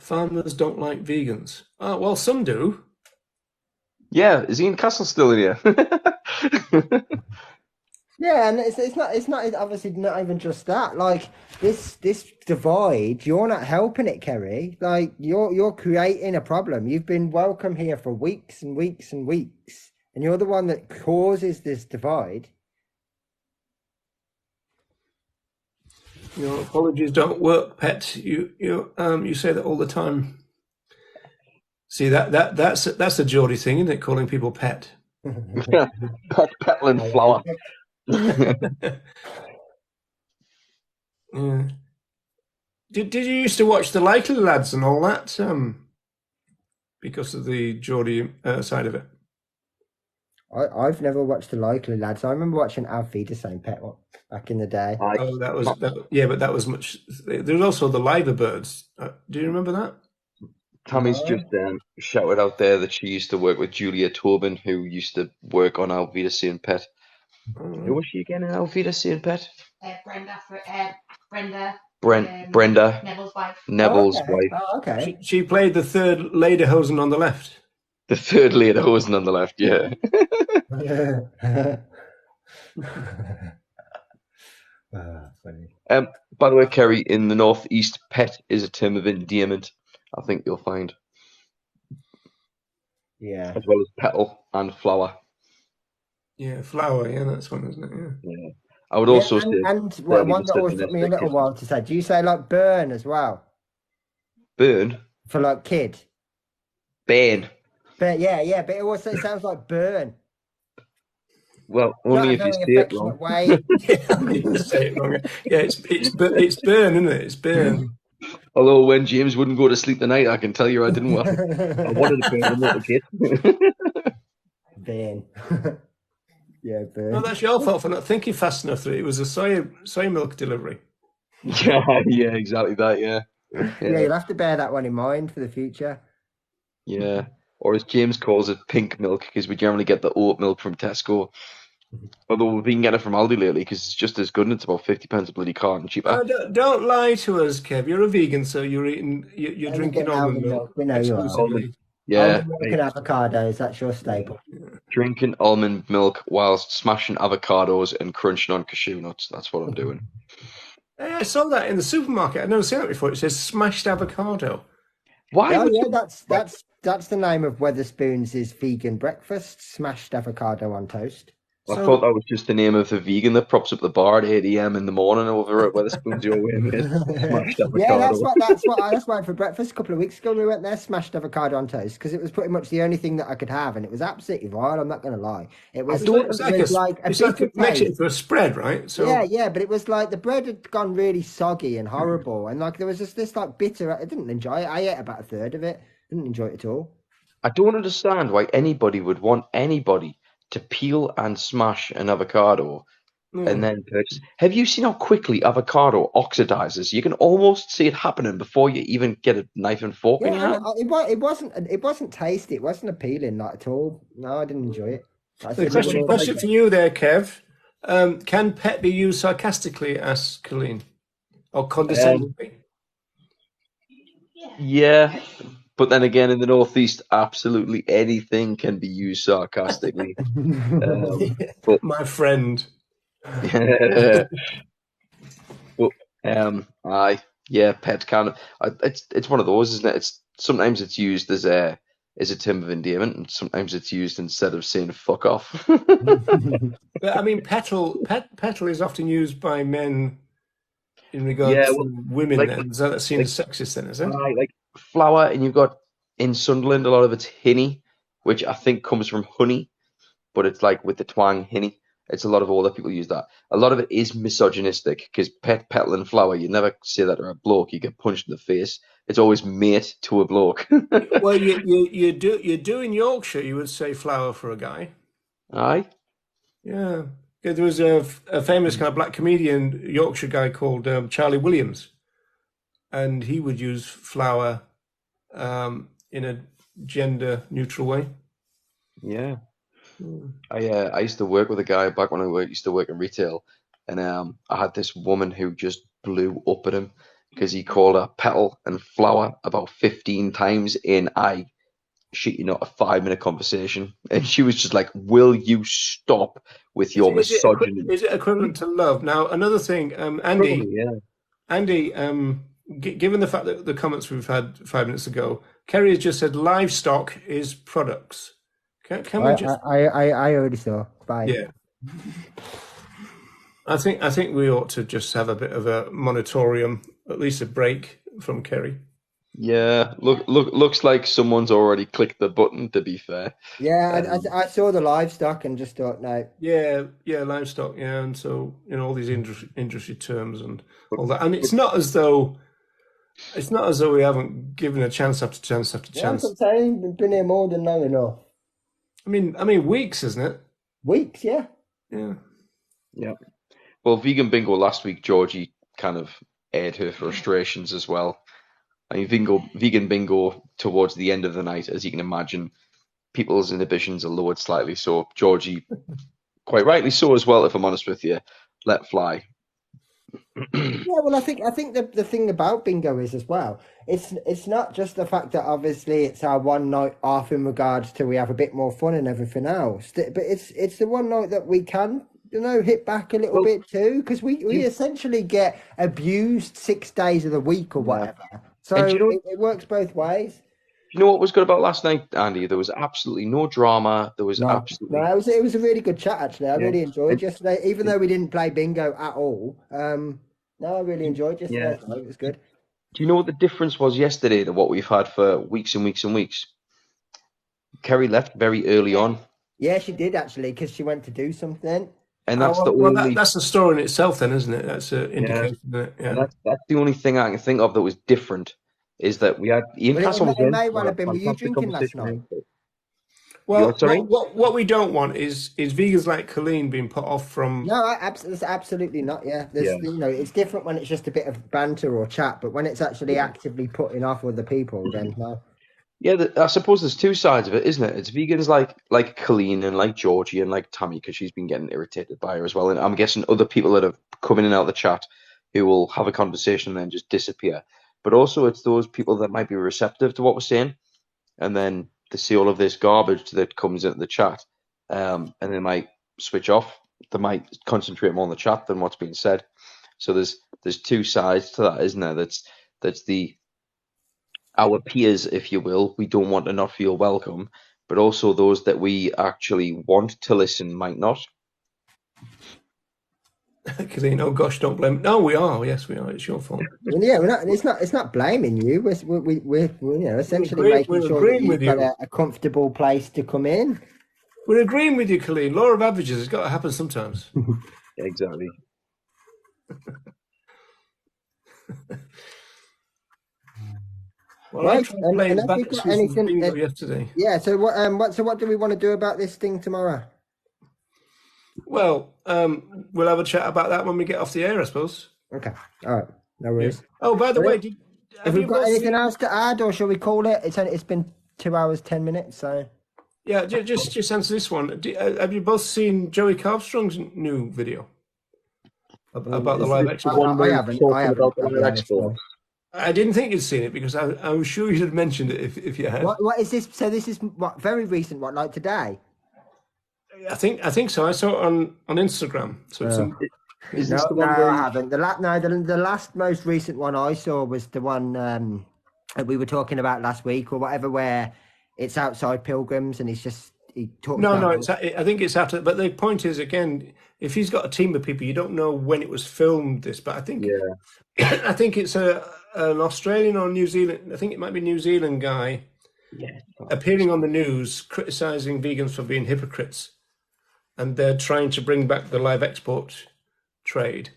Farmers don't like vegans. Oh, well, some do. Yeah, is Ian Castle still in here? Yeah, and it's not obviously not even just that. Like this divide, you're not helping it, Kerry. Like you're creating a problem. You've been welcome here for weeks and weeks and weeks, and you're the one that causes this divide. Apologies don't work, pet. You say that all the time. See that's a Geordie thing, isn't it? Calling people pet. Petal and flower. Yeah. Did you used to watch the Likely Lads and all that? Because of the Geordie side of it. I've never watched the Likely Lads. I remember watching Alfie the same pet one back in the day. Oh, yeah, but that was much. There was also the Liver Birds. Do you remember that? Tammy's No. just shouted out there that she used to work with Julia Tobin, who used to work on Alvida St. Pet. Who was she again in Alvida St. Pet? Brenda. Neville's wife. Neville's okay. wife. Oh, okay. She played the third Lederhosen on the left. The third lederhosen on the left, yeah. Funny. By the way, Kerry, in the northeast, pet is a term of endearment, I think you'll find, Yeah. as well as petal and flower. Yeah, flower. Yeah, that's one, isn't it? Yeah. Yeah. I would also say And fairly one that always took me a little misogynistic. while to say. Do you say like burn as well Burn? for like kid? Bane. But yeah, but it also sounds like burn. Well, Not only a if you very say it wrong. affectionate way. You say it wrong. Yeah, it's burn, isn't it? It's burn. Although when James wouldn't go to sleep tonight, I can tell you I didn't want. I wanted to burn the little kid. quickly in. Yeah, No, burn. that's your fault for not thinking fast enough that it was a soy milk delivery. Yeah, exactly that. Yeah, Yeah, yeah, you'll have to bear that one in mind for the future. yeah. Or as James calls it, pink milk, because we generally get the oat milk from Tesco. Although we've been getting it from Aldi lately because it's just as good and it's about 50 pence a bloody carton cheaper. Oh, don't lie to us, Kev. You're a vegan, so you're Only drinking getting almond almond milk milk. We know you are. Almond, exclusively. yeah, Almond milk I, and avocados, that's your yeah. staple. Drinking almond milk whilst smashing avocados and crunching on cashew nuts. That's what I'm doing. Hey, I saw that in the supermarket. I've never seen it before. It says smashed avocado. Why Oh would yeah, you? that's the name of Weatherspoons' vegan breakfast: smashed avocado on toast. I thought So that was just the name of the vegan that props up the bar at 8 a.m. in the morning over at Weatherspoons your way, mate. Smashed Yeah, avocado. that's what I had for breakfast a couple of weeks ago. We went there, smashed avocado on toast because it was pretty much the only thing that I could have, and it was absolutely vile. I'm not going to lie. It I was don't it's it like a was like a it's like bitter it makes it taste. into a spread, right? Yeah, So yeah, but it was like the bread had gone really soggy and horrible, and like there was just this like bitter. I didn't enjoy it. I ate about a third of it. Didn't enjoy it at all. I don't understand why anybody would want anybody to peel and smash an avocado and mm. then purchase. Have you seen how quickly avocado oxidizes? You can almost see it happening before you even get a knife and fork in Yeah, your and hand. it wasn't tasty. It wasn't appealing like at all. No, I didn't enjoy it. I The said it Is was it question like, for you there, Kev. Can pet be used sarcastically? Asks Colleen, or um, condescendingly? yeah, but then again, in the Northeast, absolutely anything can be used sarcastically. But My friend. but I yeah, pet can. It's one of those, isn't it? It's sometimes it's used as a term of endearment, and sometimes it's used instead of saying "fuck off." But I mean, petal is often used by men in Yeah, regards well, to women. like Then is that seen like as sexist? Then is it? like flour, and you've got in Sunderland a lot of it's hinny, which I think comes from honey, but it's like with the twang hinny. It's a lot of older people use that. A lot of it is misogynistic because petal and flour, you never say that to a bloke, you get punched in the face. It's always mate to a bloke. Well, you do in Yorkshire. You would say flower for a guy. Aye. Yeah. Yeah, there was a famous kind of black comedian, Yorkshire guy called Charlie Williams, and he would use flower in a gender neutral way. Yeah. Mm. I used to work with a guy back when used to work in retail, and I had this woman who just blew up at him because he called her petal and flower about 15 times in shit you not a 5 minute conversation, and she was just like, "Will you stop with Is, your is it misogyny?" is it equivalent to love? Now, another thing, Probably, Andy, yeah. Andy, given the fact that the comments we've had 5 minutes ago, Kerry has just said livestock is products. Can we just? I already saw. Bye. Yeah, I think we ought to just have a bit of a moratorium, at least a break from Kerry. Yeah, looks like someone's already clicked the button, to be fair. Yeah, Um, I saw the livestock and just thought, no. Yeah, yeah, livestock, yeah, and so all these industry terms and but, all that, and but it's not as though we haven't given a chance after chance after Yeah, that's what chance. I'm saying. We've been here more than long enough. I mean weeks, isn't it? Weeks, yeah. Yeah. yeah. Well, vegan bingo last week, Georgie kind of aired her frustrations as well. I mean, vegan bingo towards the end of the night, as you can imagine, people's inhibitions are lowered slightly. So Georgie, quite rightly so as well, if I'm honest with you, let fly. Yeah, well, I think the thing about bingo is as well. It's not just the fact that obviously it's our one night off in regards to we have a bit more fun and everything else, but it's the one night that we can hit back a little Well, bit too because we you, essentially get abused 6 days of the week or yeah. whatever. And So it works both ways. do you know what was good about last night, Andy? There was absolutely no drama. There was No, no, absolutely it was a really good chat actually. I yeah. really enjoyed And, yesterday, even and though we didn't play bingo at all. No, I really enjoyed yeah. yesterday. So it was good. Do you know what the difference was yesterday to what we've had for weeks and weeks and weeks? Kerry left very early on, Yeah, she did actually because she went to do something. and Oh, that's the well, only that's a story in itself, then, isn't it? That's an yeah. indication, isn't it? And Yeah. that's the only thing I can think of that was different is that we had Ian Well, Castle was it in. may We well had have a been. Were you fantastic drinking last conversation with night? him. Well, sorry? what we don't want is vegans like Colleen being put off from. No, it's absolutely not. Yeah, Yeah. it's different when it's just a bit of banter or chat, but when it's actually Yeah. actively putting off other people, then no. Yeah, I suppose there's two sides of it, isn't it? It's vegans like Colleen and like Georgie and like Tammy because she's been getting irritated by her as well. And I'm guessing other people that have come in and out of the chat who will have a conversation and then just disappear. But also it's those people that might be receptive to what we're saying and then they see all of this garbage that comes into the chat, and they might switch off. They might concentrate more on the chat than what's being said. So there's two sides to that, isn't there? That's the our peers, if you will, we don't want to not feel welcome, but also those that we actually want to listen might not. Colleen, oh gosh, don't blame. No, we are. Yes, we are. It's your fault. And yeah, we're not. It's not blaming you. We're essentially making we're sure that agreeing you've with got you. a comfortable place to come in. We're agreeing with you, Colleen. Law of averages has got to happen sometimes. Exactly. Well, Right, I tried playing and have you back got Susan's anything? bingo yesterday. Yeah. So what do we want to do about this thing tomorrow? Well, we'll have a chat about that when we get off the air, I suppose. Okay. All right. No Yeah. worries. Oh, by the Well, way, Have have we you got both anything seen? else to add, or shall we call it? It's been 2 hours 10 minutes. So Yeah, just answer this one. Have you both seen Joey Carpstrong's new video about the is live it- export? One where he's I talking haven't. about the I'll be live honest. export. I didn't think you'd seen it because I was sure you'd have mentioned it if you had. What is this? So this is what very recent. What, like today? I think so. I saw it on Instagram. So it's Is No, this the no, one where I haven't. The last most recent one I saw was the one that we were talking about last week or whatever, where it's outside Pilgrims and he talks no, about. I think it's after. But the point is, again, if he's got a team of people, you don't know when it was filmed. This, but I think I think it's an Australian or New Zealand. I think it might be New Zealand guy appearing on the news criticizing vegans for being hypocrites, and they're trying to bring back the live export trade.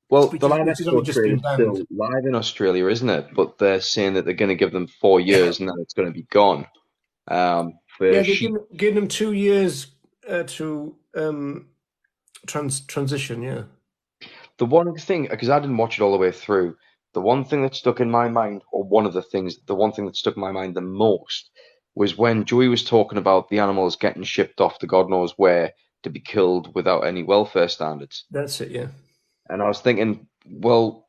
Well, Which the is- live which has only export just trade been is banned. still live in Australia, isn't it? But they're saying that they're going to give them 4 years and then it's going to be gone. Yeah, For they're sheep. giving them 2 years to transition. Yeah. The one thing, because I didn't watch it all the way through, the one thing that stuck in my mind, or the one thing that stuck in my mind the most, was when Joey was talking about the animals getting shipped off to God knows where to be killed without any welfare standards. That's it. Yeah. And I was thinking, well,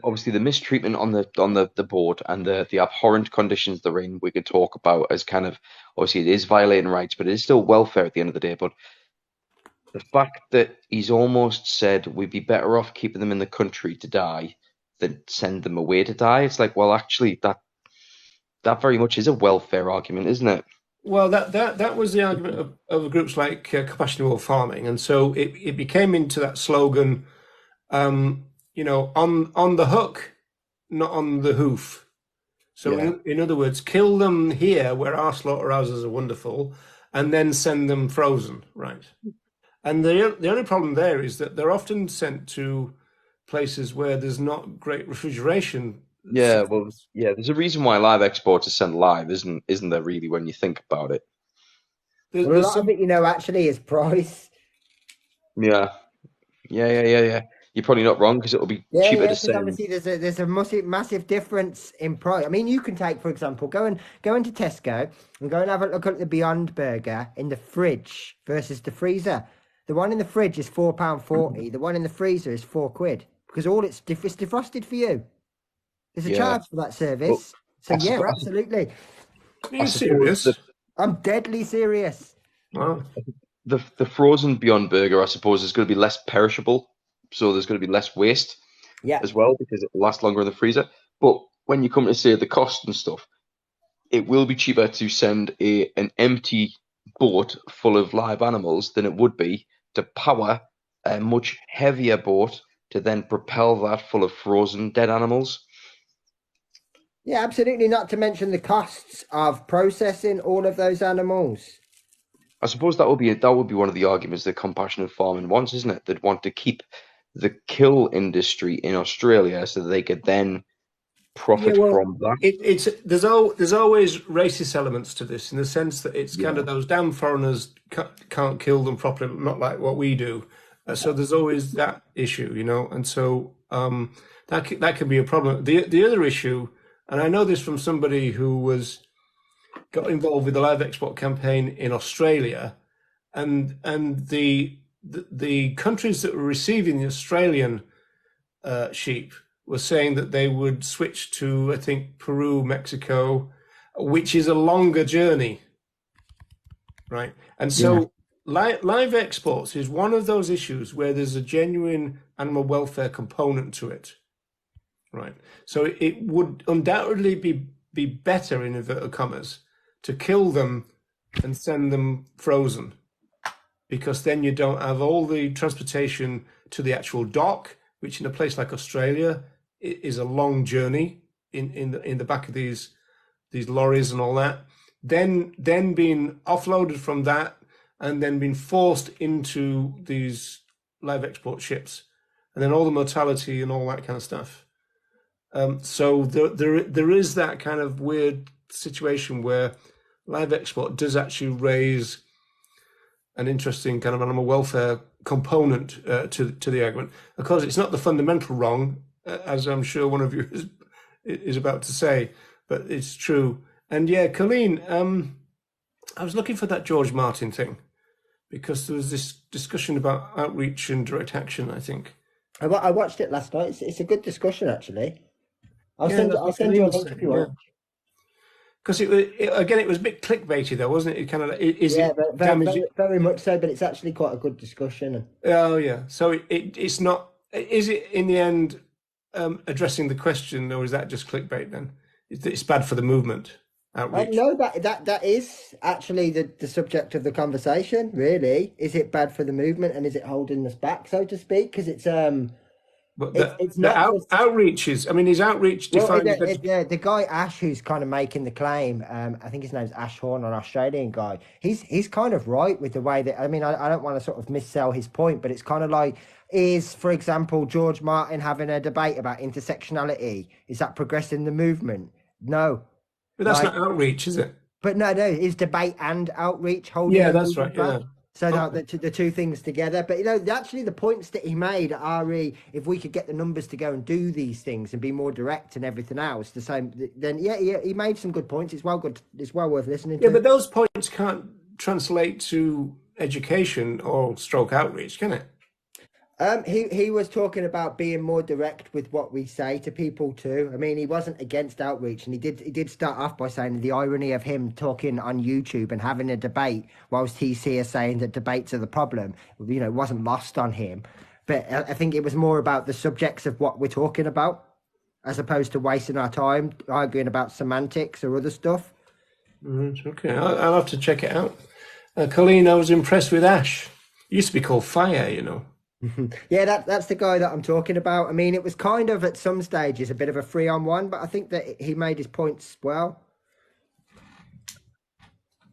obviously the mistreatment on the board and the abhorrent conditions they're in, we could talk about as kind of obviously it is violating rights, but it is still welfare at the end of the day. But the fact that he's almost said we'd be better off keeping them in the country to die than send them away to die. It's like, well, actually, that very much is a welfare argument, isn't it? Well, that was the argument of groups like compassionate farming, and so it became into that slogan, on the hook, not on the hoof. So Yeah. in other words, kill them here where our slaughterhouses are wonderful, and then send them frozen, right? And the only problem there is that they're often sent to places where there's not great refrigeration. Yeah, well, yeah. There's a reason why live exports are sent live, isn't there? Really, when you think about it. Well, a There's lot of some, it, actually is price. Yeah. You're probably not wrong because it'll be Yeah, cheaper to because send. obviously there's a massive difference in price. I mean, you can take, for example, go into Tesco and go and have a look at the Beyond Burger in the fridge versus the freezer. The one in the fridge is £4.40. The one in the freezer is £4 because all it's defrosted for you. There's a Yeah. charge for that service. So I yeah, suppose- absolutely. are you suppose serious? that- I'm deadly serious. Wow. The frozen Beyond Burger, I suppose, is going to be less perishable, so there's going to be less waste Yeah. as well because it will last longer in the freezer. But when you come to say the cost and stuff, it will be cheaper to send an empty boat full of live animals than it would be to power a much heavier boat to then propel that full of frozen dead animals. Yeah, absolutely. Not to mention the costs of processing all of those animals. I suppose that would be one of the arguments that compassionate farming wants, isn't it? They'd want to keep the kill industry in Australia so that they could then profit well, from that. there's always racist elements to this, in the sense that it's kind of those damn foreigners can't kill them properly, not like what we do. So there's always that issue, and so that can be a problem. The other issue, and I know this from somebody who got involved with the live export campaign in Australia, and the countries that were receiving the Australian sheep were saying that they would switch to, I think, Peru, Mexico, which is a longer journey, right? And so live exports is one of those issues where there's a genuine animal welfare component to it, right? So it would undoubtedly be better, in inverted commas, to kill them and send them frozen, because then you don't have all the transportation to the actual dock, which in a place like Australia is a long journey in the back of these lorries and all that. Then being offloaded from that, and then being forced into these live export ships, and then all the mortality and all that kind of stuff. So there is that kind of weird situation where live export does actually raise an interesting kind of animal welfare component to the argument. Of course, it's not the fundamental wrong, as I'm sure one of you is about to say, but it's true. And yeah, Colleen, I was looking for that George Martin thing, because there was this discussion about outreach and direct action, I think. I watched it last night. It's a good discussion, actually. I'll Yeah, send that's I'll what send you a Colleen link was if you saying, want. Because it was a bit clickbaity, though, wasn't it? It kind of Yeah, it very, damaging? very much so, but it's actually quite a good discussion. Oh yeah. So it's not. Is it in the end addressing the question, or is that just clickbait? Then it's bad for the movement outreach. No, that is actually the subject of the conversation. Really, is it bad for the movement, and is it holding us back, so to speak? Because But it's the not just. outreach is. I mean, is outreach Well, defined as the guy Ash, who's kind of making the claim, I think his name's Ash Horn, an Australian guy. He's kind of right with the way that. I mean, I don't want to sort of missell his point, but it's kind of like, for example, George Martin having a debate about intersectionality, is that progressing the movement? No, But that's like, not outreach, is it? but no, is debate and outreach holding Yeah, the that's right. movement back? Yeah. So Okay. the two things together. But actually, the points that he made are if we could get the numbers to go and do these things and be more direct and everything else, the same. Then he made some good points. It's well good. It's well worth listening Yeah, to. but those points can't translate to education or stroke outreach, can it? He was talking about being more direct with what we say to people too. I mean, he wasn't against outreach, and he did start off by saying the irony of him talking on YouTube and having a debate whilst he's here saying that debates are the problem. Wasn't lost on him. But I think it was more about the subjects of what we're talking about, as opposed to wasting our time arguing about semantics or other stuff. Okay, I'll have to check it out. Colleen, I was impressed with Ash. It used to be called Fire. Yeah, that's the guy that I'm talking about. I mean, it was kind of at some stages a bit of a 3-on-1, but I think that he made his points well.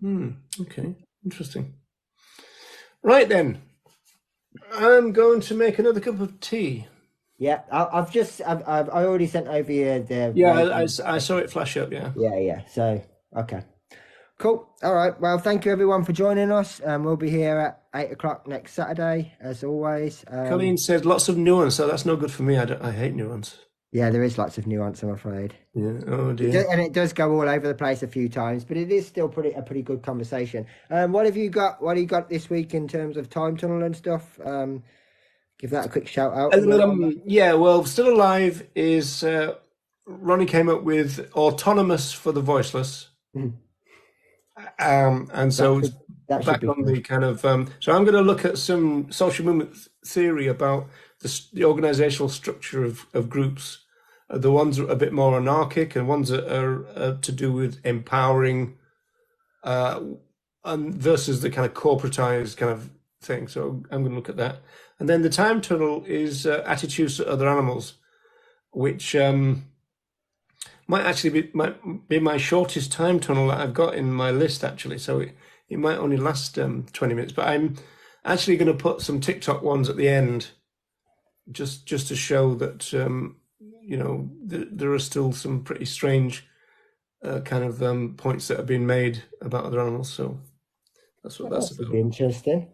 Okay, interesting. Right then, I'm going to make another cup of tea. Yeah, I've already sent over you the. Yeah, I saw it flash up. Yeah. Yeah. So okay, cool. All right. Well, thank you everyone for joining us. We'll be here at 8 o'clock next Saturday, as always. Colleen said lots of nuance, so that's no good for me. I hate nuance. Yeah, there is lots of nuance, I'm afraid. Yeah. Oh dear. And it does go all over the place a few times, but it is still a pretty good conversation. What have you got? What do you got this week in terms of time tunnel and stuff? Give that a quick shout out. Yeah, well, Still Alive is Ronnie came up with autonomous for the voiceless. And so that should back be on good. the kind of so I'm going to look at some social movement theory about the organizational structure of groups, the ones that are a bit more anarchic and ones that are to do with empowering, and versus the kind of corporatized kind of thing. So I'm going to look at that. And then the time tunnel is attitudes to other animals, which might actually be my shortest time tunnel that I've got in my list, actually. So it might only last 20 minutes, but I'm actually going to put some TikTok ones at the end, just to show that there are still some pretty strange kind of points that have been made about other animals. So that's what that's That'd about. be interesting.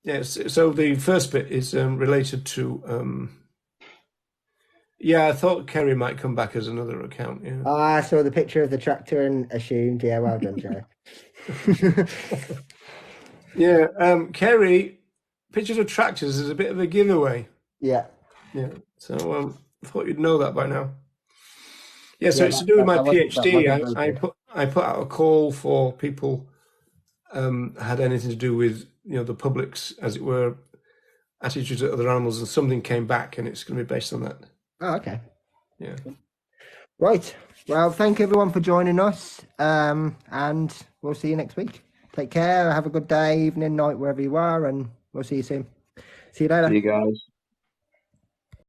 Yes. So the first bit is related to. I thought Kerry might come back as another account. Yeah. I saw the picture of the tractor and assumed, yeah, well done, Joe. Yeah. Kerry, pictures of tractors is a bit of a giveaway. Yeah. Yeah. So I thought you'd know that by now. Yeah. So Yeah, it's to do with my that PhD. wasn't very good. I put out a call for people had anything to do with the public's, as it were, attitudes to other animals, and something came back, and it's going to be based on that. Oh, okay. Yeah. Right. Well, thank everyone for joining us. And we'll see you next week. Take care. Have a good day, evening, night, wherever you are, and we'll see you soon. See you later. See you guys.